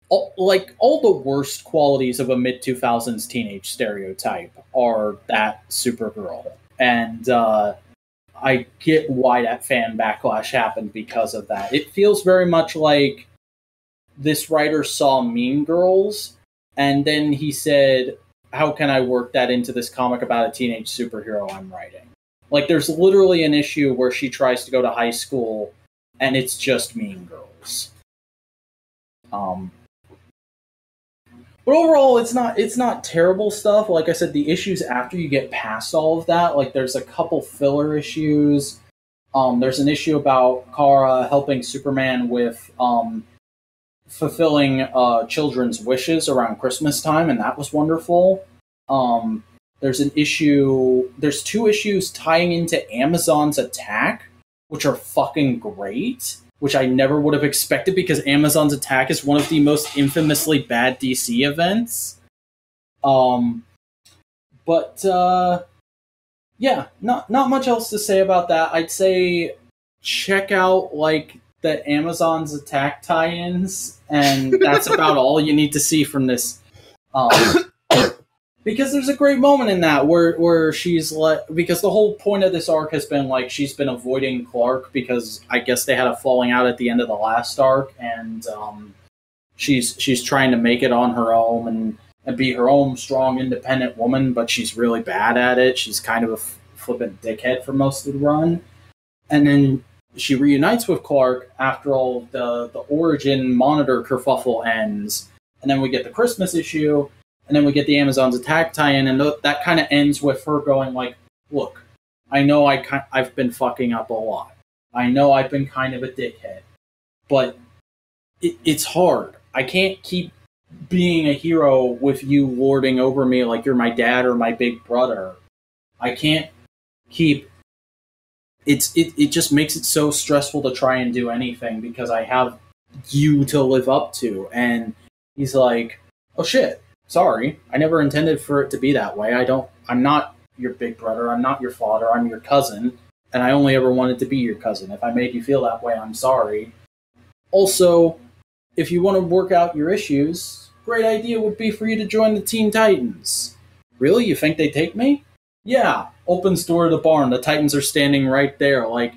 all the worst qualities of a mid-2000s teenage stereotype are that Supergirl. And I get why that fan backlash happened because of that. It feels very much like this writer saw Mean Girls, and then he said, "How can I work that into this comic about a teenage superhero I'm writing?" Like, there's literally an issue where she tries to go to high school, and it's just Mean Girls. But overall, it's not terrible stuff. Like I said, the issues after you get past all of that, like there's a couple filler issues. There's an issue about Kara helping Superman with fulfilling children's wishes around Christmas time, and that was wonderful. There's two issues tying into Amazon's attack, which are fucking great, which I never would have expected because Amazon's attack is one of the most infamously bad DC events. Yeah, not much else to say about that. I'd say check out like the Amazon's attack tie-ins, and that's about all you need to see from this. Because there's a great moment in that where she's like, because the whole point of this arc has been like she's been avoiding Clark because I guess they had a falling out at the end of the last arc, and she's trying to make it on her own and be her own strong, independent woman, but she's really bad at it. She's kind of a flippant dickhead for most of the run, and then she reunites with Clark after all the origin Monitor kerfuffle ends, and then we get the Christmas issue. And then we get the Amazon's attack tie-in, and that kind of ends with her going like, "Look, I know I've been fucking up a lot. I know I've been kind of a dickhead, but it's hard. I can't keep being a hero with you lording over me like you're my dad or my big brother. I can't keep." It just makes it so stressful to try and do anything because I have you to live up to. And he's like, "Oh shit. Sorry, I never intended for it to be that way. I'm not your big brother, I'm not your father, I'm your cousin, and I only ever wanted to be your cousin. If I made you feel that way, I'm sorry. Also, if you want to work out your issues, great idea would be for you to join the Teen Titans." "Really? You think they take me?" "Yeah, opens door to the barn. The Titans are standing right there. So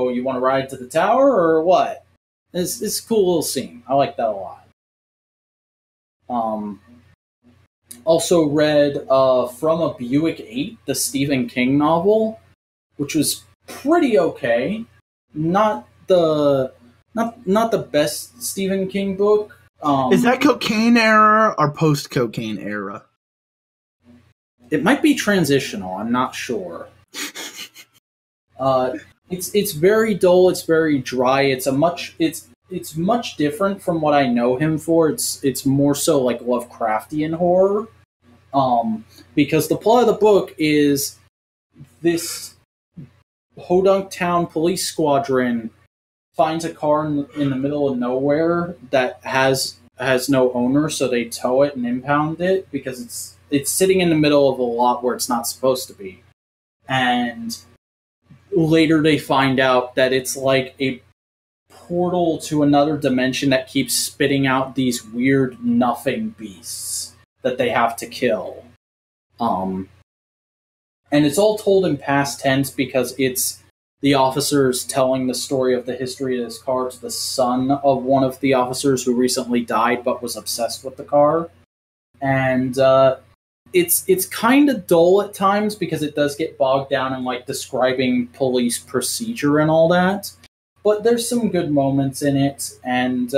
you want to ride to the tower or what?" It's a cool little scene. I like that a lot. Also read From a Buick 8, the Stephen King novel, which was pretty okay. Not the not the best Stephen King book. Is that cocaine era or post-cocaine era? It might be transitional. I'm not sure. It's very dull. It's very dry. It's much different from what I know him for. It's more so like Lovecraftian horror. Because the plot of the book is this Hodunk Town police squadron finds a car in the middle of nowhere that has no owner, so they tow it and impound it because it's sitting in the middle of a lot where it's not supposed to be. And later they find out that it's like a portal to another dimension that keeps spitting out these weird nothing beasts that they have to kill. And it's all told in past tense because it's the officers telling the story of the history of this car to the son of one of the officers who recently died but was obsessed with the car. And it's kind of dull at times because it does get bogged down in like describing police procedure and all that. But there's some good moments in it, and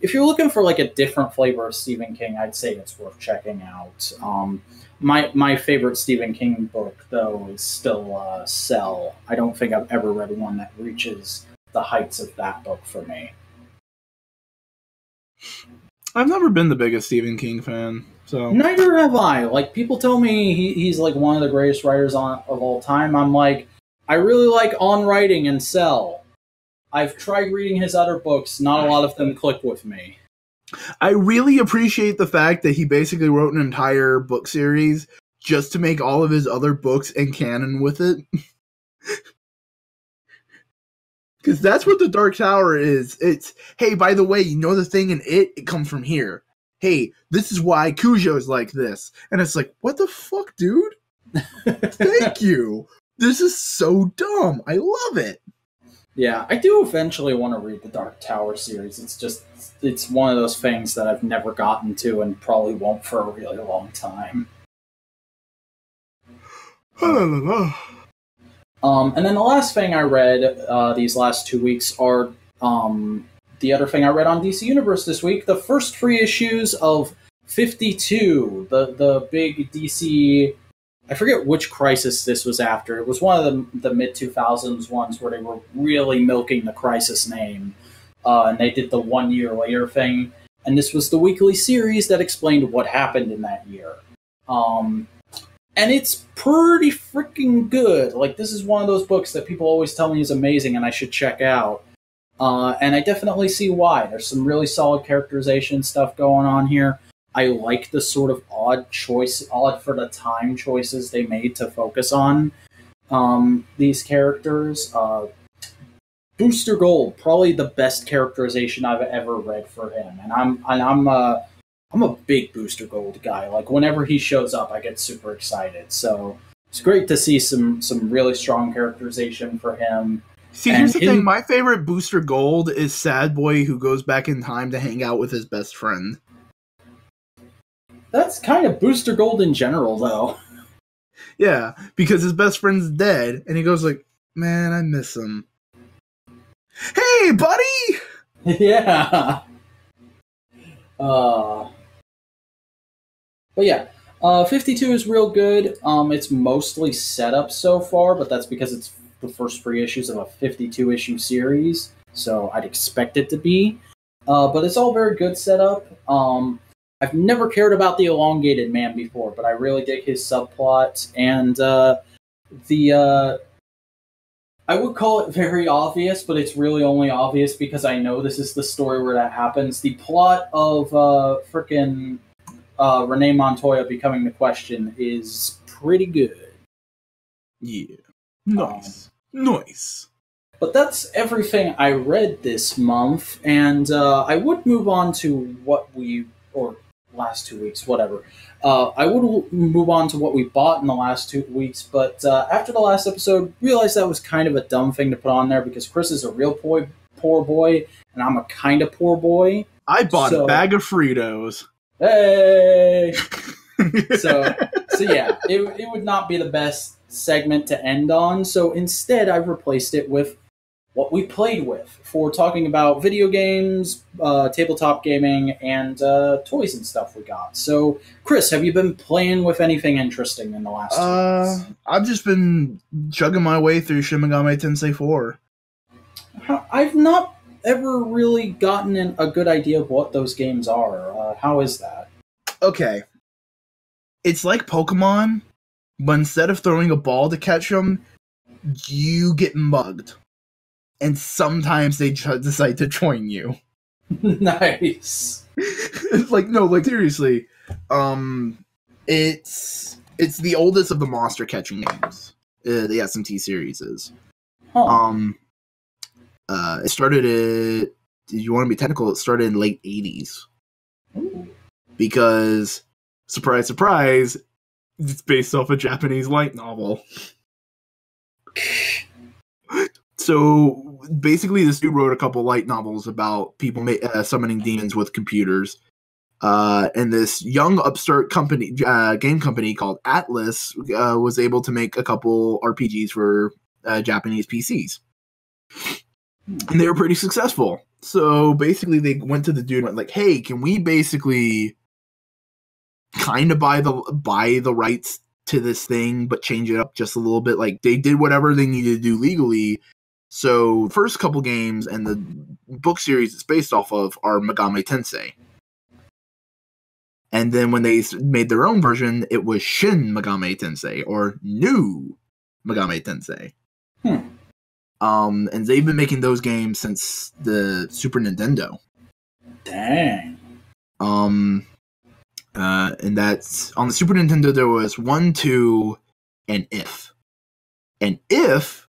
if you're looking for like a different flavor of Stephen King, I'd say it's worth checking out. My favorite Stephen King book, though, is still Cell. I don't think I've ever read one that reaches the heights of that book for me. I've never been the biggest Stephen King fan, so neither have I. Like, people tell me he's like one of the greatest writers of all time. I'm like, I really like On Writing and Cell. I've tried reading his other books. Not a lot of them click with me. I really appreciate the fact that he basically wrote an entire book series just to make all of his other books in canon with it. Because that's what The Dark Tower is. It's, hey, by the way, you know the thing in it comes from here. Hey, this is why Cujo's like this. And it's like, what the fuck, dude? Thank you. This is so dumb. I love it. Yeah, I do eventually want to read the Dark Tower series. It's one of those things that I've never gotten to and probably won't for a really long time. And then the last thing I read these last 2 weeks are the other thing I read on DC Universe this week, the first 3 issues of 52, the big DC... I forget which Crisis this was after. It was one of the mid-2000s ones where they were really milking the Crisis name. And they did the 1 year later thing. And this was the weekly series that explained what happened in that year. And it's pretty freaking good. Like, this is one of those books that people always tell me is amazing and I should check out. And I definitely see why. There's some really solid characterization stuff going on here. I like the sort of odd for the time choices they made to focus on these characters. Booster Gold, probably the best characterization I've ever read for him, and I'm a big Booster Gold guy. Like, whenever he shows up, I get super excited. So it's great to see some really strong characterization for him. See, here's the thing: my favorite Booster Gold is Sad Boy who goes back in time to hang out with his best friend. That's kind of Booster Gold in general, though. Yeah, because his best friend's dead, and he goes like, man, I miss him. Hey, buddy! Yeah. But yeah, 52 is real good. It's mostly set up so far, but that's because it's the first 3 issues of a 52-issue series, so I'd expect it to be. But it's all very good setup. I've never cared about the Elongated Man before, but I really dig his subplot, and I would call it very obvious, but it's really only obvious because I know this is the story where that happens. The plot of frickin' Renee Montoya becoming the Question is pretty good. Yeah. Nice. Nice. But that's everything I read this month, and I would move on to last 2 weeks, whatever. I would move on to what we bought in the last 2 weeks, but after the last episode, realized that was kind of a dumb thing to put on there because Chris is a real poor boy, and I'm a kind of poor boy. I bought a bag of Fritos. Hey! so yeah, it would not be the best segment to end on, so instead I've replaced it with what we played with for talking about video games, tabletop gaming, and toys and stuff we got. So, Chris, have you been playing with anything interesting in the last 2 months? I've just been chugging my way through Shin Megami Tensei 4. I've not ever really gotten a good idea of what those games are. How is that? Okay. It's like Pokemon, but instead of throwing a ball to catch them, you get mugged. And sometimes they decide to join you. Nice. Seriously. It's the oldest of the monster catching games. The SMT series is. Huh. It started at, do you want to be technical? It started in late 80s. Ooh. Because, surprise, surprise, it's based off a Japanese light novel. So, basically, this dude wrote a couple light novels about people summoning demons with computers. And this young upstart game company called Atlas was able to make a couple RPGs for Japanese PCs. And they were pretty successful. So, basically, they went to the dude and went like, hey, can we basically kind of buy the rights to this thing, but change it up just a little bit? Like, they did whatever they needed to do legally. So, first couple games and the book series it's based off of are Megami Tensei. And then when they made their own version, it was Shin Megami Tensei, or New Megami Tensei. And they've been making those games since the Super Nintendo. Dang. And that's on the Super Nintendo. There was 1, 2, and If. And If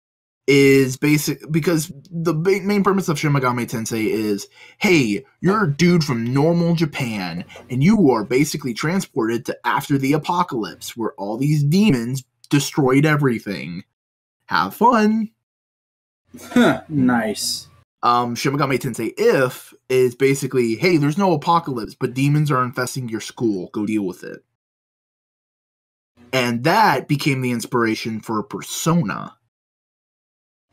is basic because the main purpose of Shin Megami Tensei is, hey, you're a dude from normal Japan, and you are basically transported to after the apocalypse, where all these demons destroyed everything. Have fun. Nice. Shin Megami Tensei If is basically, hey, there's no apocalypse, but demons are infesting your school. Go deal with it. And that became the inspiration for Persona.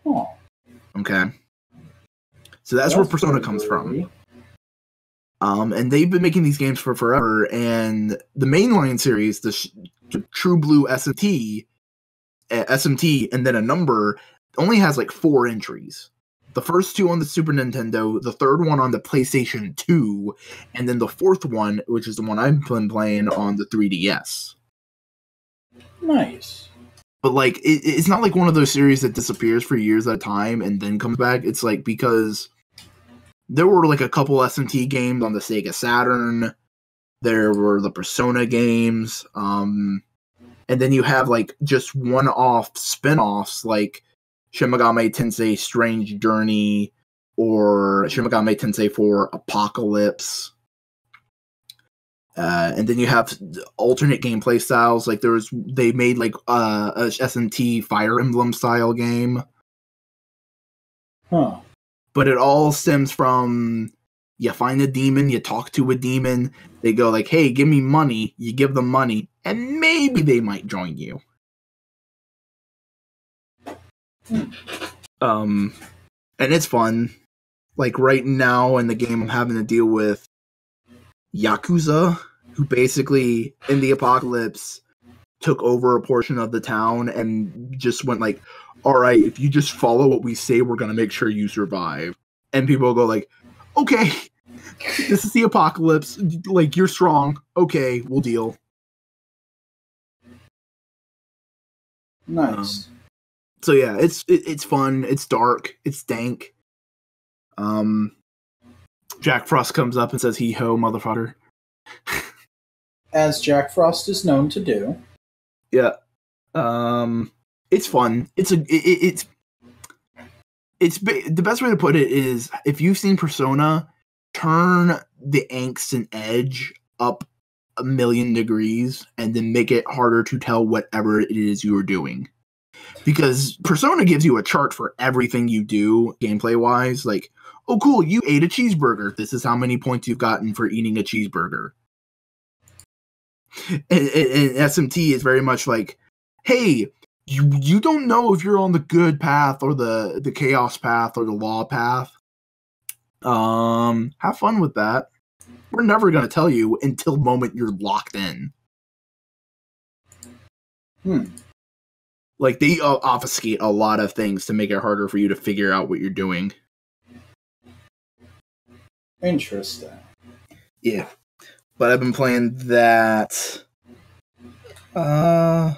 Oh. Okay. So that's where Persona comes from. And they've been making these games for forever, and the mainline series, the True Blue SMT, and then a number, only has like 4 entries. The first 2 on the Super Nintendo, the third one on the PlayStation 2, and then the 4th one, which is the one I've been playing on the 3DS. Nice. But like, it's not like one of those series that disappears for years at a time and then comes back. It's like, because there were like a couple SMT games on the Sega Saturn. There were the Persona games. And then you have like just one-off spin-offs like Shin Megami Tensei Strange Journey or Shin Megami Tensei 4 Apocalypse. And then you have alternate gameplay styles. Like they made like a SMT Fire Emblem style game. Huh. But it all stems from, you find a demon, you talk to a demon, they go like, hey, give me money, you give them money, and maybe they might join you. And it's fun. Like right now in the game, I'm having to deal with Yakuza, who basically, in the apocalypse, took over a portion of the town and just went like, alright, if you just follow what we say, we're gonna make sure you survive. And people go like, okay, this is the apocalypse, like, you're strong, okay, we'll deal. Nice. So yeah, it's fun, it's dark, it's dank. Jack Frost comes up and says, "Hee ho, motherfucker." As Jack Frost is known to do. Yeah. It's fun. The best way to put it is, if you've seen Persona, turn the angst and edge up 1,000,000 degrees and then make it harder to tell whatever it is you are doing. Because Persona gives you a chart for everything you do gameplay wise, like, oh cool, you ate a cheeseburger. This is how many points you've gotten for eating a cheeseburger. And SMT is very much like, hey, you don't know if you're on the good path or the chaos path or the law path. Have fun with that. We're never going to tell you until the moment you're locked in. Like, they obfuscate a lot of things to make it harder for you to figure out what you're doing. Interesting. Yeah. But I've been playing that. I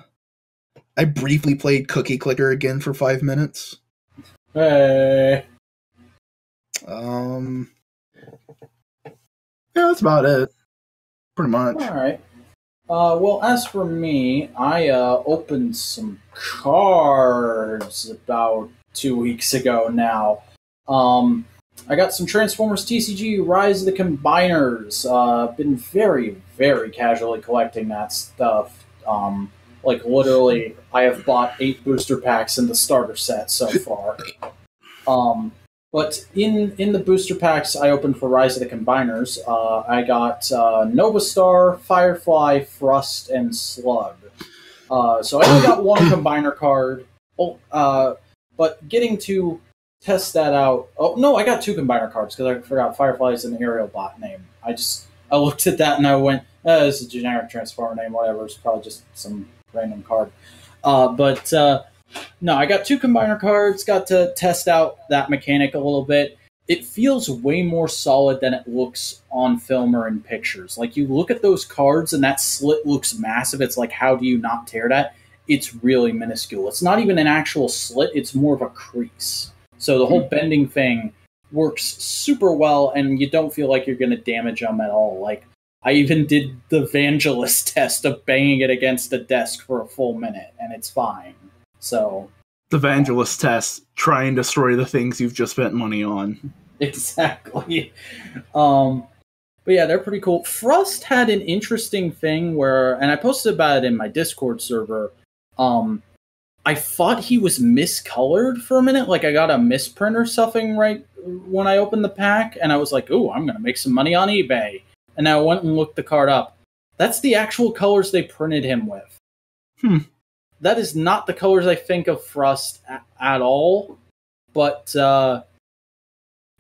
briefly played Cookie Clicker again for 5 minutes. Hey. Yeah, that's about it. Pretty much. All right. Well, as for me, I opened some cards about 2 weeks ago now. I got some Transformers TCG Rise of the Combiners. Been very, very casually collecting that stuff. Like, literally, I have bought 8 booster packs in the starter set so far. But in the booster packs I opened for Rise of the Combiners, I got Nova Star, Firefly, Thrust, and Slug. So I only got one Combiner card. But getting to test that out... Oh, no, I got 2 Combiner cards, because I forgot Firefly is an aerial bot name. I looked at that and I went, this is a generic Transformer name, whatever. It's probably just some random card. No, I got 2 Combiner cards, got to test out that mechanic a little bit. It feels way more solid than it looks on film or in pictures. Like, you look at those cards and that slit looks massive. It's like, how do you not tear that? It's really minuscule. It's not even an actual slit, it's more of a crease. So the whole bending thing works super well, and you don't feel like you're going to damage them at all. Like, I even did the Vangelist test of banging it against the desk for a full minute, and it's fine. So the Vangelist test, try and destroy the things you've just spent money on. Exactly. But yeah, they're pretty cool. Thrust had an interesting thing where, and I posted about it in my Discord server, I thought he was miscolored for a minute. Like, I got a misprint or something right when I opened the pack, and I was like, ooh, I'm going to make some money on eBay. And I went and looked the card up. That's the actual colors they printed him with. That is not the colors I think of Thrust at all. But,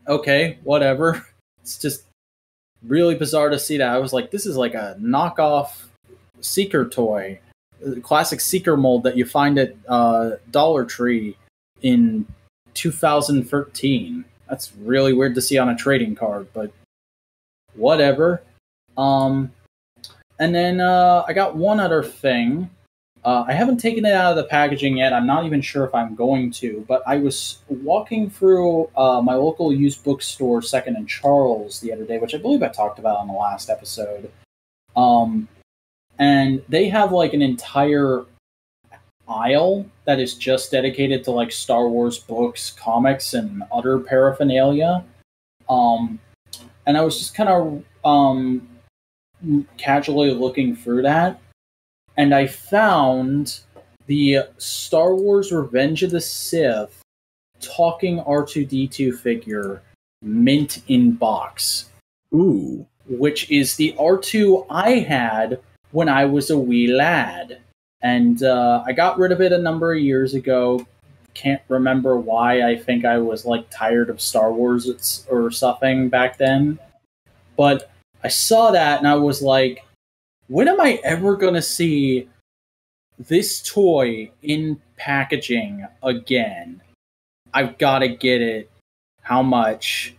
okay, whatever. It's just really bizarre to see that. I was like, this is like a knockoff Seeker toy. Classic Seeker mold that you find at Dollar Tree in 2013. That's really weird to see on a trading card, but whatever. And then I got one other thing. I haven't taken it out of the packaging yet. I'm not even sure if I'm going to, but I was walking through my local used bookstore, Second and Charles, the other day, which I believe I talked about on the last episode. And they have like an entire aisle that is just dedicated to like Star Wars books, comics, and other paraphernalia. And I was just kind of casually looking through that, and I found the Star Wars Revenge of the Sith talking R2-D2 figure mint in box. Ooh. Which is the R2 I had when I was a wee lad. And I got rid of it a number of years ago. Can't remember why. I think I was like tired of Star Wars or something back then. But I saw that and I was like, when am I ever going to see this toy in packaging again? I've got to get it. How much?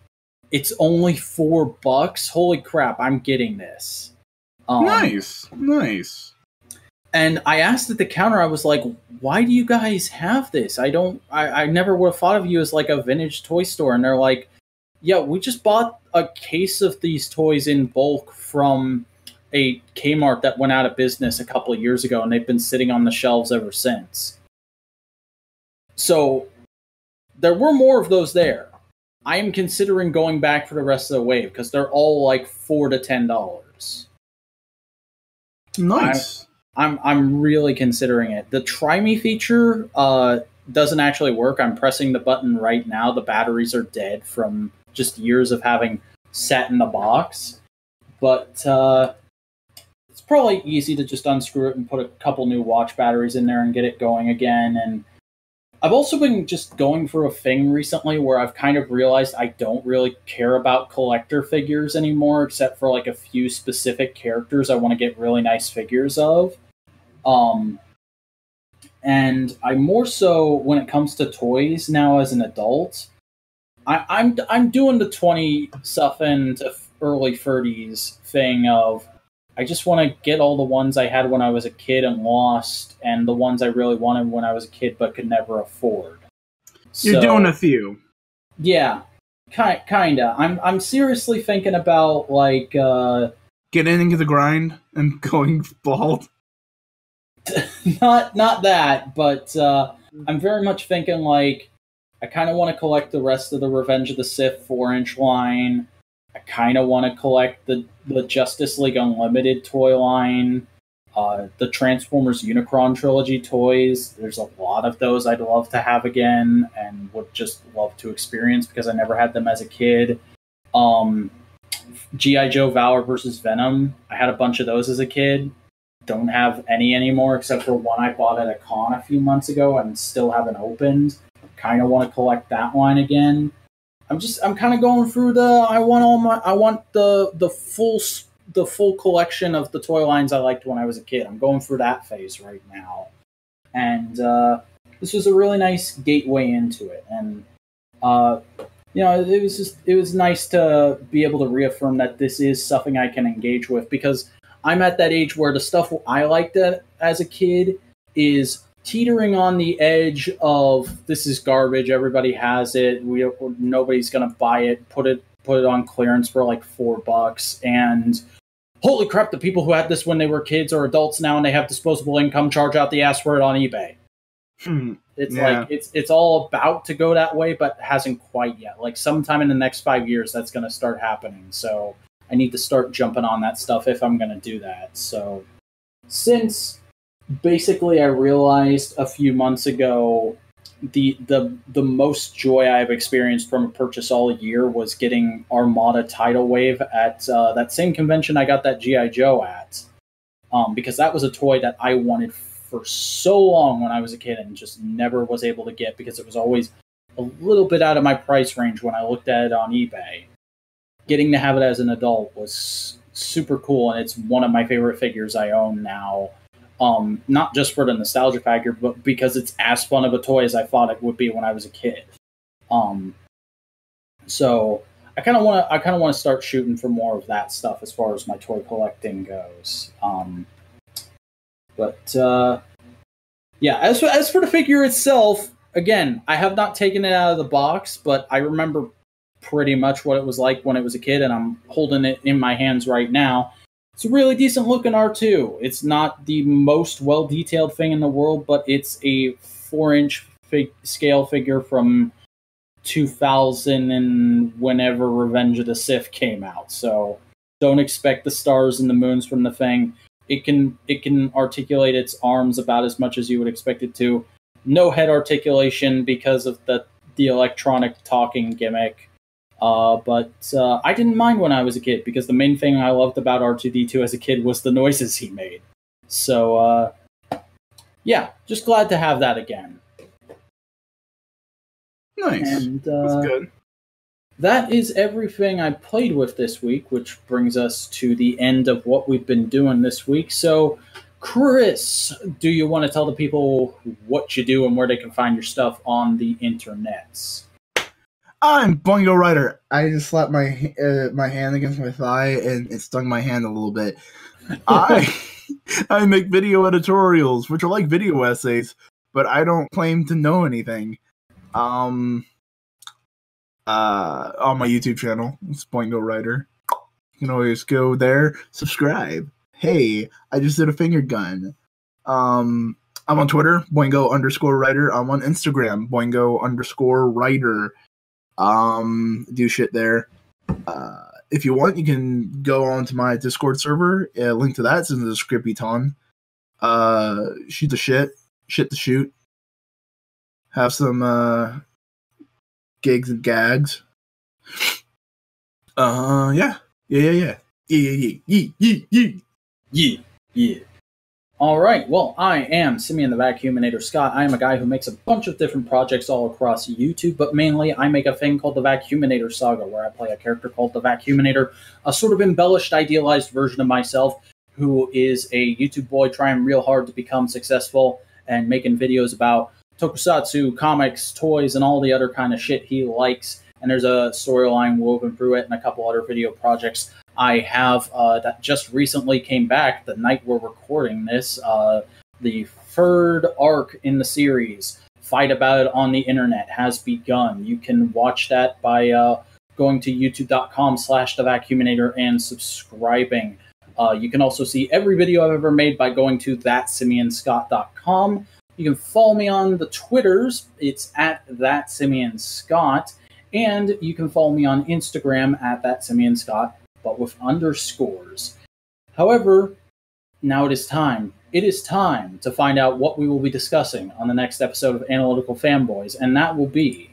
It's only $4. Holy crap, I'm getting this. Nice. And I asked at the counter, I was like, why do you guys have this? I never would have thought of you as like a vintage toy store. And they're like, yeah, we just bought a case of these toys in bulk from a Kmart that went out of business a couple of years ago, and they've been sitting on the shelves ever since. So there were more of those there. I am considering going back for the rest of the wave because they're all like $4 to $10. Nice. I'm really considering it. The Try Me feature doesn't actually work. I'm pressing the button right now. The batteries are dead from just years of having sat in the box. But it's probably easy to just unscrew it and put a couple new watch batteries in there and get it going again. And I've also been just going through a thing recently where I've kind of realized I don't really care about collector figures anymore, except for like a few specific characters I want to get really nice figures of. And I more so, when it comes to toys now as an adult, I'm doing the 20-something to early 30s thing of I just want to get all the ones I had when I was a kid and lost, and the ones I really wanted when I was a kid but could never afford. You're doing a few. Yeah, kinda. I'm seriously thinking about like getting into the grind and going bald. not that, but I'm very much thinking like I kind of want to collect the rest of the Revenge of the Sith 4-inch line. I kind of want to collect the Justice League Unlimited toy line, the Transformers Unicron trilogy toys. There's a lot of those I'd love to have again and would just love to experience because I never had them as a kid. G.I. Joe Valor versus Venom. I had a bunch of those as a kid. Don't have any anymore except for one I bought at a con a few months ago and still haven't opened. Kind of want to collect that line again. I'm kind of going through I want the full collection of the toy lines I liked when I was a kid. I'm going through that phase right now. And this was a really nice gateway into it. And it was nice to be able to reaffirm that this is something I can engage with, because I'm at that age where the stuff I liked as a kid is teetering on the edge of this is garbage. Everybody has it. Nobody's gonna buy it. Put it on clearance for like $4, and holy crap! The people who had this when they were kids are adults now, and they have disposable income. Charge out the ass for it on eBay. It's all about to go that way, but hasn't quite yet. Like sometime in the next 5 years, that's gonna start happening. So I need to start jumping on that stuff if I'm gonna do that. So since basically I realized a few months ago the most joy I've experienced from a purchase all year was getting Armada Tidal Wave at that same convention I got that G.I. Joe at, because that was a toy that I wanted for so long when I was a kid and just never was able to get because it was always a little bit out of my price range when I looked at it on eBay. Getting to have it as an adult was super cool, and it's one of my favorite figures I own now. Not just for the nostalgia factor, but because it's as fun of a toy as I thought it would be when I was a kid. So I kind of want to start shooting for more of that stuff as far as my toy collecting goes. As for the figure itself, again, I have not taken it out of the box, but I remember pretty much what it was like when it was a kid, and I'm holding it in my hands right now. It's a really decent looking R2. It's not the most well-detailed thing in the world, but it's a 4-inch scale figure from 2000 and whenever Revenge of the Sith came out. So don't expect the stars and the moons from the thing. It can articulate its arms about as much as you would expect it to. No head articulation because of the electronic talking gimmick. But I didn't mind when I was a kid because the main thing I loved about R2-D2 as a kid was the noises he made. So, just glad to have that again. Nice. And, that's good. That is everything I played with this week, which brings us to the end of what we've been doing this week. So, Chris, do you want to tell the people what you do and where they can find your stuff on the internets? I'm Boingo Rider. I just slapped my hand against my thigh and it stung my hand a little bit. I make video editorials, which are like video essays, but I don't claim to know anything. On my YouTube channel, it's Boingo Rider. You can always go there, subscribe. Hey, I just did a finger gun. I'm on Twitter, Boingo_Rider. I'm on Instagram, Boingo_Rider. Do shit there. If you want, you can go on to my Discord server. Link to that's in the description. Shoot the shit to shoot. Have some gigs and gags. Yeah. Yeah, yeah. All right, well, I am Simeon the Vacuuminator Scott. I am a guy who makes a bunch of different projects all across YouTube, but mainly I make a thing called the Vacuuminator Saga, where I play a character called the Vacuuminator, a sort of embellished, idealized version of myself, who is a YouTube boy trying real hard to become successful and making videos about tokusatsu, comics, toys, and all the other kind of shit he likes. And there's a storyline woven through it and a couple other video projects I have that just recently came back the night we're recording this. The third arc in the series, Fight About It on the Internet, has begun. You can watch that by going to youtube.com/thevacuuminator and subscribing. You can also see every video I've ever made by going to thatsimeonscott.com. You can follow me on the Twitters. It's at thatsimeonscott. And you can follow me on Instagram at thatsimeonscott, but with underscores. However, now it is time. It is time to find out what we will be discussing on the next episode of Analytical Fanboys, and that will be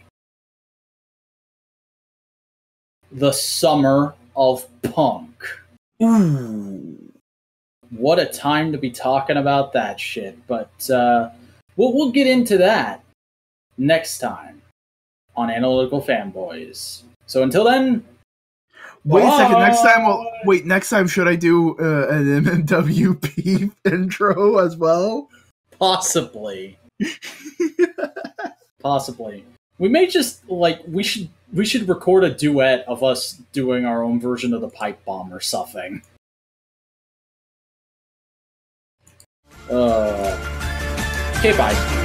the summer of punk. Ooh. What a time to be talking about that shit. But we'll get into that next time on Analytical Fanboys. So until then, wait a second. Next time, should I do an MMWP intro as well? Possibly. Possibly. We may just we should record a duet of us doing our own version of the pipe bomb or something. Okay, bye.